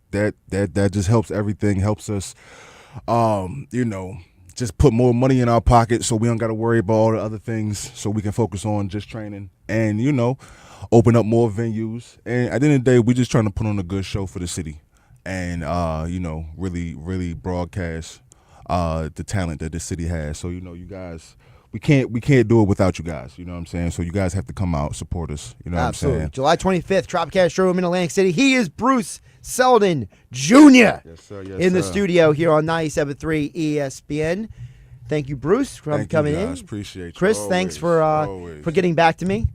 Speaker 26: That just helps everything. Helps us. Just put more money in our pocket so we don't got to worry about all the other things, so we can focus on just training and, open up more venues. And at the end of the day, we're just trying to put on a good show for the city and, really, really broadcast the talent that the city has. So, you guys, we can't do it without you guys, you know what I'm saying? So you guys have to come out, support us, you know
Speaker 9: Absolutely.
Speaker 26: what I'm saying?
Speaker 9: July 25th, Tropicana Showroom in Atlantic City. He is Bruce Selden Jr.
Speaker 26: Yes, sir.
Speaker 9: in the studio here on 97.3 ESPN. Thank you, Bruce, for coming in.
Speaker 26: Appreciate you.
Speaker 9: Chris,
Speaker 26: always,
Speaker 9: thanks for getting back to me.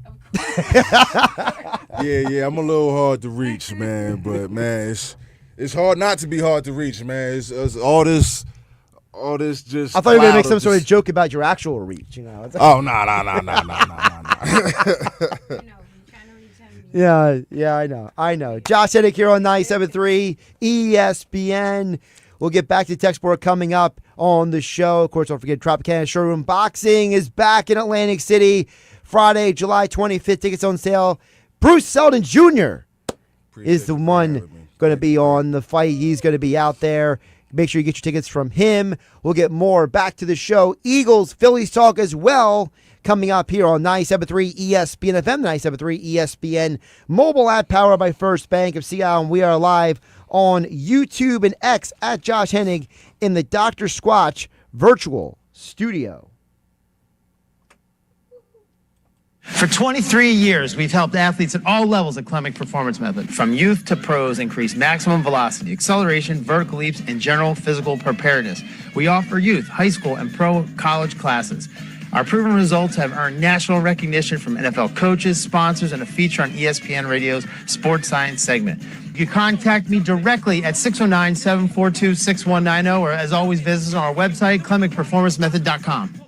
Speaker 26: Yeah, I'm a little hard to reach, man. But man, it's hard not to be hard to reach, man. It's all this just.
Speaker 9: I thought you were gonna make some sort of joke about your actual reach,
Speaker 26: Oh no.
Speaker 9: Yeah, I know. Josh Hennig here on 97.3 ESPN. We'll get back to text board coming up on the show. Of course, don't forget Tropicana Showroom Boxing is back in Atlantic City Friday, July 25th. Tickets on sale. Bruce Selden Jr. is the one going to be on the fight. He's going to be out there. Make sure you get your tickets from him. We'll get more back to the show. Eagles, Phillies talk as well coming up here on 97.3 ESPN FM, 97.3 ESPN mobile app powered by First Bank of Seattle. And we are live on YouTube and X at Josh Hennig in the Dr. Squatch virtual studio.
Speaker 3: For 23 years, we've helped athletes at all levels at Clemic Performance Method, from youth to pros, increase maximum velocity, acceleration, vertical leaps, and general physical preparedness. We offer youth, high school, and pro college classes. Our proven results have earned national recognition from NFL coaches, sponsors, and a feature on ESPN Radio's Sports Science segment. You can contact me directly at 609-742-6190, or as always, visit us on our website, clemicperformancemethod.com.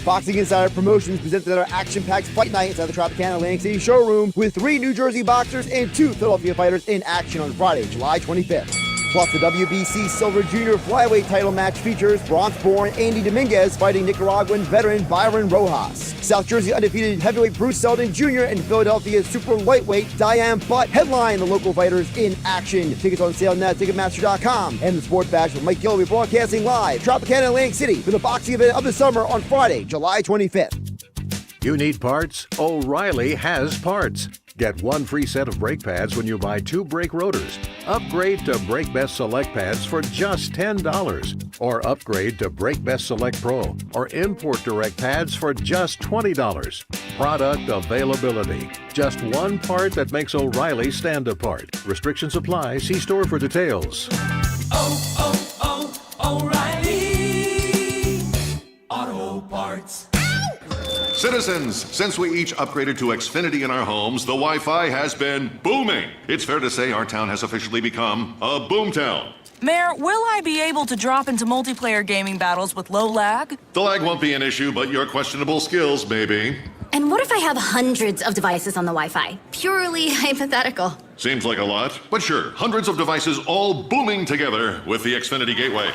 Speaker 9: Boxing Insider Promotions presented our action-packed fight night inside the Tropicana Atlantic City showroom with 3 New Jersey boxers and 2 Philadelphia fighters in action on Friday, July 25th. Plus, the WBC Silver Junior Flyweight title match features Bronx-born Andy Dominguez fighting Nicaraguan veteran Byron Rojas. South Jersey undefeated heavyweight Bruce Selden Jr. and Philadelphia super lightweight Diane Butt headline the local fighters in action. Tickets on sale now at Ticketmaster.com. And the Sports Bash with Mike Gill will be broadcasting live Tropicana Atlantic City for the boxing event of the summer on Friday, July 25th.
Speaker 22: You need parts? O'Reilly has parts. Get 1 free set of brake pads when you buy 2 brake rotors. Upgrade to Brake Best Select pads for just $10. Or upgrade to Brake Best Select Pro or Import Direct pads for just $20. Product availability. Just one part that makes O'Reilly stand apart. Restrictions apply. See store for details.
Speaker 23: O'Reilly Auto Parts.
Speaker 5: Citizens, since we each upgraded to Xfinity in our homes, the Wi-Fi has been booming. It's fair to say our town has officially become a boomtown.
Speaker 6: Mayor, will I be able to drop into multiplayer gaming battles with low lag?
Speaker 5: The lag won't be an issue, but your questionable skills may be.
Speaker 7: And what if I have hundreds of devices on the Wi-Fi? Purely hypothetical.
Speaker 5: Seems like a lot, but sure, hundreds of devices all booming together with the Xfinity Gateway.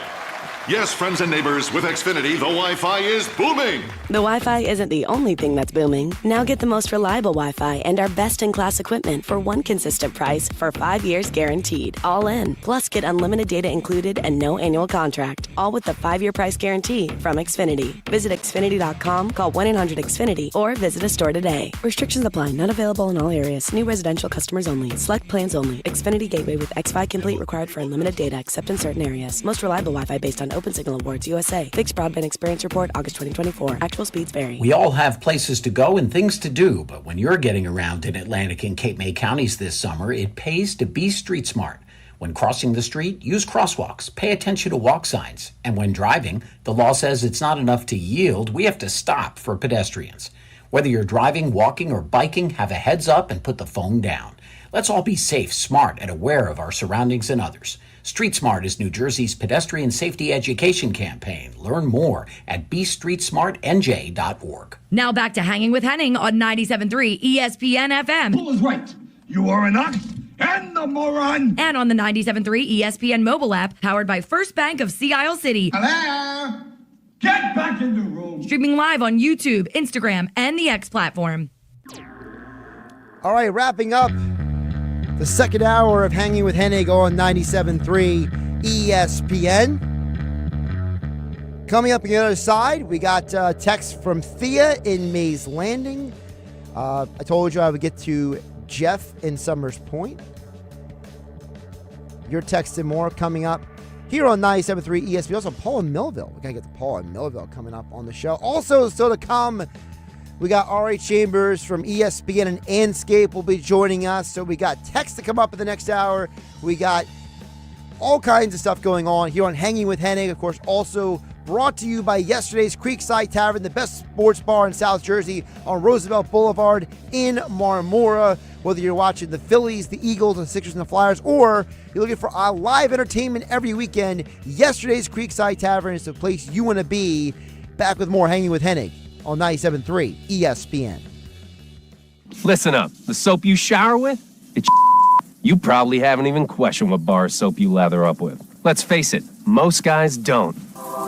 Speaker 5: Yes, friends and neighbors, with Xfinity, the Wi-Fi is booming.
Speaker 10: The Wi-Fi isn't the only thing that's booming. Now get the most reliable Wi-Fi and our best-in-class equipment for one consistent price for 5 years guaranteed. All in. Plus, get unlimited data included and no annual contract. All with the 5-year price guarantee from Xfinity. Visit Xfinity.com, call 1-800-XFINITY, or visit a store today. Restrictions apply. Not available in all areas. New residential customers only. Select plans only. Xfinity Gateway with X-Fi Complete required for unlimited data except in certain areas. Most reliable Wi-Fi based on OpenSignal Awards USA. Fixed Broadband Experience Report, August 2024. Actual speeds vary.
Speaker 8: We all have places to go and things to do, but when you're getting around in Atlantic and Cape May counties this summer, it pays to be street smart. When crossing the street, use crosswalks, pay attention to walk signs, and when driving, the law says it's not enough to yield, we have to stop for pedestrians. Whether you're driving, walking, or biking, have a heads up and put the phone down. Let's all be safe, smart, and aware of our surroundings and others. Street Smart is New Jersey's pedestrian safety education campaign. Learn more at bestreetsmartnj.org.
Speaker 4: Now back to Hanging with Hennig on 97.3 ESPN FM.
Speaker 25: Who is right? You are an ox and a moron.
Speaker 4: And on the 97.3 ESPN mobile app, powered by First Bank of Sea Isle City.
Speaker 25: Hello? Get back in the room.
Speaker 4: Streaming live on YouTube, Instagram, and the X platform.
Speaker 9: All right, wrapping up the second hour of Hanging with Hennig on 97.3 ESPN. Coming up on the other side, we got text from Thea in Mays Landing. I told you I would get to Jeff in Summers Point. Your text and more coming up here on 97.3 ESPN. Also, Paul in Millville. We got to get to Paul in Millville coming up on the show. Also, still to come, we got R.A. Chambers from ESPN and Anscape will be joining us. So we got text to come up in the next hour. We got all kinds of stuff going on here on Hanging with Hennig. Of course, also brought to you by yesterday's Creekside Tavern, the best sports bar in South Jersey on Roosevelt Boulevard in Marmora. Whether you're watching the Phillies, the Eagles, the Sixers, and the Flyers, or you're looking for live entertainment every weekend, yesterday's Creekside Tavern is the place you want to be. Back with more Hanging with Hennig on 97.3 ESPN.
Speaker 11: Listen up. The soap you shower with? It's you probably haven't even questioned what bar of soap you lather up with. Let's face it, most guys don't.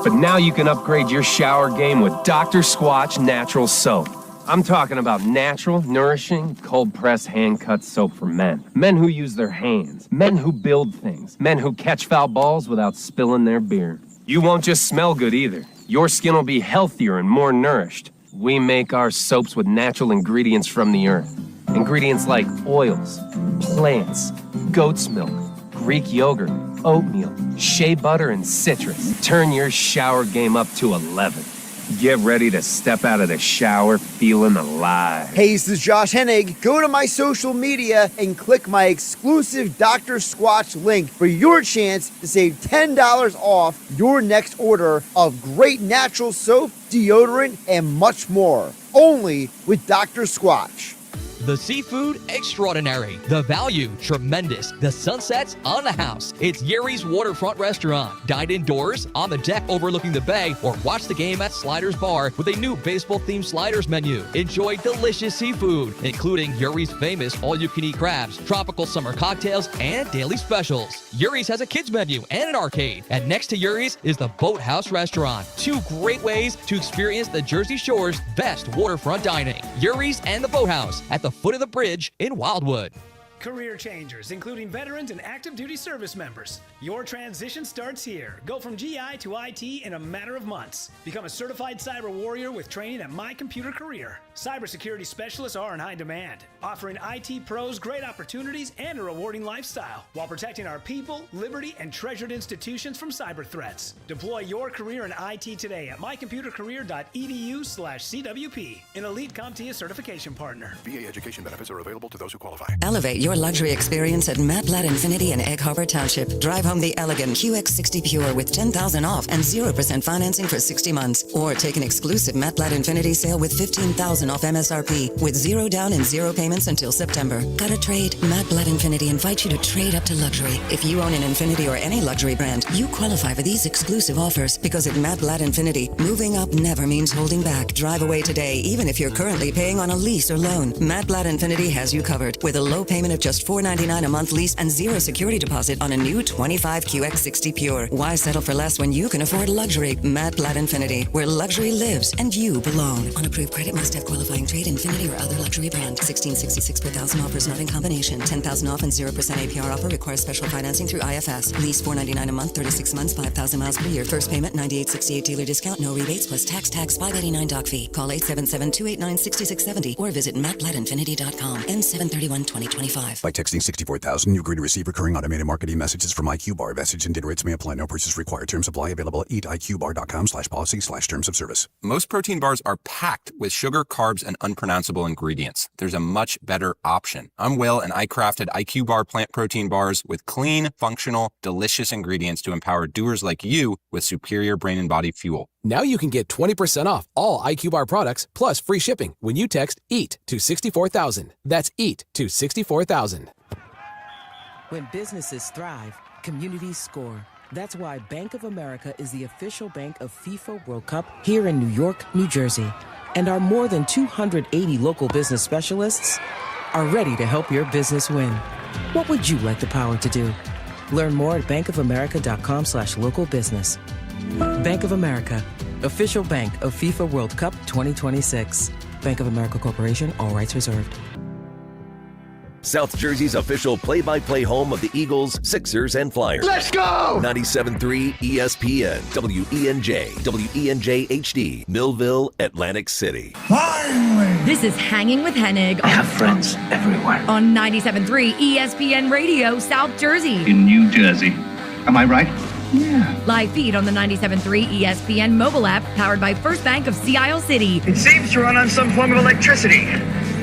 Speaker 11: But now you can upgrade your shower game with Dr. Squatch Natural Soap. I'm talking about natural, nourishing, cold-pressed, hand-cut soap for men. Men who use their hands. Men who build things. Men who catch foul balls without spilling their beer. You won't just smell good either. Your skin will be healthier and more nourished. We make our soaps with natural ingredients from the earth. Ingredients like oils, plants, goat's milk, Greek yogurt, oatmeal, shea butter, and citrus. Turn your shower game up to 11. Get ready to step out of the shower feeling alive.
Speaker 9: Hey, this is Josh Hennig. Go to my social media and click my exclusive Dr. Squatch link for your chance to save $10 off your next order of great natural soap, deodorant, and much more. Only with Dr. Squatch.
Speaker 13: The seafood, extraordinary. The value, tremendous. The sunsets, on the house. It's Yuri's Waterfront Restaurant. Dine indoors, on the deck overlooking the bay, or watch the game at Sliders Bar with a new baseball-themed sliders menu. Enjoy delicious seafood, including Yuri's famous all-you-can-eat crabs, tropical summer cocktails, and daily specials. Yuri's has a kids menu and an arcade. And next to Yuri's is the Boathouse Restaurant. Two great ways to experience the Jersey Shore's best waterfront dining. Yuri's and the Boathouse at the foot of the bridge in Wildwood.
Speaker 14: Career changers, including veterans and active duty service members. Your transition starts here. Go from GI to IT in a matter of months. Become a certified cyber warrior with training at My Computer Career. Cybersecurity specialists are in high demand, offering IT pros great opportunities and a rewarding lifestyle while protecting our people, liberty, and treasured institutions from cyber threats. Deploy your career in IT today at mycomputercareer.edu/CWP, an elite CompTIA certification partner.
Speaker 15: VA education benefits are available to those who qualify.
Speaker 24: Elevate your luxury experience at Matt Blatt Infinity in Egg Harbor Township. Drive home the elegant QX60 Pure with $10,000 off and 0% financing for 60 months. Or take an exclusive Matt Blatt Infinity sale with $15,000 off MSRP with 0 down and 0 payments until September. Got a trade? Matt Blatt Infinity invites you to trade up to luxury. If you own an Infinity or any luxury brand, you qualify for these exclusive offers because at Matt Blatt Infinity, moving up never means holding back. Drive away today, even if you're currently paying on a lease or loan. Matt Blatt Infinity has you covered with a low payment of just $4.99 a month lease and 0 security deposit on a new 25 QX60 Pure. Why settle for less when you can afford luxury? Matt Blatt Infinity, where luxury lives and you belong. On approved credit, must have qualifying trade, Infinity or other luxury brand. $1,666 per thousand offers not in combination. $10,000 off and 0% APR offer requires special financing through IFS. Lease $4.99 a month, 36 months, 5,000 miles per year. First payment $98.68 dealer discount, no rebates plus tax $589 doc fee. Call 877-289-6670 or visit mattblattinfinity.com. M731-2025. $1.25.
Speaker 15: By texting 64,000, you agree to receive recurring automated marketing messages from IQ Bar. Message and data rates may apply. No purchase required. Terms apply. Available at eatiqbar.com/policy/terms of service.
Speaker 16: Most protein bars are packed with sugar, carbs, and unpronounceable ingredients. There's a much better option. I'm Will, and I crafted IQ Bar plant protein bars with clean, functional, delicious ingredients to empower doers like you with superior brain and body fuel.
Speaker 17: Now you can get 20% off all IQ Bar products plus free shipping when you text EAT to 64,000. That's EAT to 64,000.
Speaker 2: When businesses thrive, communities score. That's why Bank of America is the official bank of FIFA World Cup here in New York, New Jersey. And our more than 280 local business specialists are ready to help your business win. What would you like the power to do? Learn more at bankofamerica.com/local business. Bank of America, official bank of FIFA World Cup 2026. Bank of America Corporation, all rights reserved.
Speaker 18: South Jersey's official play-by-play home of the Eagles, Sixers, and Flyers.
Speaker 25: Let's go!
Speaker 18: 97.3 ESPN, WENJ, WENJ HD, Millville, Atlantic City.
Speaker 25: Finally!
Speaker 4: This is Hanging with Hennig.
Speaker 1: I have friends everywhere.
Speaker 4: On 97.3 ESPN Radio, South Jersey.
Speaker 1: In New Jersey. Am I right? Yeah.
Speaker 4: Live feed on the 97.3 ESPN mobile app, powered by First Bank of Sea Isle City.
Speaker 1: It seems to run on some form of electricity.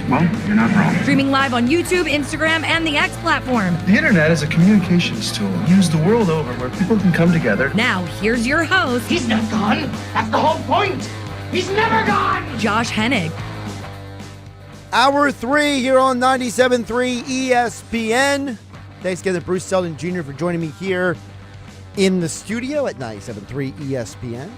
Speaker 1: Well, you're not wrong.
Speaker 4: Streaming live on YouTube, Instagram, and the X platform.
Speaker 1: The internet is a communications tool used the world over where people can come together.
Speaker 4: Now, here's your host.
Speaker 25: He's not gone. That's the whole point. He's never gone.
Speaker 4: Josh Hennig.
Speaker 9: Hour 3 here on 97.3 ESPN. Thanks again to Bruce Selden Jr. for joining me here in the studio at 97.3 ESPN.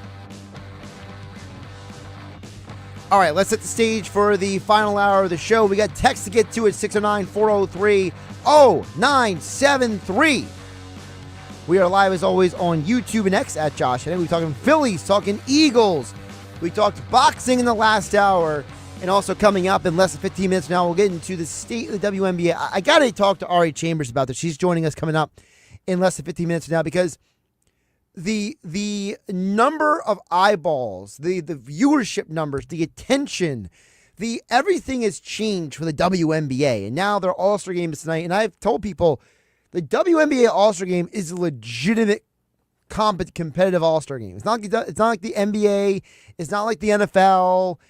Speaker 9: All right, let's set the stage for the final hour of the show. We got text to get to at 609-403-0973. We are live as always on YouTube and X at Josh Hennig. We're talking Phillies, talking Eagles. We talked boxing in the last hour. And also coming up in less than 15 minutes now, we'll get into the state of the WNBA. I got to talk to Ari Chambers about this. She's joining us coming up in less than 15 minutes now, because the number of eyeballs, the viewership numbers, the attention, everything has changed for the WNBA. And now their All-Star game is tonight. And I've told people the WNBA All-Star game is a legitimate competitive All-Star game. It's not like the NBA. It's not like the NFL.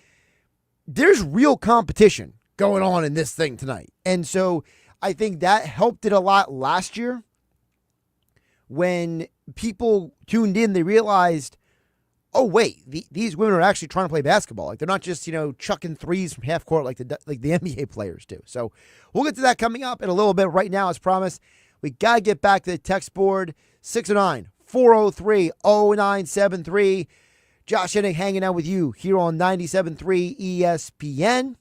Speaker 9: There's real competition going on in this thing tonight. And so I think that helped it a lot last year. When people tuned in, they realized, oh, wait, these women are actually trying to play basketball. Like, they're not just, chucking threes from half court like the NBA players do. So we'll get to that coming up in a little bit. Right now, as promised, we got to get back to the text board, 609-403-0973. Josh Hennig hanging out with you here on 97.3 ESPN.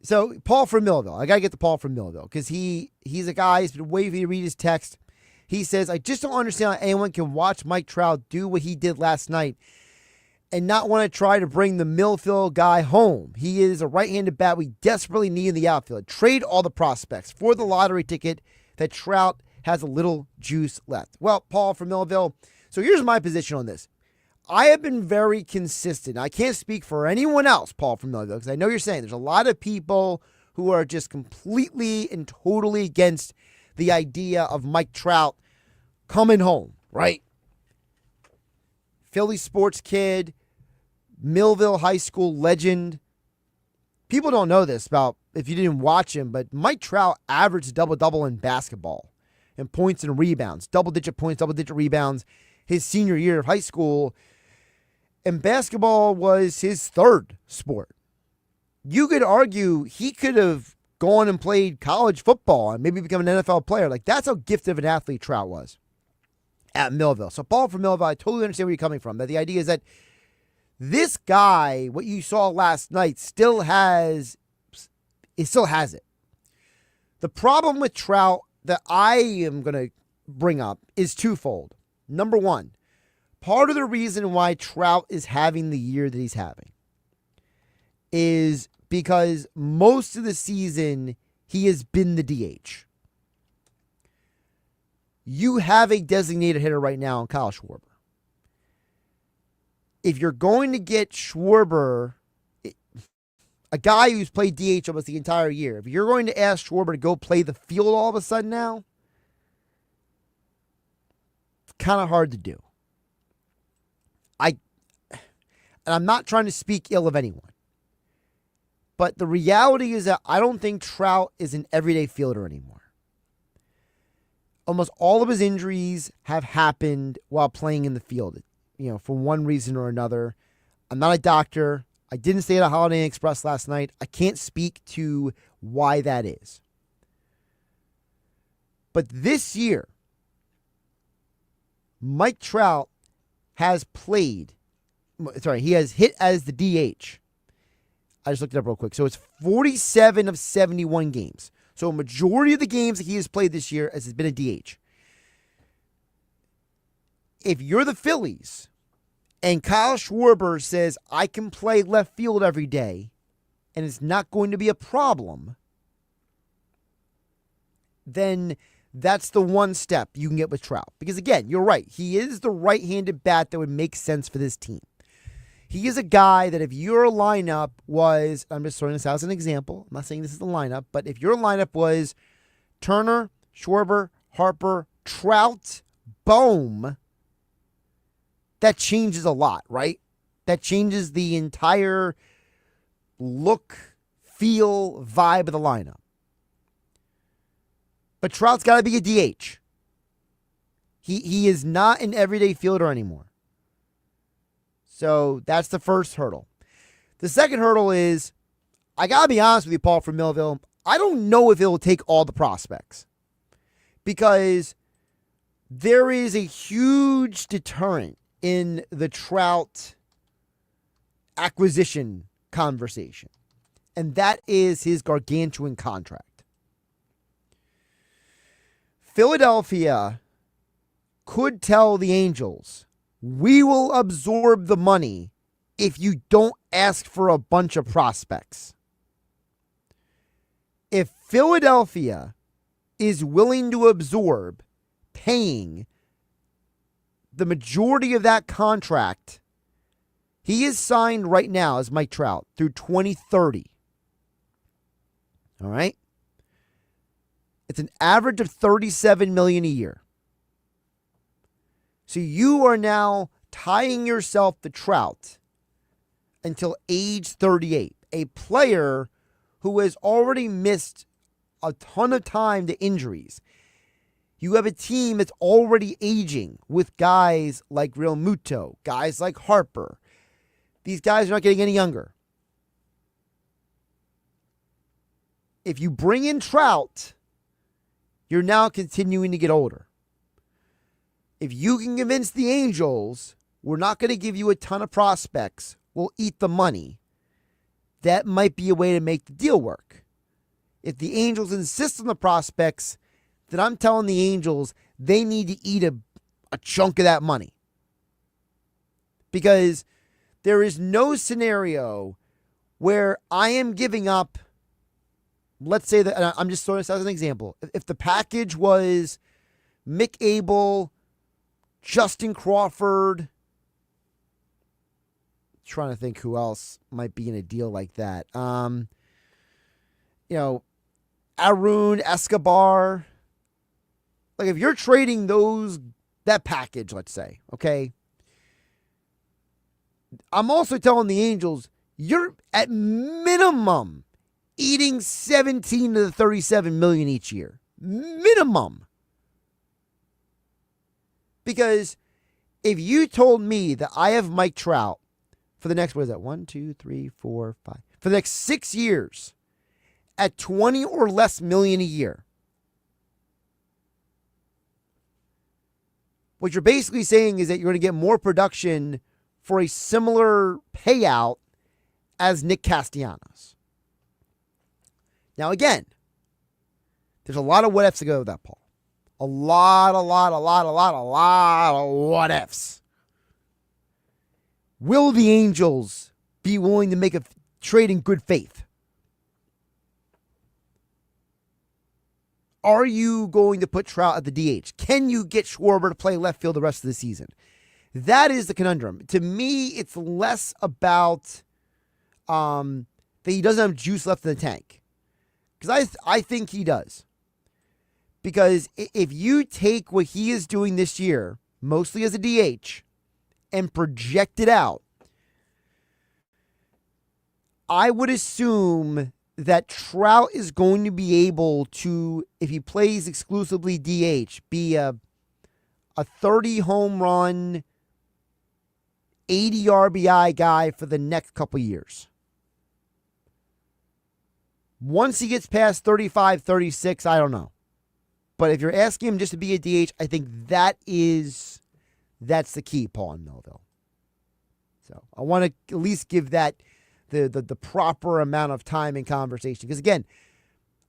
Speaker 9: So Paul from Millville. I got to get to Paul from Millville because he's a guy who's been waiting for you to read his text. He says, I just don't understand how anyone can watch Mike Trout do what he did last night and not want to try to bring the Millville guy home. He is a right-handed bat we desperately need in the outfield. Trade all the prospects for the lottery ticket that Trout has a little juice left. Well, Paul from Millville, so here's my position on this. I have been very consistent. I can't speak for anyone else, Paul from Millville, because I know you're saying there's a lot of people who are just completely and totally against the idea of Mike Trout coming home, right? Philly sports kid, Millville High School legend. People don't know this about if you didn't watch him, but Mike Trout averaged a double-double in basketball and points and rebounds, double-digit points, double-digit rebounds his senior year of high school. And basketball was his third sport. You could argue he could have gone and played college football and maybe become an NFL player. Like, that's how gifted of an athlete Trout was at Millville. So Paul from Millville, I totally understand where you're coming from. But the idea is that this guy, what you saw last night, still has it. The problem with Trout that I am going to bring up is twofold. Number one, part of the reason why Trout is having the year that he's having is because most of the season he has been the DH. You have a designated hitter right now in Kyle Schwarber. If you're going to get Schwarber, a guy who's played DH almost the entire year, if you're going to ask Schwarber to go play the field all of a sudden now, it's kind of hard to do. And I'm not trying to speak ill of anyone, but the reality is that I don't think Trout is an everyday fielder anymore. Almost all of his injuries have happened while playing in the field, for one reason or another. I'm not a doctor. I didn't stay at a Holiday Inn Express last night. I can't speak to why that is. But this year, Mike Trout has he has hit as the DH. I just looked it up real quick. So it's 47 of 71 games. So a majority of the games that he has played this year has been a DH. If you're the Phillies and Kyle Schwarber says, I can play left field every day and it's not going to be a problem, then that's the one step you can get with Trout. Because again, you're right. He is the right-handed bat that would make sense for this team. He is a guy that if your lineup was, I'm just throwing this out as an example. I'm not saying this is the lineup, but if your lineup was Turner, Schwarber, Harper, Trout, Bohm, that changes a lot, right? That changes the entire look, feel, vibe of the lineup. But Trout's got to be a DH. He is not an everyday fielder anymore. So that's the first hurdle. The second hurdle is, I got to be honest with you, Paul from Millville, I don't know if it will take all the prospects. Because there is a huge deterrent in the Trout acquisition conversation. And that is his gargantuan contract. Philadelphia could tell the Angels, we will absorb the money if you don't ask for a bunch of prospects. If Philadelphia is willing to absorb paying the majority of that contract, he is signed right now as Mike Trout through 2030. All right? It's an average of $37 million a year. So you are now tying yourself to Trout until age 38. A player who has already missed a ton of time to injuries. You have a team that's already aging with guys like Real Muto, guys like Harper. These guys are not getting any younger. If you bring in Trout, you're now continuing to get older. If you can convince the Angels, we're not going to give you a ton of prospects, we'll eat the money, that might be a way to make the deal work. If the Angels insist on the prospects, then I'm telling the Angels they need to eat a chunk of that money. Because there is no scenario where I am giving up, let's say that, I'm just throwing this as an example. If the package was Mick Abel, Justin Crawford, trying to think who else might be in a deal like that. Arun Escobar. Like if you're trading that package, let's say, okay. I'm also telling the Angels, you're at minimum eating 17 to 37 million each year. Minimum. Because if you told me that I have Mike Trout for the next, 1, 2, 3, 4, 5, for the next 6 years at 20 or less million a year, what you're basically saying is that you're going to get more production for a similar payout as Nick Castellanos. Now again, there's a lot of what ifs to go with that, Paul. A lot of what ifs. Will the Angels be willing to make a trade in good faith? Are you going to put Trout at the DH? Can you get Schwarber to play left field the rest of the season? That is the conundrum. To me, it's less about that he doesn't have juice left in the tank. Because I think he does. Because if you take what he is doing this year, mostly as a DH, and project it out, I would assume that Trout is going to be able to, if he plays exclusively DH, be a 30 home run, 80 RBI guy for the next couple years. Once he gets past 35, 36, I don't know. But if you're asking him just to be a DH, I think that's the key, Paul and Melville. So I want to at least give that the proper amount of time and conversation. Because again,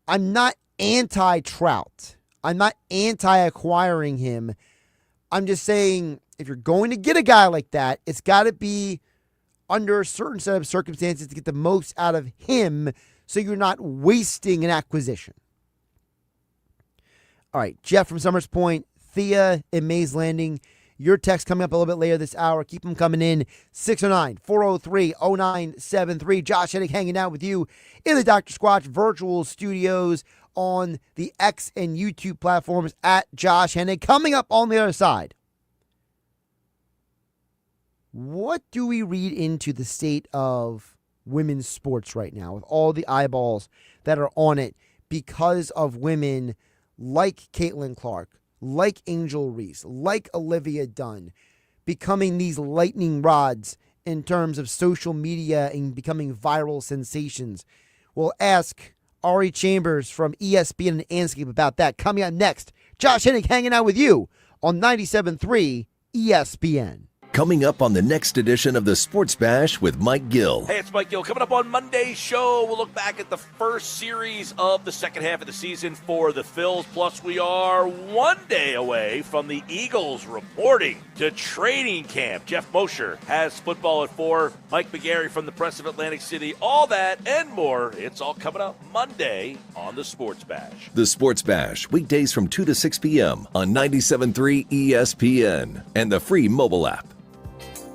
Speaker 9: I'm not anti-Trout. I'm not anti-acquiring him. I'm just saying if you're going to get a guy like that, it's got to be under a certain set of circumstances to get the most out of him so you're not wasting an acquisition. All right, Jeff from Summers Point, Thea in Mays Landing. Your text coming up a little bit later this hour. Keep them coming in. 609-403-0973. Josh Hennig hanging out with you in the Dr. Squatch virtual studios on the X and YouTube platforms at Josh Hennig. Coming up on the other side, what do we read into the state of women's sports right now with all the eyeballs that are on it because of women like Caitlin Clark, like Angel Reese, like Olivia Dunn, becoming these lightning rods in terms of social media and becoming viral sensations? We'll ask Ari Chambers from ESPN and Anscape about that. Coming up next, Josh Hennig hanging out with you on 97.3 ESPN.
Speaker 18: Coming up on the next edition of the Sports Bash with Mike Gill.
Speaker 3: Hey, it's Mike Gill. Coming up on Monday's show, we'll look back at the first series of the second half of the season for the Phils. Plus, we are one day away from the Eagles reporting to training camp. Jeff Mosher has football at 4. Mike McGarry from the Press of Atlantic City. All that and more. It's all coming up Monday on the Sports Bash.
Speaker 18: The Sports Bash, weekdays from 2 to 6 p.m. on 97.3 ESPN and the free mobile app.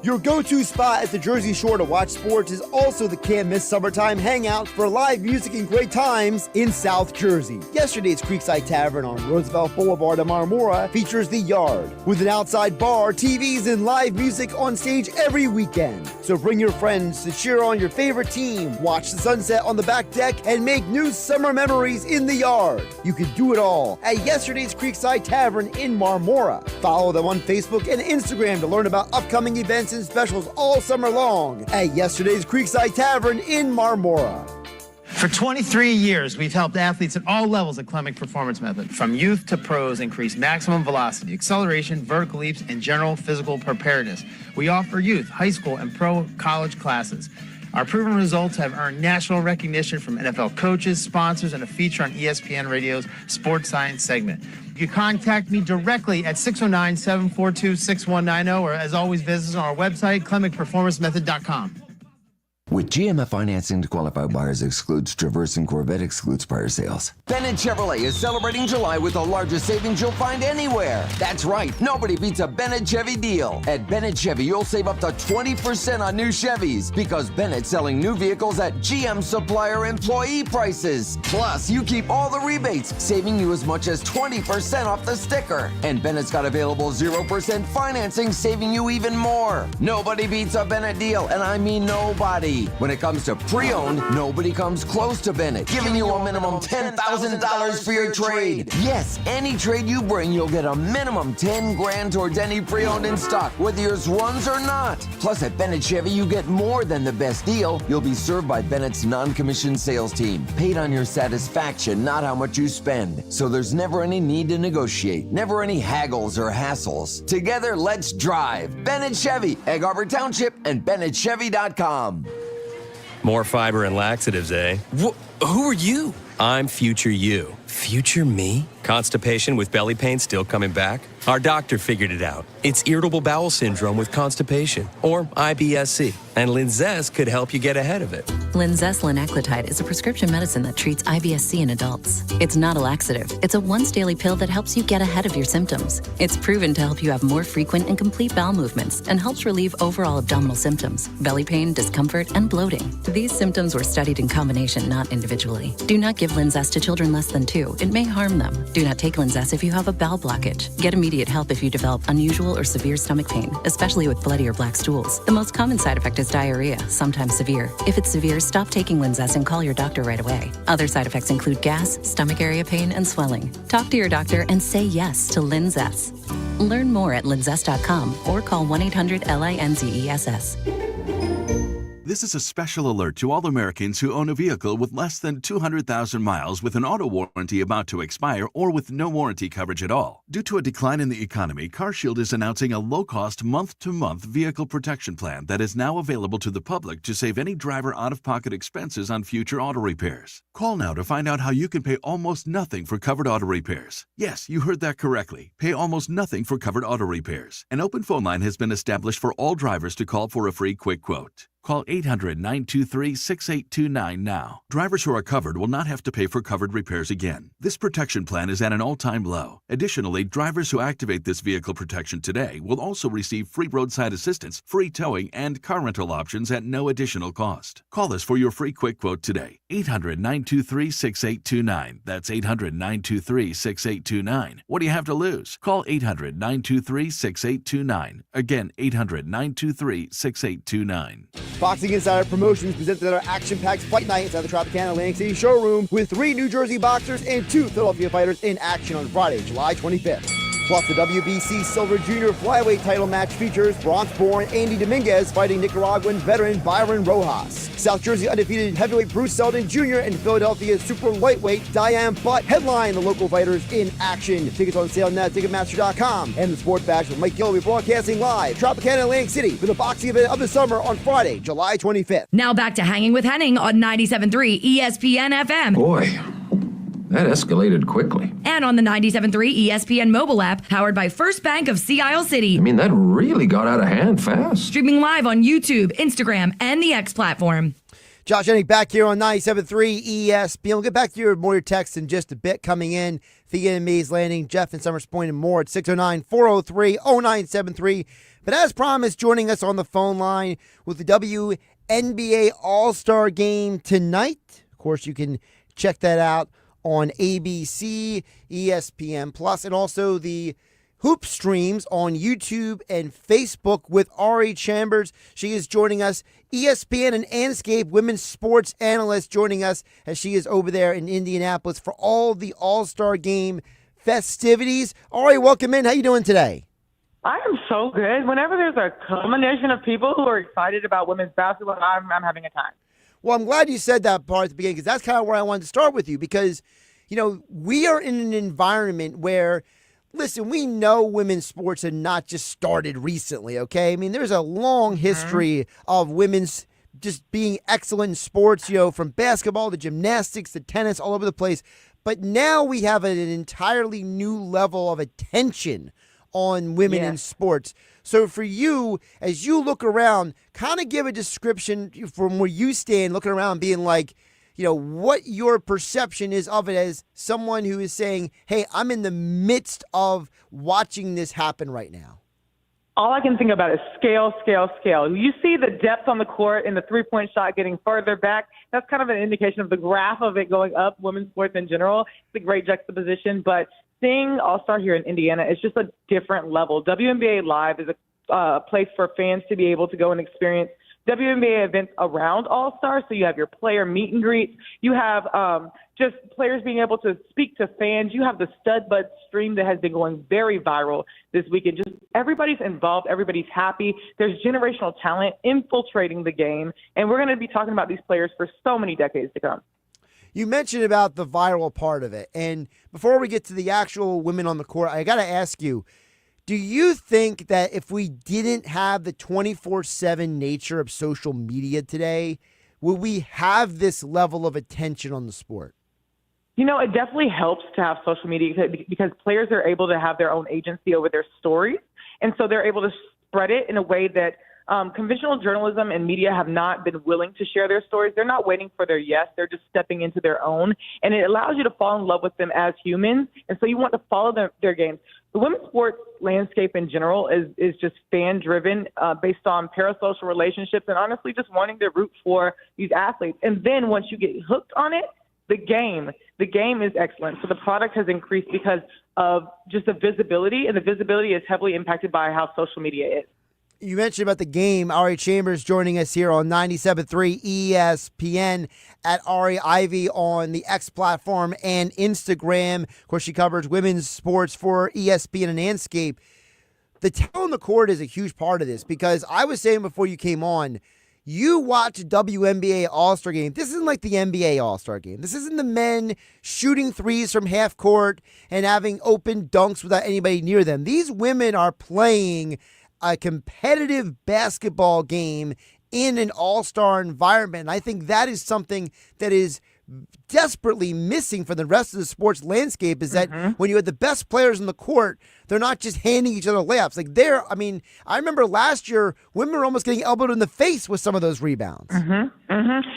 Speaker 9: Your go-to spot at the Jersey Shore to watch sports is also the Can't Miss Summertime Hangout for live music and great times in South Jersey. Yesterday's Creekside Tavern on Roosevelt Boulevard in Marmora features The Yard, with an outside bar, TVs, and live music on stage every weekend. So bring your friends to cheer on your favorite team, watch the sunset on the back deck, and make new summer memories in The Yard. You can do it all at yesterday's Creekside Tavern in Marmora. Follow them on Facebook and Instagram to learn about upcoming events and specials all summer long at yesterday's Creekside Tavern in Marmora.
Speaker 12: For 23 years, we've helped athletes at all levels at Clemic Performance Method, from youth to pros, increase maximum velocity, acceleration, vertical leaps, and general physical preparedness. We offer youth, high school, and pro college classes. Our proven results have earned national recognition from NFL coaches, sponsors, and a feature on ESPN Radio's Sports Science segment. You can contact me directly at 609-742-6190, or as always, visit us on our website, ClemicPerformanceMethod.com.
Speaker 19: With GMF financing to qualified buyers excludes Traverse and Corvette excludes prior sales. Bennett Chevrolet is celebrating July with the largest savings you'll find anywhere. That's right, nobody beats a Bennett Chevy deal. At Bennett Chevy, you'll save up to 20% on new Chevys because Bennett's selling new vehicles at GM supplier employee prices. Plus, you keep all the rebates, saving you as much as 20% off the sticker. And Bennett's got available 0% financing, saving you even more. Nobody beats a Bennett deal, and I mean nobody. When it comes to pre-owned, nobody comes close to Bennett, giving you a minimum $10,000 for your trade. Yes, any trade you bring, you'll get a minimum $10,000 towards any pre-owned in stock, whether yours runs or not. Plus, at Bennett Chevy, you get more than the best deal. You'll be served by Bennett's non-commissioned sales team, paid on your satisfaction, not how much you spend. So there's never any need to negotiate, never any haggles or hassles. Together, let's drive. Bennett Chevy, Egg Harbor Township, and BennettChevy.com.
Speaker 20: More fiber and laxatives, eh? Who are you?
Speaker 6: I'm future you. Future me? Constipation with belly pain still coming back? Our doctor figured it out. It's irritable bowel syndrome with constipation, or IBS-C, and Linzess could help you get ahead of it.
Speaker 24: Linzess linaclotide is a prescription medicine that treats IBS-C in adults. It's not a laxative. It's a once-daily pill that helps you get ahead of your symptoms. It's proven to help you have more frequent and complete bowel movements and helps relieve overall abdominal symptoms, belly pain, discomfort, and bloating. These symptoms were studied in combination, not individually. Do not give Linzess to children less than 2. It may harm them. Do not take Linzess if you have a bowel blockage. Get immediate help if you develop unusual or severe stomach pain, especially with bloody or black stools. The most common side effect is diarrhea, sometimes severe. If it's severe, stop taking Linzess and call your doctor right away. Other side effects include gas, stomach area pain, and swelling. Talk to your doctor and say yes to Linzess. Learn more at linzess.com or call 1-800-LINZESS.
Speaker 20: This is a special alert to all Americans who own a vehicle with less than 200,000 miles with an auto warranty about to expire or with no warranty coverage at all. Due to a decline in the economy, CarShield is announcing a low-cost month-to-month vehicle protection plan that is now available to the public to save any driver out-of-pocket expenses on future auto repairs. Call now to find out how you can pay almost nothing for covered auto repairs. Yes, you heard that correctly. Pay almost nothing for covered auto repairs. An open phone line has been established for all drivers to call for a free quick quote. Call 800-923-6829 now. Drivers who are covered will not have to pay for covered repairs again. This protection plan is at an all-time low. Additionally, drivers who activate this vehicle protection today will also receive free roadside assistance, free towing, and car rental options at no additional cost. Call us for your free quick quote today. 800-923-6829. That's 800-923-6829. What do you have to lose? Call 800-923-6829. Again, 800-923-6829.
Speaker 9: Boxing Insider Promotions presented our action-packed fight night inside the Tropicana Atlantic City showroom with 3 New Jersey boxers and 2 Philadelphia fighters in action on Friday, July 25th. Plus, the WBC Silver Junior Flyweight title match features Bronx-born Andy Dominguez fighting Nicaraguan veteran Byron Rojas. South Jersey undefeated heavyweight Bruce Seldon Jr. and Philadelphia super lightweight Diane Butt headline the local fighters in action. Tickets on sale now at Ticketmaster.com. And the Sport Bash with Mike Gill will be broadcasting live Tropicana Atlantic City for the boxing event of the summer on Friday, July 25th.
Speaker 4: Now back to Hanging with Hennig on 97.3 ESPN FM.
Speaker 21: Boy, that escalated quickly.
Speaker 4: And on the 97.3 ESPN mobile app, powered by First Bank of Sea Isle City.
Speaker 21: I mean, that really got out of hand fast.
Speaker 4: Streaming live on YouTube, Instagram, and the X platform.
Speaker 9: Josh Hennig back here on 97.3 ESPN. We'll get back to your texts in just a bit. Coming in, Thea and Mays Landing, Jeff and Summers Point, and more at 609-403-0973. But as promised, joining us on the phone line with the WNBA All-Star Game tonight. Of course, you can check that out on ABC, ESPN+, and also the Hoop streams on YouTube and Facebook with Ari Chambers. She is joining us, ESPN and Anscape women's sports analyst, joining us as she is over there in Indianapolis for all the All-Star Game festivities. Ari, welcome in. How you doing today?
Speaker 22: I am so good. Whenever there's a combination of people who are excited about women's basketball, I'm having a time.
Speaker 9: Well, I'm glad you said that part at the beginning because that's kind of where I wanted to start with you because, you know, we are in an environment where, listen, we know women's sports have not just started recently, okay? I mean, there's a long history of women's just being excellent in sports, you know, from basketball to gymnastics to tennis, all over the place. But now we have an entirely new level of attention on women in sports. So for you, as you look around, kind of give a description from where you stand, looking around, being like, you know, what your perception is of it as someone who is saying, hey, I'm in the midst of watching this happen right now.
Speaker 22: All I can think about is scale, scale, scale. You see the depth on the court and the three-point shot getting further back. That's kind of an indication of the graph of it going up, women's sports in general. It's a great juxtaposition, but seeing All-Star here in Indiana is just a different level. WNBA Live is a place for fans to be able to go and experience WNBA events around All-Star. So you have your player meet and greets. You have just players being able to speak to fans. You have the Stud Bud stream that has been going very viral this weekend. Just everybody's involved. Everybody's happy. There's generational talent infiltrating the game. And we're going to be talking about these players for so many decades to come.
Speaker 9: You mentioned about the viral part of it. And before we get to the actual women on the court, I got to ask you, do you think that if we didn't have the 24/7 nature of social media today, would we have this level of attention on the sport?
Speaker 22: It definitely helps to have social media because players are able to have their own agency over their stories. And so they're able to spread it in a way that conventional journalism and media have not been willing to share their stories. They're not waiting for their yes. They're just stepping into their own. And it allows you to fall in love with them as humans. And so you want to follow their games. The women's sports landscape in general is just fan-driven based on parasocial relationships and honestly just wanting to root for these athletes. And then once you get hooked on it, the game is excellent. So the product has increased because of just the visibility, and the visibility is heavily impacted by how social media is.
Speaker 9: You mentioned about the game. Ari Chambers joining us here on 97.3 ESPN at Ari Ivy on the X platform and Instagram. Of course, she covers women's sports for ESPN and Anscape. The talent on the court is a huge part of this because I was saying before you came on, you watch WNBA All-Star Game. This isn't like the NBA All-Star Game. This isn't the men shooting threes from half court and having open dunks without anybody near them. These women are playing a competitive basketball game in an all-star environment. And I think that is something that is desperately missing for the rest of the sports landscape is that when you have the best players on the court, they're not just handing each other layups. I remember last year, women were almost getting elbowed in the face with some of those rebounds.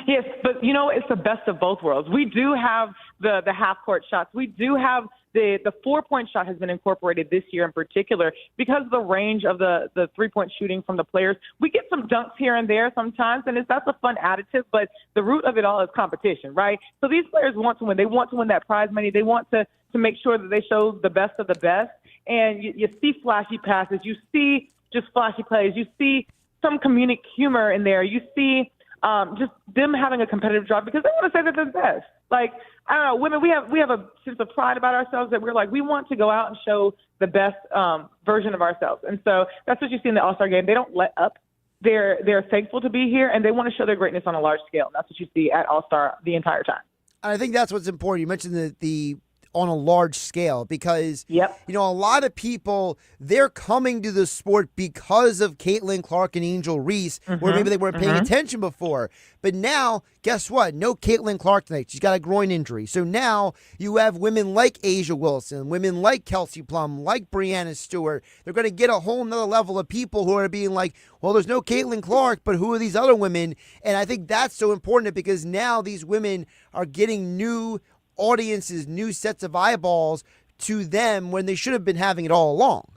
Speaker 22: Yes, but it's the best of both worlds. We do have the half-court shots. We do have the 4-point shot has been incorporated this year in particular because of the range of the three-point shooting from the players. We get some dunks here and there sometimes, and that's a fun additive, but the root of it all is competition, right? So these players want to win. They want to win that prize money. They want to make sure that they show the best of the best. And you see flashy passes. You see just flashy plays. You see some comedic humor in there. You see just them having a competitive drive because they want to say that they're the best. I don't know, women, we have a sense of pride about ourselves that we're we want to go out and show the best version of ourselves. And so that's what you see in the All-Star Game. They don't let up. They're thankful to be here, and they want to show their greatness on a large scale. And that's what you see at All-Star the entire time.
Speaker 9: I think that's what's important. You mentioned the on a large scale because, a lot of people, they're coming to the sport because of Caitlin Clark and Angel Reese, where maybe they weren't paying attention before. But now, guess what? No Caitlin Clark tonight. She's got a groin injury. So now you have women like Asia Wilson, women like Kelsey Plum, like Brianna Stewart. They're going to get a whole nother level of people who are being like, well, there's no Caitlin Clark, but who are these other women? And I think that's so important because now these women are getting new audiences, new sets of eyeballs to them when they should have been having it all along.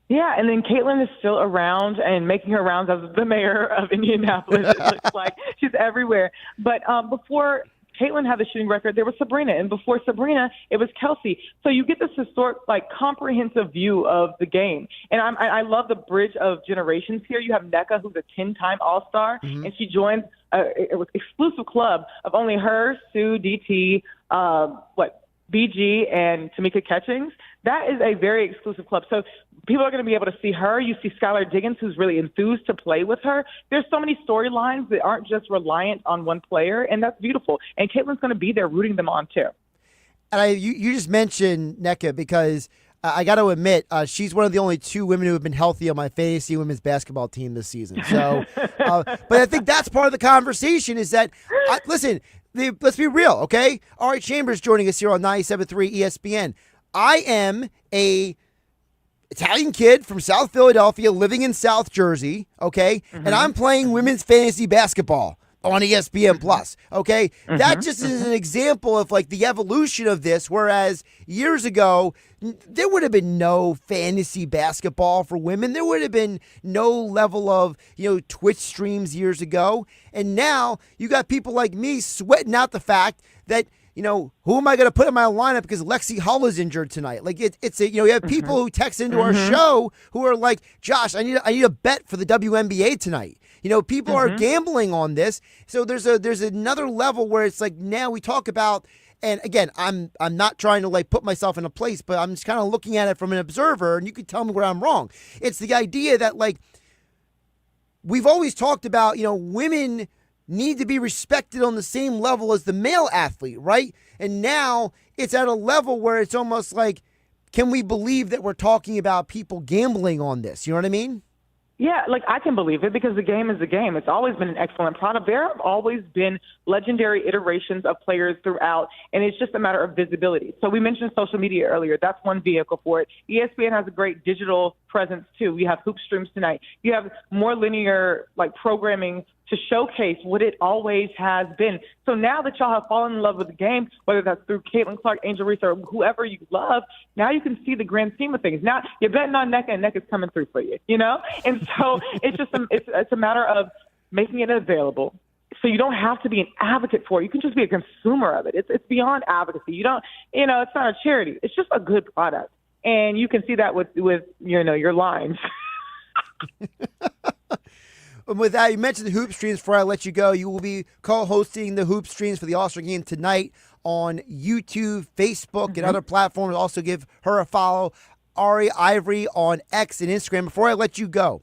Speaker 22: Yeah, and then Caitlin is still around and making her rounds as the mayor of Indianapolis. It looks like she's everywhere. But before Caitlin had the shooting record, there was Sabrina. And before Sabrina, it was Kelsey. So you get this historic, comprehensive view of the game. And I love the bridge of generations here. You have Nneka, who's a 10-time All-Star, and she joins an exclusive club of only her, Sue, DT, BG, and Tamika Catchings. That is a very exclusive club. So people are going to be able to see her. You see Skylar Diggins, who's really enthused to play with her. There's so many storylines that aren't just reliant on one player, and that's beautiful. And Caitlin's going to be there rooting them on, too.
Speaker 9: And you just mentioned Nneka because I got to admit, she's one of the only two women who have been healthy on my fantasy women's basketball team this season. So, but I think that's part of the conversation is that, listen, let's be real, okay? Ari Chambers joining us here on 97.3 ESPN. I am a Italian kid from South Philadelphia living in South Jersey, okay? And I'm playing women's fantasy basketball on ESPN Plus, okay? That just is an example of the evolution of this, whereas years ago, there would have been no fantasy basketball for women. There would have been no level of, Twitch streams years ago. And now you got people like me sweating out the fact that, who am I going to put in my lineup because Lexi Hull is injured tonight? You have people who text into our show who are like, Josh, I need a bet for the WNBA tonight. People are gambling on this. So there's another level where it's now we talk about, and again, I'm not trying to put myself in a place, but I'm just kind of looking at it from an observer, and you can tell me where I'm wrong. It's the idea that we've always talked about, women need to be respected on the same level as the male athlete, right? And now it's at a level where it's almost can we believe that we're talking about people gambling on this? You know what I mean?
Speaker 22: Yeah, like I can believe it because the game is the game. It's always been an excellent product. There have always been legendary iterations of players throughout, and it's just a matter of visibility. So we mentioned social media earlier. That's one vehicle for it. ESPN has a great digital presence too. We have hoop streams tonight. You have more linear programming to showcase what it always has been. So now that y'all have fallen in love with the game, whether that's through Caitlin Clark, Angel Reese, or whoever you love, now you can see the grand scheme of things. Now you're betting on NECA, and NECA is coming through for you, And so it's just it's a matter of making it available. So you don't have to be an advocate for it. You can just be a consumer of it. It's beyond advocacy. You don't, it's not a charity. It's just a good product. And you can see that with your lines.
Speaker 9: With that, you mentioned the Hoop Streams. Before I let you go, you will be co-hosting the Hoop Streams for the All-Star Game tonight on YouTube, Facebook, and other platforms. Also give her a follow. Ari Ivory on X and Instagram. Before I let you go,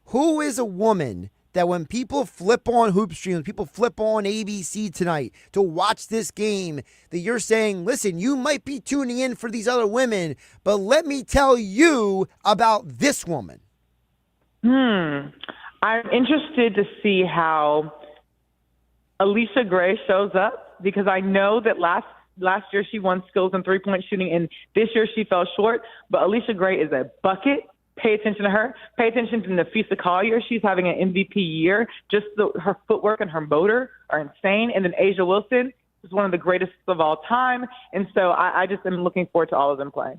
Speaker 9: who is a woman that when people flip on Hoop Streams, people flip on ABC tonight to watch this game, that you're saying, listen, you might be tuning in for these other women, but let me tell you about this woman?
Speaker 22: I'm interested to see how Alicia Gray shows up because I know that last year she won skills in three-point shooting, and this year she fell short. But Alicia Gray is a bucket. Pay attention to her. Pay attention to Nafisa Collier. She's having an MVP year. Just her footwork and her motor are insane. And then Asia Wilson is one of the greatest of all time. And so I just am looking forward to all of them playing.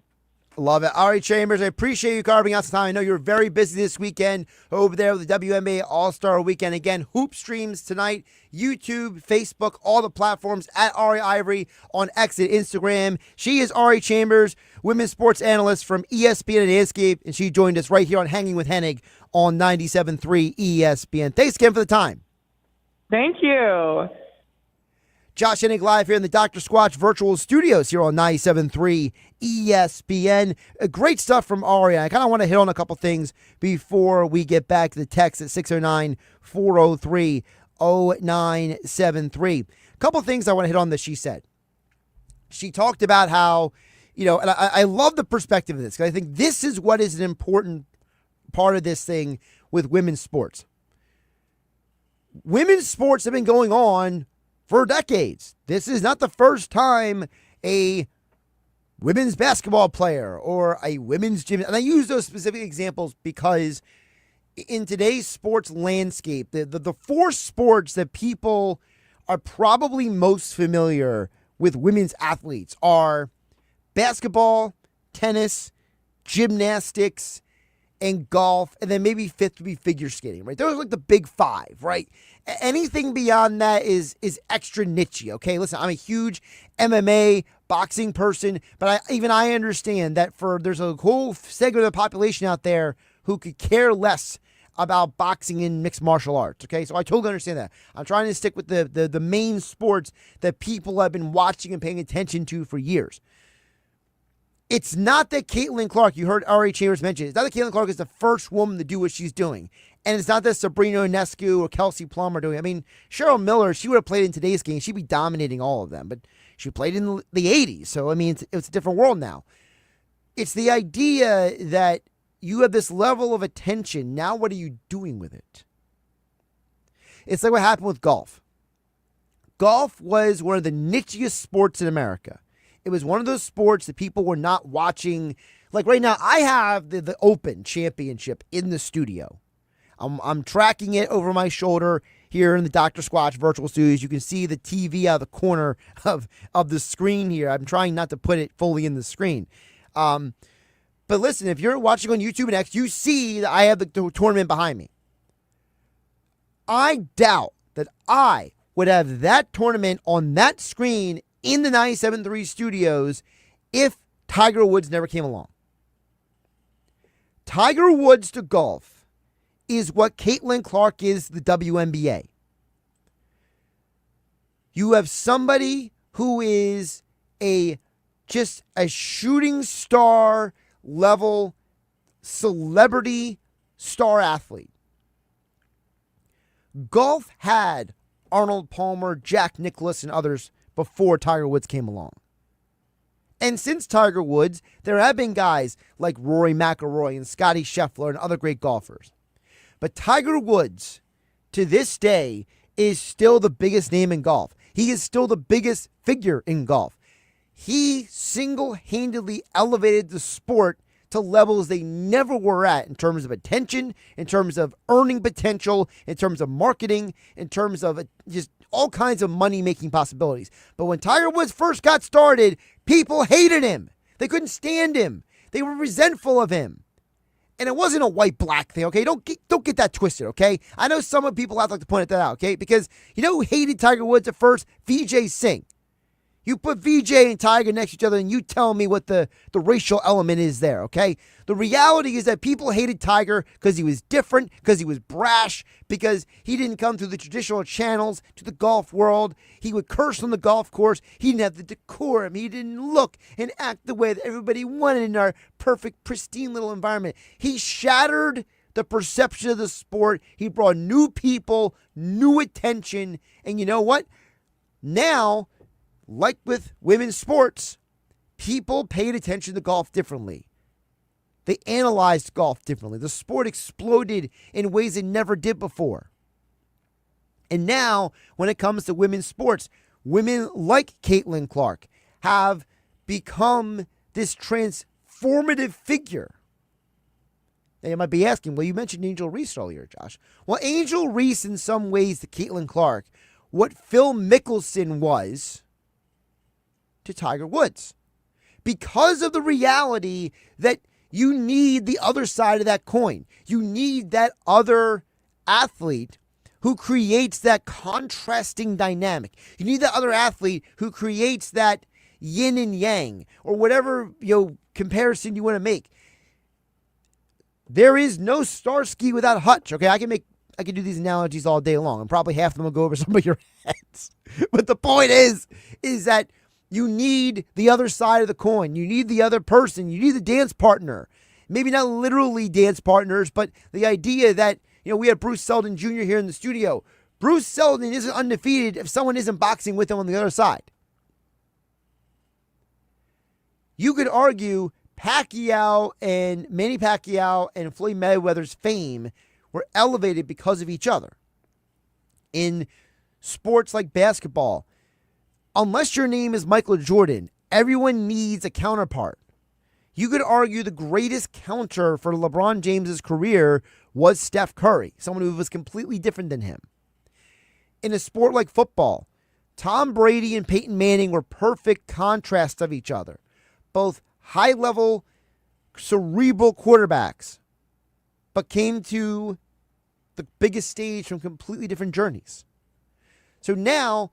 Speaker 9: Love it. Ari Chambers, I appreciate you carving out some time. I know you're very busy this weekend over there with the WNBA All-Star Weekend. Again, Hoop Streams tonight, YouTube, Facebook, all the platforms, at Ari Ivory on X and Instagram. She is Ari Chambers, women's sports analyst from ESPN and ASG, and she joined us right here on Hanging with Hennig on 97.3 ESPN. Thanks again for the time.
Speaker 22: Thank you.
Speaker 9: Josh Hennig live here in the Dr. Squatch virtual studios here on 97.3 ESPN. Great stuff from Ari. I kind of want to hit on a couple things before we get back to the text at 609-403-0973. A couple things I want to hit on that she said. She talked about how, and I love the perspective of this because I think this is what is an important part of this thing with women's sports. Women's sports have been going on for decades. This is not the first time a women's basketball player or a women's gym, and I use those specific examples because in today's sports landscape, the four sports that people are probably most familiar with women's athletes are basketball, tennis, gymnastics, and golf, and then maybe fifth would be figure skating, right? Those are like the big five, right? Anything beyond that is extra niche-y, okay? Listen, I'm a huge MMA boxing person, but I understand that there's a whole segment of the population out there who could care less about boxing and mixed martial arts, okay? So I totally understand that. I'm trying to stick with the main sports that people have been watching and paying attention to for years. It's not that Caitlin Clark, you heard Ari Chambers mention, it's not that Caitlin Clark is the first woman to do what she's doing. And it's not that Sabrina Ionescu or Kelsey Plum are doing it. I mean, Cheryl Miller, she would have played in today's game. She'd be dominating all of them. But she played in the 80s. So, I mean, it's a different world now. It's the idea that you have this level of attention. Now what are you doing with it? It's like what happened with golf. Golf was one of the nichiest sports in America. It was one of those sports that people were not watching. Like right now, I have the Open Championship in the studio. I'm tracking it over my shoulder here in the Dr. Squatch virtual studios. You can see the TV out of the corner of the screen here. I'm trying not to put it fully in the screen. But listen, if you're watching on YouTube and X, you see that I have the tournament behind me. I doubt that I would have that tournament on that screen in the 97.3 studios if Tiger Woods never came along. Tiger Woods to golf is what Caitlin Clark is to the WNBA. You have somebody who is just a shooting star level celebrity star athlete. Golf had Arnold Palmer, Jack Nicklaus, and others before Tiger Woods came along. And since Tiger Woods, there have been guys like Rory McIlroy and Scottie Scheffler and other great golfers. But Tiger Woods, to this day, is still the biggest name in golf. He is still the biggest figure in golf. He single-handedly elevated the sport to levels they never were at in terms of attention, in terms of earning potential, in terms of marketing, in terms of just all kinds of money-making possibilities. But when Tiger Woods first got started, people hated him. They couldn't stand him. They were resentful of him. And it wasn't a white-black thing, okay? Don't get that twisted, okay? I know some of people have like to point that out, okay? Because you know who hated Tiger Woods at first? Vijay Singh. You put Vijay and Tiger next to each other and you tell me what the racial element is there, okay? The reality is that people hated Tiger because he was different, because he was brash, because he didn't come through the traditional channels to the golf world. He would curse on the golf course. He didn't have the decorum. He didn't look and act the way that everybody wanted in our perfect, pristine little environment. He shattered the perception of the sport. He brought new people, new attention, and you know what? Now, like with women's sports, people paid attention to golf differently. They analyzed golf differently. The sport exploded in ways it never did before. And now, when it comes to women's sports, women like Caitlin Clark have become this transformative figure. Now, you might be asking, well, you mentioned Angel Reese earlier, Josh. Well, Angel Reese, in some ways, to Caitlin Clark, what Phil Mickelson was to Tiger Woods, because of the reality that you need the other side of that coin. You need that other athlete who creates that contrasting dynamic. You need that other athlete who creates that yin and yang, or whatever comparison you want to make. There is no Starsky without Hutch. Okay, I can do these analogies all day long, and probably half of them will go over some of your heads. But the point is that you need the other side of the coin. You need the other person. You need the dance partner. Maybe not literally dance partners, but the idea that, we had Bruce Seldon Jr. here in the studio. Bruce Seldon isn't undefeated if someone isn't boxing with him on the other side. You could argue Manny Pacquiao and Floyd Mayweather's fame were elevated because of each other. In sports like basketball, unless your name is Michael Jordan, everyone needs a counterpart. You could argue the greatest counter for LeBron James's career was Steph Curry, someone who was completely different than him. In a sport like football, Tom Brady and Peyton Manning were perfect contrasts of each other. Both high-level, cerebral quarterbacks, but came to the biggest stage from completely different journeys. So now,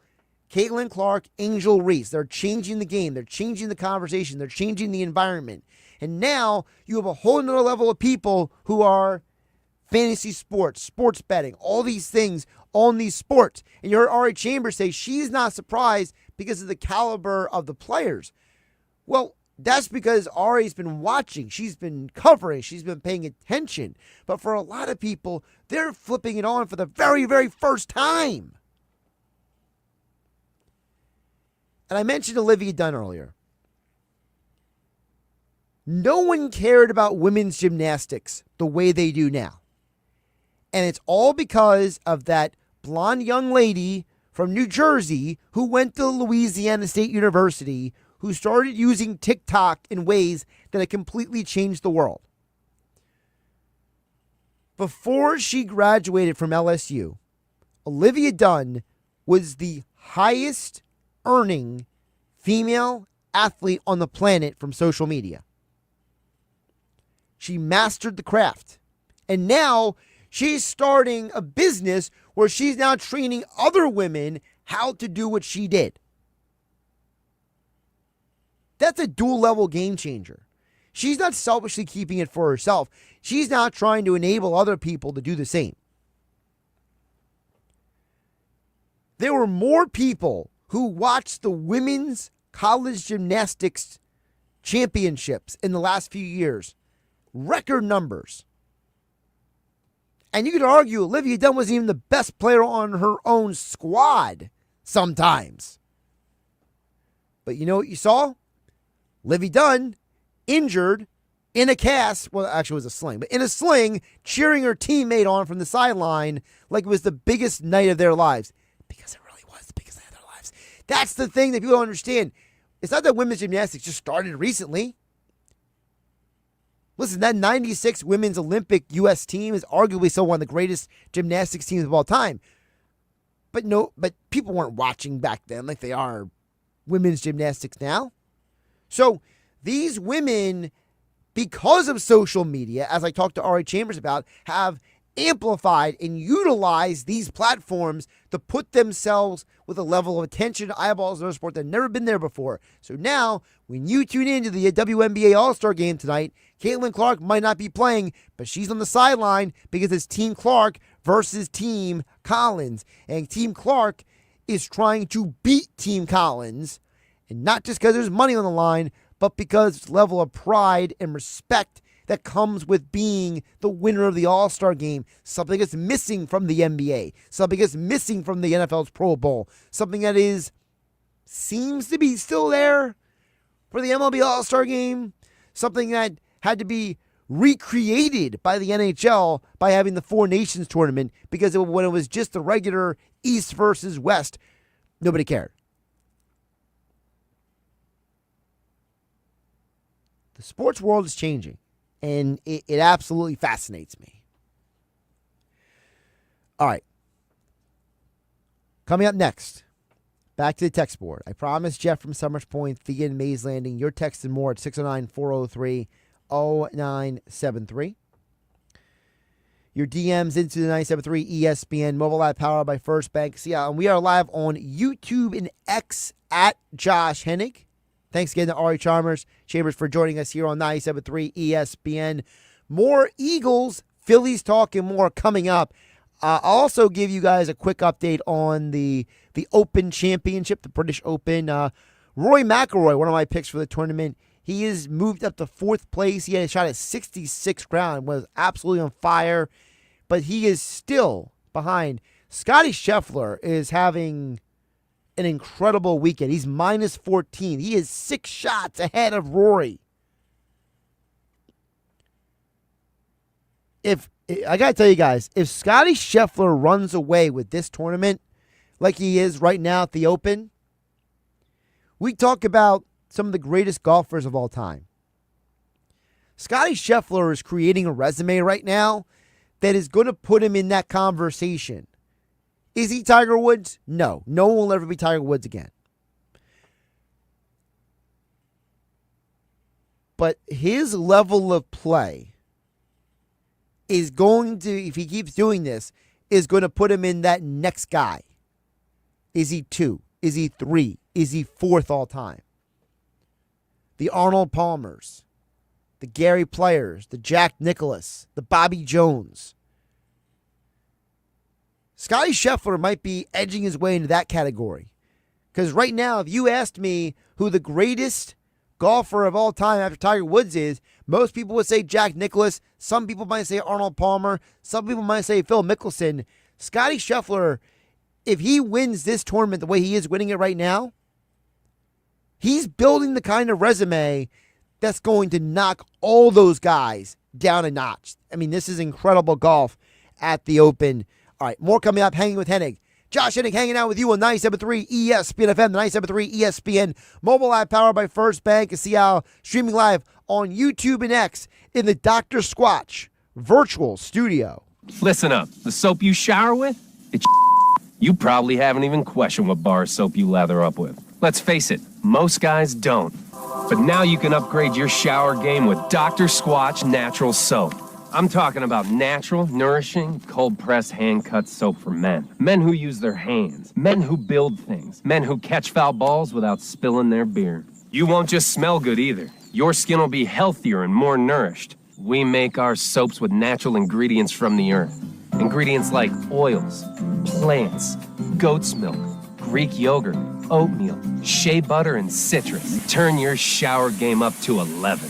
Speaker 9: Caitlin Clark, Angel Reese, they're changing the game. They're changing the conversation. They're changing the environment. And now you have a whole nother level of people who are fantasy sports, sports betting, all these things on these sports. And you heard Ari Chambers say she's not surprised because of the caliber of the players. Well, that's because Ari's been watching. She's been covering. She's been paying attention. But for a lot of people, they're flipping it on for the very, very first time. And I mentioned Olivia Dunn earlier. No one cared about women's gymnastics the way they do now. And it's all because of that blonde young lady from New Jersey who went to Louisiana State University, who started using TikTok in ways that have completely changed the world. Before she graduated from LSU, Olivia Dunn was the highest earning female athlete on the planet from social media. She mastered the craft. And now she's starting a business where she's now training other women how to do what she did. That's a dual level game changer. She's not selfishly keeping it for herself. She's now trying to enable other people to do the same. There were more people who watched the women's college gymnastics championships in the last few years. Record numbers. And you could argue Olivia Dunn wasn't even the best player on her own squad sometimes. But you know what you saw? Olivia Dunn, injured, in a cast, well, actually it was a sling, but in a sling, cheering her teammate on from the sideline like it was the biggest night of their lives. Because it really was the biggest night of their lives. That's the thing that people don't understand. It's not that women's gymnastics just started recently. Listen, that 96 women's Olympic U.S. team is arguably still one of the greatest gymnastics teams of all time. But people weren't watching back then like they are women's gymnastics now. So these women, because of social media, as I talked to Ari Chambers about, have amplified and utilized these platforms to put themselves with a level of attention, eyeballs, in their sport that have never been there before. So now, when you tune into the WNBA All-Star game tonight, Caitlin Clark might not be playing, but she's on the sideline because it's Team Clark versus Team Collins. And Team Clark is trying to beat Team Collins, and not just because there's money on the line, but because it's level of pride and respect that comes with being the winner of the All-Star game. Something that's missing from the NBA. Something that's missing from the NFL's Pro Bowl. Something that seems to be still there for the MLB All-Star game. Something that had to be recreated by the NHL by having the Four Nations tournament, because when it was just the regular East versus West, nobody cared. The sports world is changing, and it absolutely fascinates me. All right. Coming up next, back to the text board. I promised Jeff from Summers Point, Thea and Mays Landing. Your text and more at 609-403-0973. Your DMs into the 973 ESPN mobile app powered by First Bank. And we are live on YouTube and X at Josh Hennig. Thanks again to Ari Chambers for joining us here on 97.3 ESPN. More Eagles, Phillies talk, and more coming up. I'll also give you guys a quick update on the Open Championship, the British Open. Rory McIlroy, one of my picks for the tournament, he has moved up to fourth place. He had a shot at 66th round, was absolutely on fire, but he is still behind. Scotty Scheffler is having an incredible weekend. He's minus 14. He is 6 shots ahead of Rory. I got to tell you guys, if Scotty Scheffler runs away with this tournament like he is right now at the Open, we talk about some of the greatest golfers of all time. Scotty Scheffler is creating a resume right now that is going to put him in that conversation. Is he Tiger Woods? No. No one will ever be Tiger Woods again. But his level of play is going to, if he keeps doing this, is going to put him in that next guy. Is he 2? Is he 3? Is he 4th all time? The Arnold Palmers, the Gary Players, the Jack Nicklaus, the Bobby Jones. Scotty Scheffler might be edging his way into that category. Because right now, if you asked me who the greatest golfer of all time after Tiger Woods is, most people would say Jack Nicklaus. Some people might say Arnold Palmer. Some people might say Phil Mickelson. Scotty Scheffler, if he wins this tournament the way he is winning it right now, he's building the kind of resume that's going to knock all those guys down a notch. I mean, this is incredible golf at the Open. All right, more coming up, Hanging with Hennig. Josh Hennig hanging out with you on 97.3 ESPN FM, the 97.3 ESPN mobile app powered by First Bank. And see how streaming live on YouTube and X in the Dr. Squatch virtual studio.
Speaker 11: Listen up. The soap you shower with, it's you probably haven't even questioned what bar of soap you lather up with. Let's face it, most guys don't. But now you can upgrade your shower game with Dr. Squatch Natural Soap. I'm talking about natural, nourishing, cold-pressed, hand-cut soap for men. Men who use their hands. Men who build things. Men who catch foul balls without spilling their beer. You won't just smell good either. Your skin will be healthier and more nourished. We make our soaps with natural ingredients from the earth. Ingredients like oils, plants, goat's milk, Greek yogurt, oatmeal, shea butter, and citrus. Turn your shower game up to 11.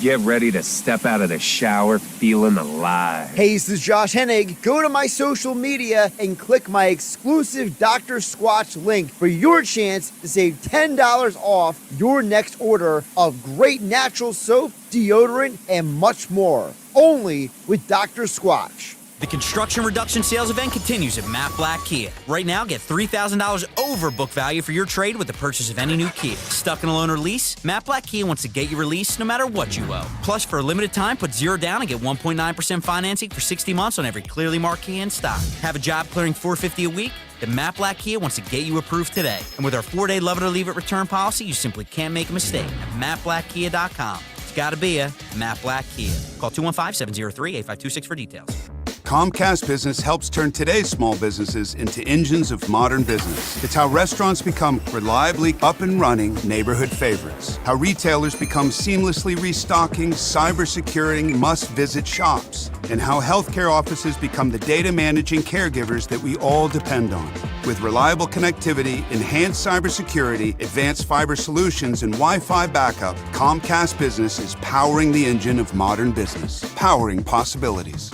Speaker 11: Get ready to step out of the shower feeling alive.
Speaker 9: Hey, this is Josh Hennig. Go to my social media and click my exclusive Dr. Squatch link for your chance to save $10 off your next order of great natural soap, deodorant, and much more. Only with Dr. Squatch.
Speaker 5: The construction reduction sales event continues at Matt Black Kia. Right now, get $3,000 over book value for your trade with the purchase of any new Kia. Stuck in a loan or lease? Matt Black Kia wants to get you released no matter what you owe. Plus, for a limited time, put $0 down and get 1.9% financing for 60 months on every clearly marked Kia in stock. Have a job clearing $450 a week? Then Matt Black Kia wants to get you approved today. And with our 4-day love it or leave it return policy, you simply can't make a mistake at mattblackkia.com. It's gotta be a Matt Black Kia. Call 215-703-8526 for details.
Speaker 7: Comcast Business helps turn today's small businesses into engines of modern business. It's how restaurants become reliably up and running neighborhood favorites. How retailers become seamlessly restocking, cyber-securing, must-visit shops. And how healthcare offices become the data managing caregivers that we all depend on. With reliable connectivity, enhanced cybersecurity, advanced fiber solutions, and Wi-Fi backup, Comcast Business is powering the engine of modern business. Powering possibilities.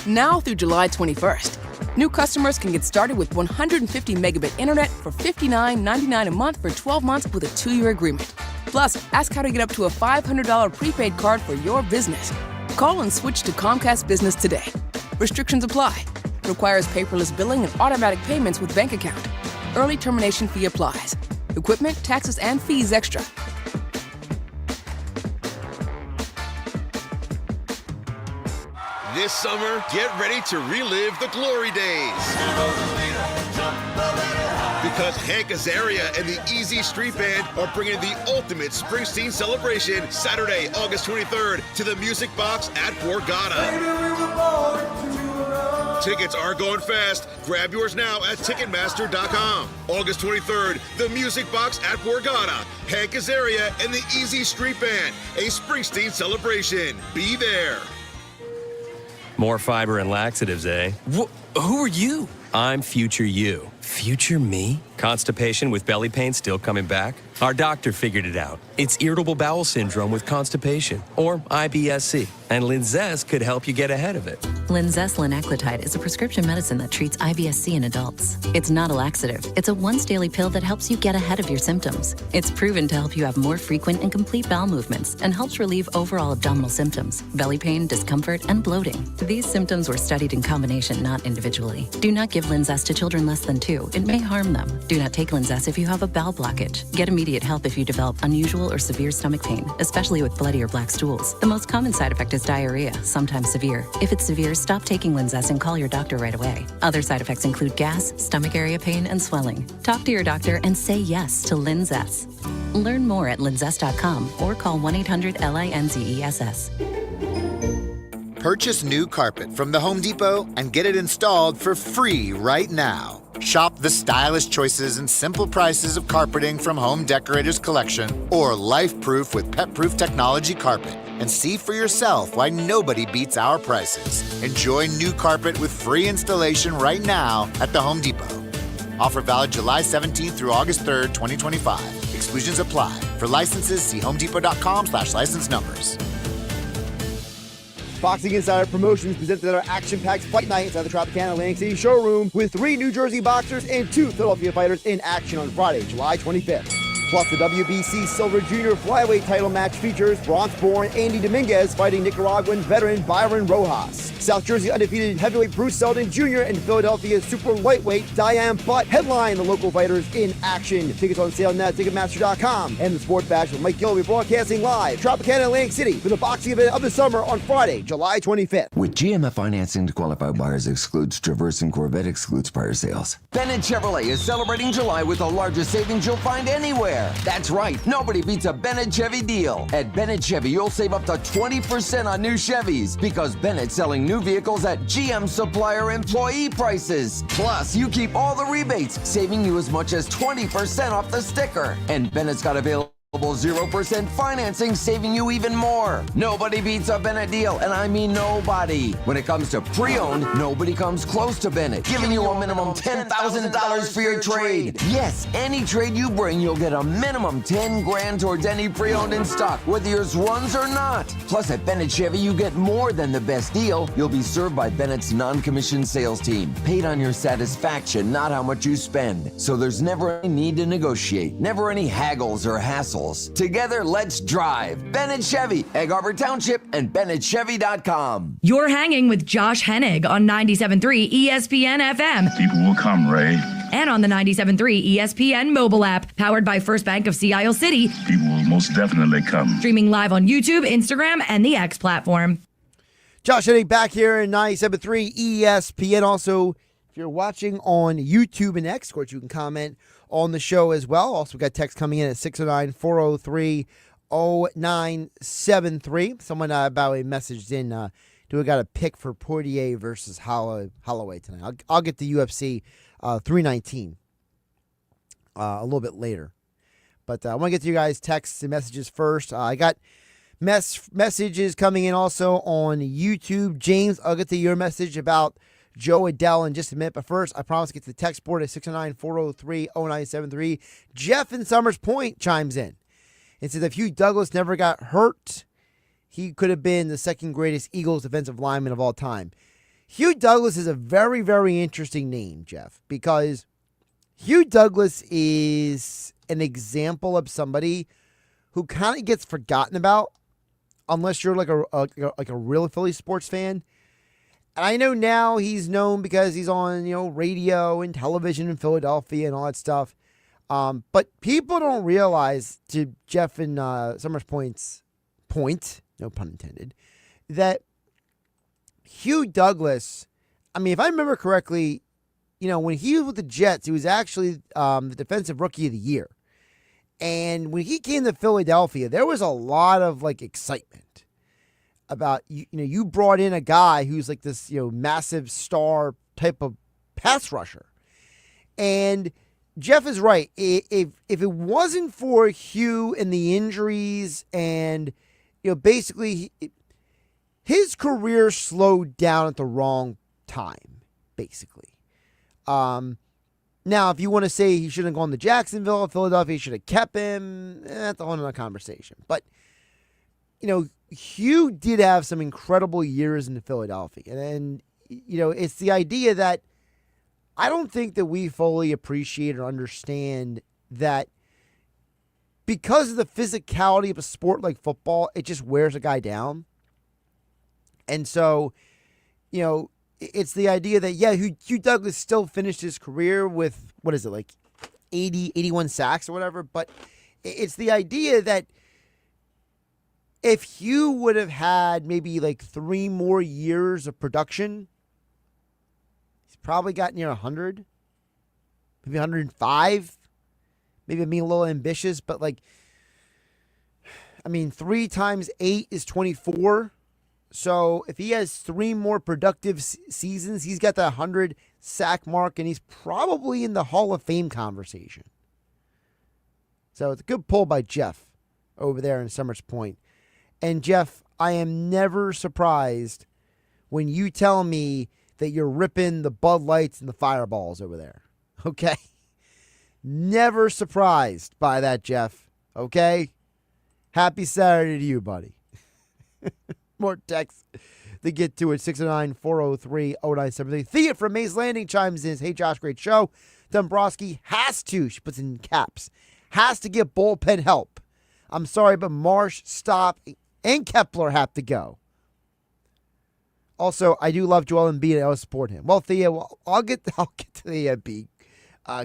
Speaker 2: Now through July 21st, new customers can get started with 150 megabit internet for $59.99 a month for 12 months with a 2-year agreement. Plus, ask how to get up to a $500 prepaid card for your business. Call and switch to Comcast Business today. Restrictions apply. Requires paperless billing and automatic payments with bank account. Early termination fee applies. Equipment, taxes, and fees extra.
Speaker 8: This summer, get ready to relive the glory days. Because Hank Azaria and the Easy Street Band are bringing the ultimate Springsteen celebration Saturday, August 23rd to the Music Box at Borgata. Tickets are going fast. Grab yours now at Ticketmaster.com. August 23rd, the Music Box at Borgata. Hank Azaria and the Easy Street Band, a Springsteen celebration. Be there.
Speaker 6: More fiber and laxatives, eh? Who are you? I'm future you. Future me? Constipation with belly pain still coming back? Our doctor figured it out. It's irritable bowel syndrome with constipation, or IBS-C, and Linzess could help you get ahead of it.
Speaker 10: Linzess linaclotide is a prescription medicine that treats IBS-C in adults. It's not a laxative. It's a once-daily pill that helps you get ahead of your symptoms. It's proven to help you have more frequent and complete bowel movements and helps relieve overall abdominal symptoms, belly pain, discomfort, and bloating. These symptoms were studied in combination, not individually. Do not give Linzess to children less than 2. It may harm them. Do not take Linzess if you have a bowel blockage. Get immediate help if you develop unusual or severe stomach pain, especially with bloody or black stools. The most common side effect is diarrhea, sometimes severe. If it's severe, stop taking Linzess and call your doctor right away. Other side effects include gas, stomach area pain, and swelling. Talk to your doctor and say yes to Linzess. Learn more at linzess.com or call 1-800-LINZESS.
Speaker 23: Purchase new carpet from the Home Depot and get it installed for free right now. Shop the stylish choices and simple prices of carpeting from Home Decorators Collection or Life-Proof with Pet-Proof Technology carpet and see for yourself why nobody beats our prices. Enjoy new carpet with free installation right now at the Home Depot. Offer valid July 17th through August 3rd, 2025. Exclusions apply. For licenses, see homedepot.com/license numbers.
Speaker 9: Boxing Insider Promotions presented our action-packed fight night inside the Tropicana Atlantic City showroom with 3 New Jersey boxers and 2 Philadelphia fighters in action on Friday, July 25th. Plus, the WBC Silver Junior Flyweight title match features bronze-born Andy Dominguez fighting Nicaraguan veteran Byron Rojas. South Jersey undefeated heavyweight Bruce Seldon Jr. and Philadelphia super lightweight Diane Butt headline the local fighters in action. Tickets on sale now at Ticketmaster.com. And the Sport Bash with Mike Gill will be broadcasting live Tropicana Atlantic City for the boxing event of the summer on Friday, July 25th.
Speaker 19: With GMF financing to qualify buyers excludes Traverse and Corvette excludes prior sales. Bennett Chevrolet is celebrating July with the largest savings you'll find anywhere. That's right, nobody beats a Bennett Chevy deal. At Bennett Chevy, you'll save up to 20% on new Chevys because Bennett's selling new vehicles at GM supplier employee prices. Plus, you keep all the rebates, saving you as much as 20% off the sticker. And Bennett's got available 0% financing, saving you even more. Nobody beats a Bennett deal, and I mean nobody. When it comes to pre-owned, nobody comes close to Bennett, giving you a minimum $10,000 for your trade. Yes, any trade you bring, you'll get a minimum $10,000 towards any pre-owned in stock, whether yours runs or not. Plus, at Bennett Chevy, you get more than the best deal. You'll be served by Bennett's non-commissioned sales team, paid on your satisfaction, not how much you spend. So there's never any need to negotiate, never any haggles or hassles. Together, let's drive. Bennett Chevy, Egg Harbor Township, and BennettChevy.com.
Speaker 4: You're hanging with Josh Hennig on 97.3 ESPN FM.
Speaker 13: People will come, Ray.
Speaker 4: And on the 97.3 ESPN mobile app, powered by First Bank of Sea Isle City.
Speaker 13: People will most definitely come.
Speaker 4: Streaming live on YouTube, Instagram, and the X platform.
Speaker 9: Josh Hennig back here in 97.3 ESPN. Also, if you're watching on YouTube and X, of course, you can comment on the show as well. Also, we got text coming in at 609-403-0973. Someone about a message in, do we got a pick for Poirier versus Holloway tonight? I'll get the UFC 319 a little bit later. But I want to get to you guys' texts and messages first. I got messages coming in also on YouTube. James, I'll get to your message about Joe Adele in just a minute. But first, I promise to get to the text board at 609-403-0973. Jeff in Summers Point chimes in and says if Hugh Douglas never got hurt, he could have been the second greatest Eagles defensive lineman of all time. Hugh Douglas is a very, very interesting name, Jeff, because Hugh Douglas is an example of somebody who kind of gets forgotten about unless you're like a real Philly sports fan. And I know now he's known because he's on, radio and television in Philadelphia and all that stuff. But people don't realize, to Jeff and Summers Point's point, no pun intended, that Hugh Douglas, if I remember correctly, when he was with the Jets, he was actually the defensive rookie of the year. And when he came to Philadelphia, there was a lot of excitement about, you brought in a guy who's like this, massive star type of pass rusher. And Jeff is right. If it wasn't for Hugh and the injuries and, basically his career slowed down at the wrong time, basically. Now, if you want to say he shouldn't have gone to Jacksonville or Philadelphia, he should have kept him, that's a whole other conversation. But, Hugh did have some incredible years in Philadelphia. And, it's the idea that I don't think that we fully appreciate or understand that because of the physicality of a sport like football, it just wears a guy down. And so, it's the idea that, Hugh Douglas still finished his career with, 80, 81 sacks or whatever. But it's the idea that if Hugh would have had maybe 3 more years of production, he's probably got near 100, maybe 105. Maybe I'm being a little ambitious, but 3 times 8 is 24. So if he has 3 more productive seasons, he's got that 100 sack mark, and he's probably in the Hall of Fame conversation. So it's a good pull by Jeff over there in Summers Point. And Jeff, I am never surprised when you tell me that you're ripping the Bud Lights and the Fireballs over there. Okay? Never surprised by that, Jeff. Okay? Happy Saturday to you, buddy. More texts to get to at 609-403-0973. Thea from Mays Landing chimes in. Hey, Josh, great show. Dombrowski has to, she puts in caps, has to get bullpen help. I'm sorry, but Marsh, Stop, and Kepler have to go. Also, I do love Joel Embiid, and I'll support him. Well, Thea, I'll get to the Embiid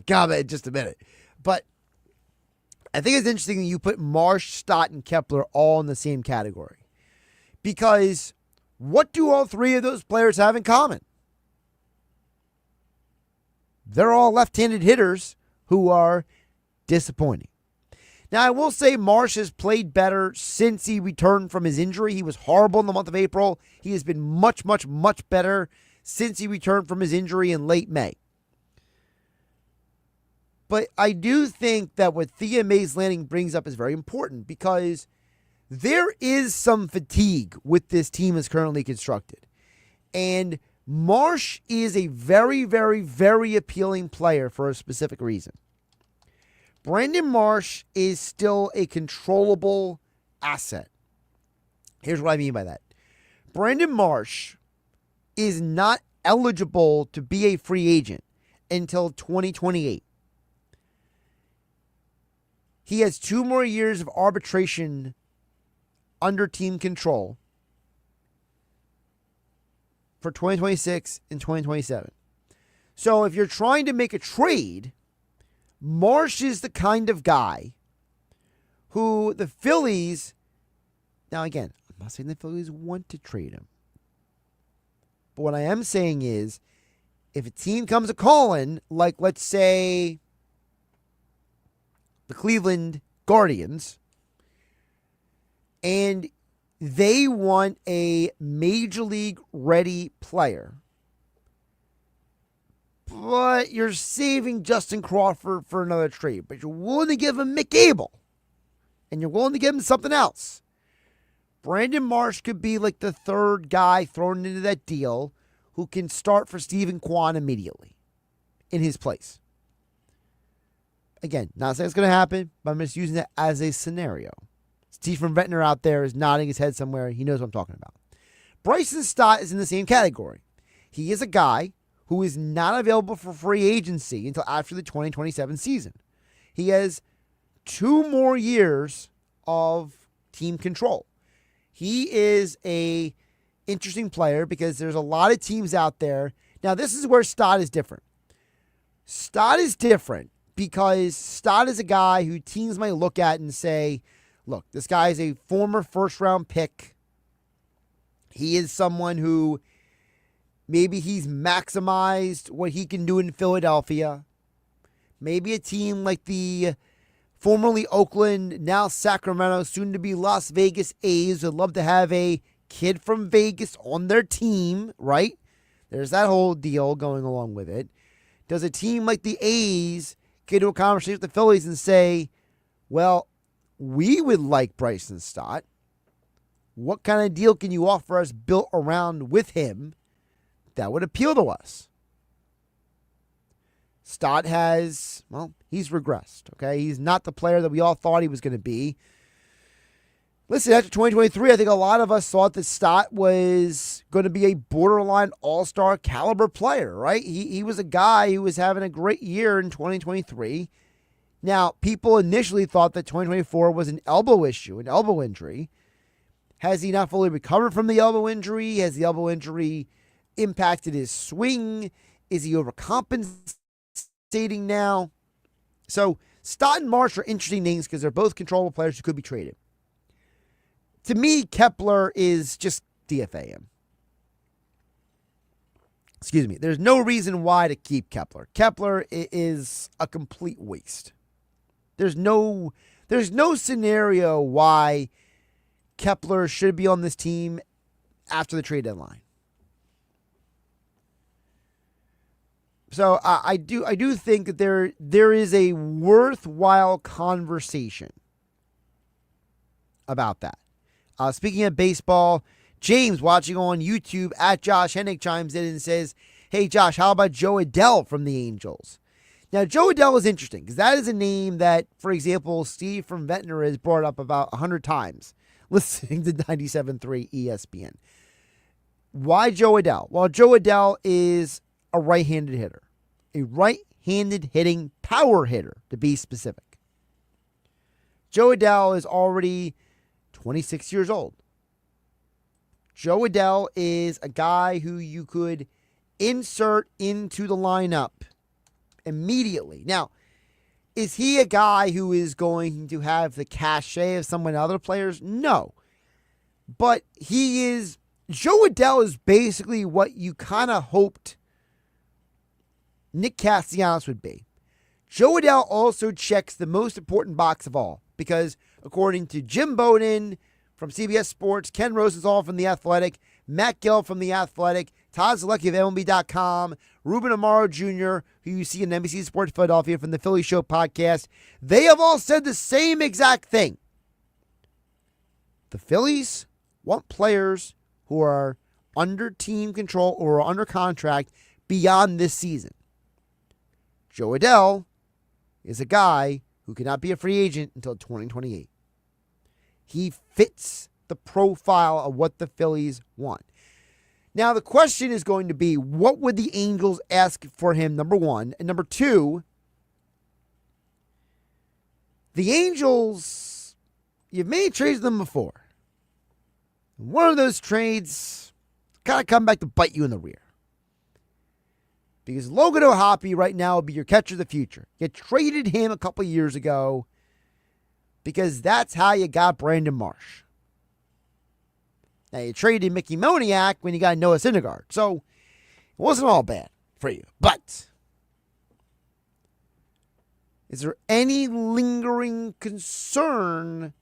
Speaker 9: comment in just a minute. But I think it's interesting that you put Marsh, Stott, and Kepler all in the same category. Because what do all 3 of those players have in common? They're all left-handed hitters who are disappointing. Now, I will say Marsh has played better since he returned from his injury. He was horrible in the month of April. He has been much, much, much better since he returned from his injury in late May. But I do think that what Thea Mays Lanning brings up is very important because there is some fatigue with this team as currently constructed. And Marsh is a very, very, very appealing player for a specific reason. Brandon Marsh is still a controllable asset. Here's what I mean by that. Brandon Marsh is not eligible to be a free agent until 2028. He has 2 more years of arbitration under team control for 2026 and 2027. So if you're trying to make a trade, Marsh is the kind of guy who the Phillies, now again, I'm not saying the Phillies want to trade him. But what I am saying is, if a team comes a calling, like let's say the Cleveland Guardians, and they want a major league ready player, but you're saving Justin Crawford for another trade, but you're willing to give him Mick Gable, and you're willing to give him something else. Brandon Marsh could be like the third guy thrown into that deal who can start for Stephen Kwan immediately in his place. Again, not saying it's going to happen, but I'm just using that as a scenario. Stephen Ventnor out there is nodding his head somewhere. He knows what I'm talking about. Bryson Stott is in the same category. He is a guy who is not available for free agency until after the 2027 season. He has 2 more years of team control. He is a interesting player because there's a lot of teams out there. Now, this is where Stott is different. Stott is different because Stott is a guy who teams might look at and say, look, this guy is a former first-round pick. He is someone who maybe he's maximized what he can do in Philadelphia. Maybe a team like the formerly Oakland, now Sacramento, soon to be Las Vegas A's would love to have a kid from Vegas on their team, right? There's that whole deal going along with it. Does a team like the A's get into a conversation with the Phillies and say, well, we would like Bryson Stott. What kind of deal can you offer us built around with him that would appeal to us? Stott has, well, he's regressed, okay? He's not the player that we all thought he was going to be. Listen, after 2023, I think a lot of us thought that Stott was going to be a borderline all-star caliber player, right? He was a guy who was having a great year in 2023. Now, people initially thought that 2024 was an elbow issue, an elbow injury. Has he not fully recovered from the elbow injury? Has the elbow injury impacted his swing? Is he overcompensating now? So, Stott and Marsh are interesting names because they're both controllable players who could be traded. To me, Kepler is just DFA him. Excuse me. There's no reason why to keep Kepler. Kepler is a complete waste. There's no scenario why Kepler should be on this team after the trade deadline. So I do think that there is a worthwhile conversation about that. Speaking of baseball, James, watching on YouTube at Josh Hennig, chimes in and says, hey, Josh, how about Joe Adell from the Angels? Now, Joe Adell is interesting because that is a name that, for example, Steve from Ventnor has brought up about 100 times listening to 97.3 ESPN. Why Joe Adell? Well, Joe Adell is a right-handed hitter, a right-handed hitting power hitter, to be specific. Joe Adell is already 26 years old. Joe Adell is a guy who you could insert into the lineup immediately. Now, is he a guy who is going to have the cachet of some other players? No. But Joe Adell is basically what you kind of hoped Nick Castellanos would be. Joe Adell also checks the most important box of all because according to Jim Bowden from CBS Sports, Ken Rosenthal from The Athletic, Matt Gill from The Athletic, Todd Zalecki of MLB.com, Ruben Amaro Jr., who you see in NBC Sports Philadelphia from the Philly Show podcast. They have all said the same exact thing. The Phillies want players who are under team control or are under contract beyond this season. Joe Adell is a guy who cannot be a free agent until 2028. He fits the profile of what the Phillies want. Now, the question is going to be, what would the Angels ask for him, number one? And number two, the Angels, you've made trades with them before. One of those trades kind of come back to bite you in the rear. Because Logan O'Hoppe right now will be your catcher of the future. You traded him a couple years ago because that's how you got Brandon Marsh. Now, you traded Mickey Moniak when you got Noah Syndergaard. So, it wasn't all bad for you. But, is there any lingering concern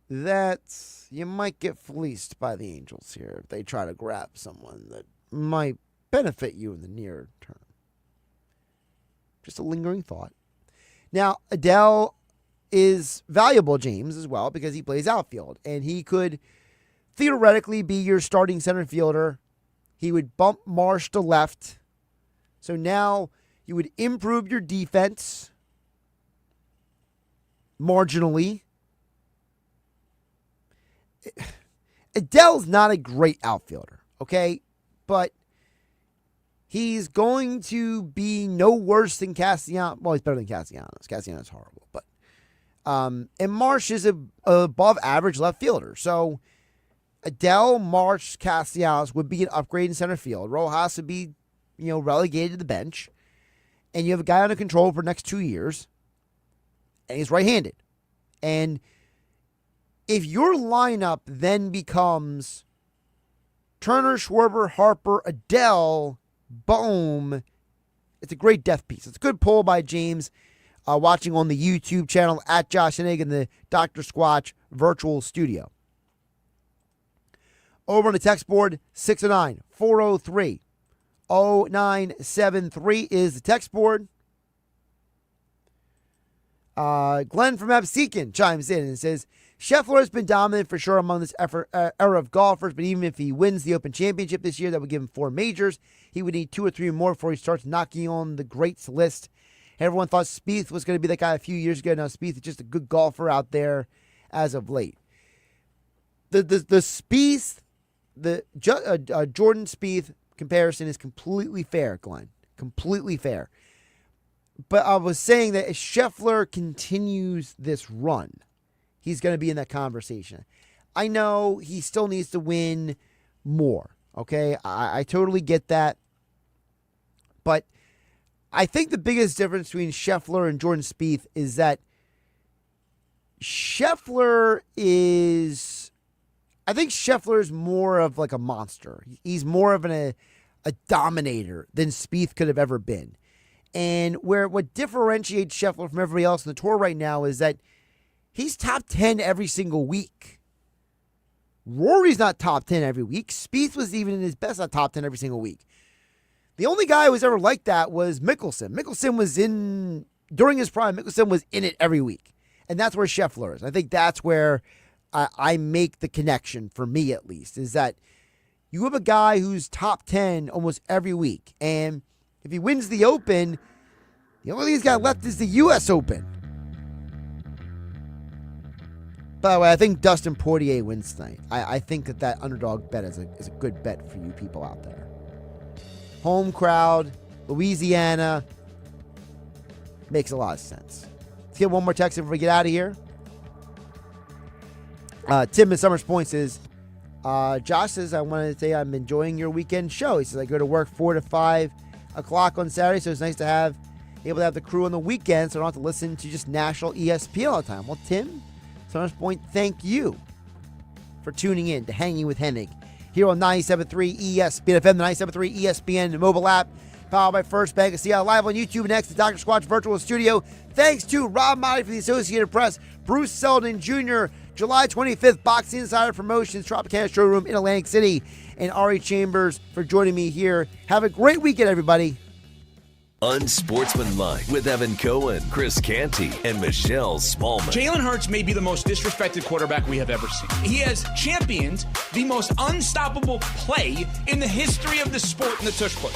Speaker 9: that you might get fleeced by the Angels here if they try to grab someone that might benefit you in the near term? Just a lingering thought. Now, Adell is valuable, James, as well, because he plays outfield, and he could theoretically be your starting center fielder. He would bump Marsh to left. So now you would improve your defense marginally. Adell's not a great outfielder, okay? But he's going to be no worse than Castellanos. Well, he's better than Castellanos. Castellanos is horrible. But and Marsh is a above average left fielder. So Adell, Marsh, Castellanos would be an upgrade in center field. Rojas would be, relegated to the bench. And you have a guy under control for the next 2 years. And he's right-handed. And if your lineup then becomes Turner, Schwarber, Harper, Adell, Bohm, it's a great death piece. It's a good poll by James, watching on the YouTube channel at Josh Hennig in the Dr. Squatch virtual studio. Over on the text board, 609-403-0973 is the text board. Glenn from Absecon chimes in and says, Scheffler has been dominant for sure among this era of golfers, but even if he wins the Open Championship this year, that would give him 4 majors. He would need 2 or 3 more before he starts knocking on the greats list. Everyone thought Spieth was going to be that guy a few years ago. Now Spieth is just a good golfer out there as of late. The Spieth, Jordan Spieth comparison is completely fair, Glenn. Completely fair. But I was saying that if Scheffler continues this run, he's going to be in that conversation. I know he still needs to win more, okay? I totally get that. But I think the biggest difference between Scheffler and Jordan Spieth is that Scheffler is more of like a monster. He's more of a dominator than Spieth could have ever been. And what differentiates Scheffler from everybody else on the tour right now is that he's top 10 every single week. Rory's not top 10 every week. Spieth was even in his best not top 10 every single week. The only guy who was ever like that was Mickelson. During his prime, Mickelson was in it every week. And that's where Scheffler is. I think that's where I make the connection, for me at least, is that you have a guy who's top 10 almost every week. And if he wins the Open, the only thing he's got left is the U.S. Open. By the way, I think Dustin Poirier wins tonight. I think that underdog bet is a good bet for you people out there. Home crowd, Louisiana, makes a lot of sense. Let's get one more text before we get out of here. Tim in Summers Point says, Josh says, I wanted to say I'm enjoying your weekend show. He says, I go to work 4 to 5 o'clock on Saturday, so it's nice to have the crew on the weekend so I don't have to listen to just national ESPN all the time. Well, Tim, Summers Point, thank you for tuning in to Hanging with Hennig here on 97.3 ESPN FM, the 97.3 ESPN mobile app, powered by First Bank of Seattle, live on YouTube next to Dr. Squatch Virtual Studio. Thanks to Rob Motley for the Associated Press, Bruce Selden Jr., July 25th, Boxing Insider Promotions, Tropicana Showroom in Atlantic City. And Ari Chambers for joining me here. Have a great weekend, everybody.
Speaker 18: Unsportsmanlike with Evan Cohen, Chris Canty, and Michelle Smallman.
Speaker 1: Jalen Hurts may be the most disrespected quarterback we have ever seen. He has championed the most unstoppable play in the history of the sport in the tush push.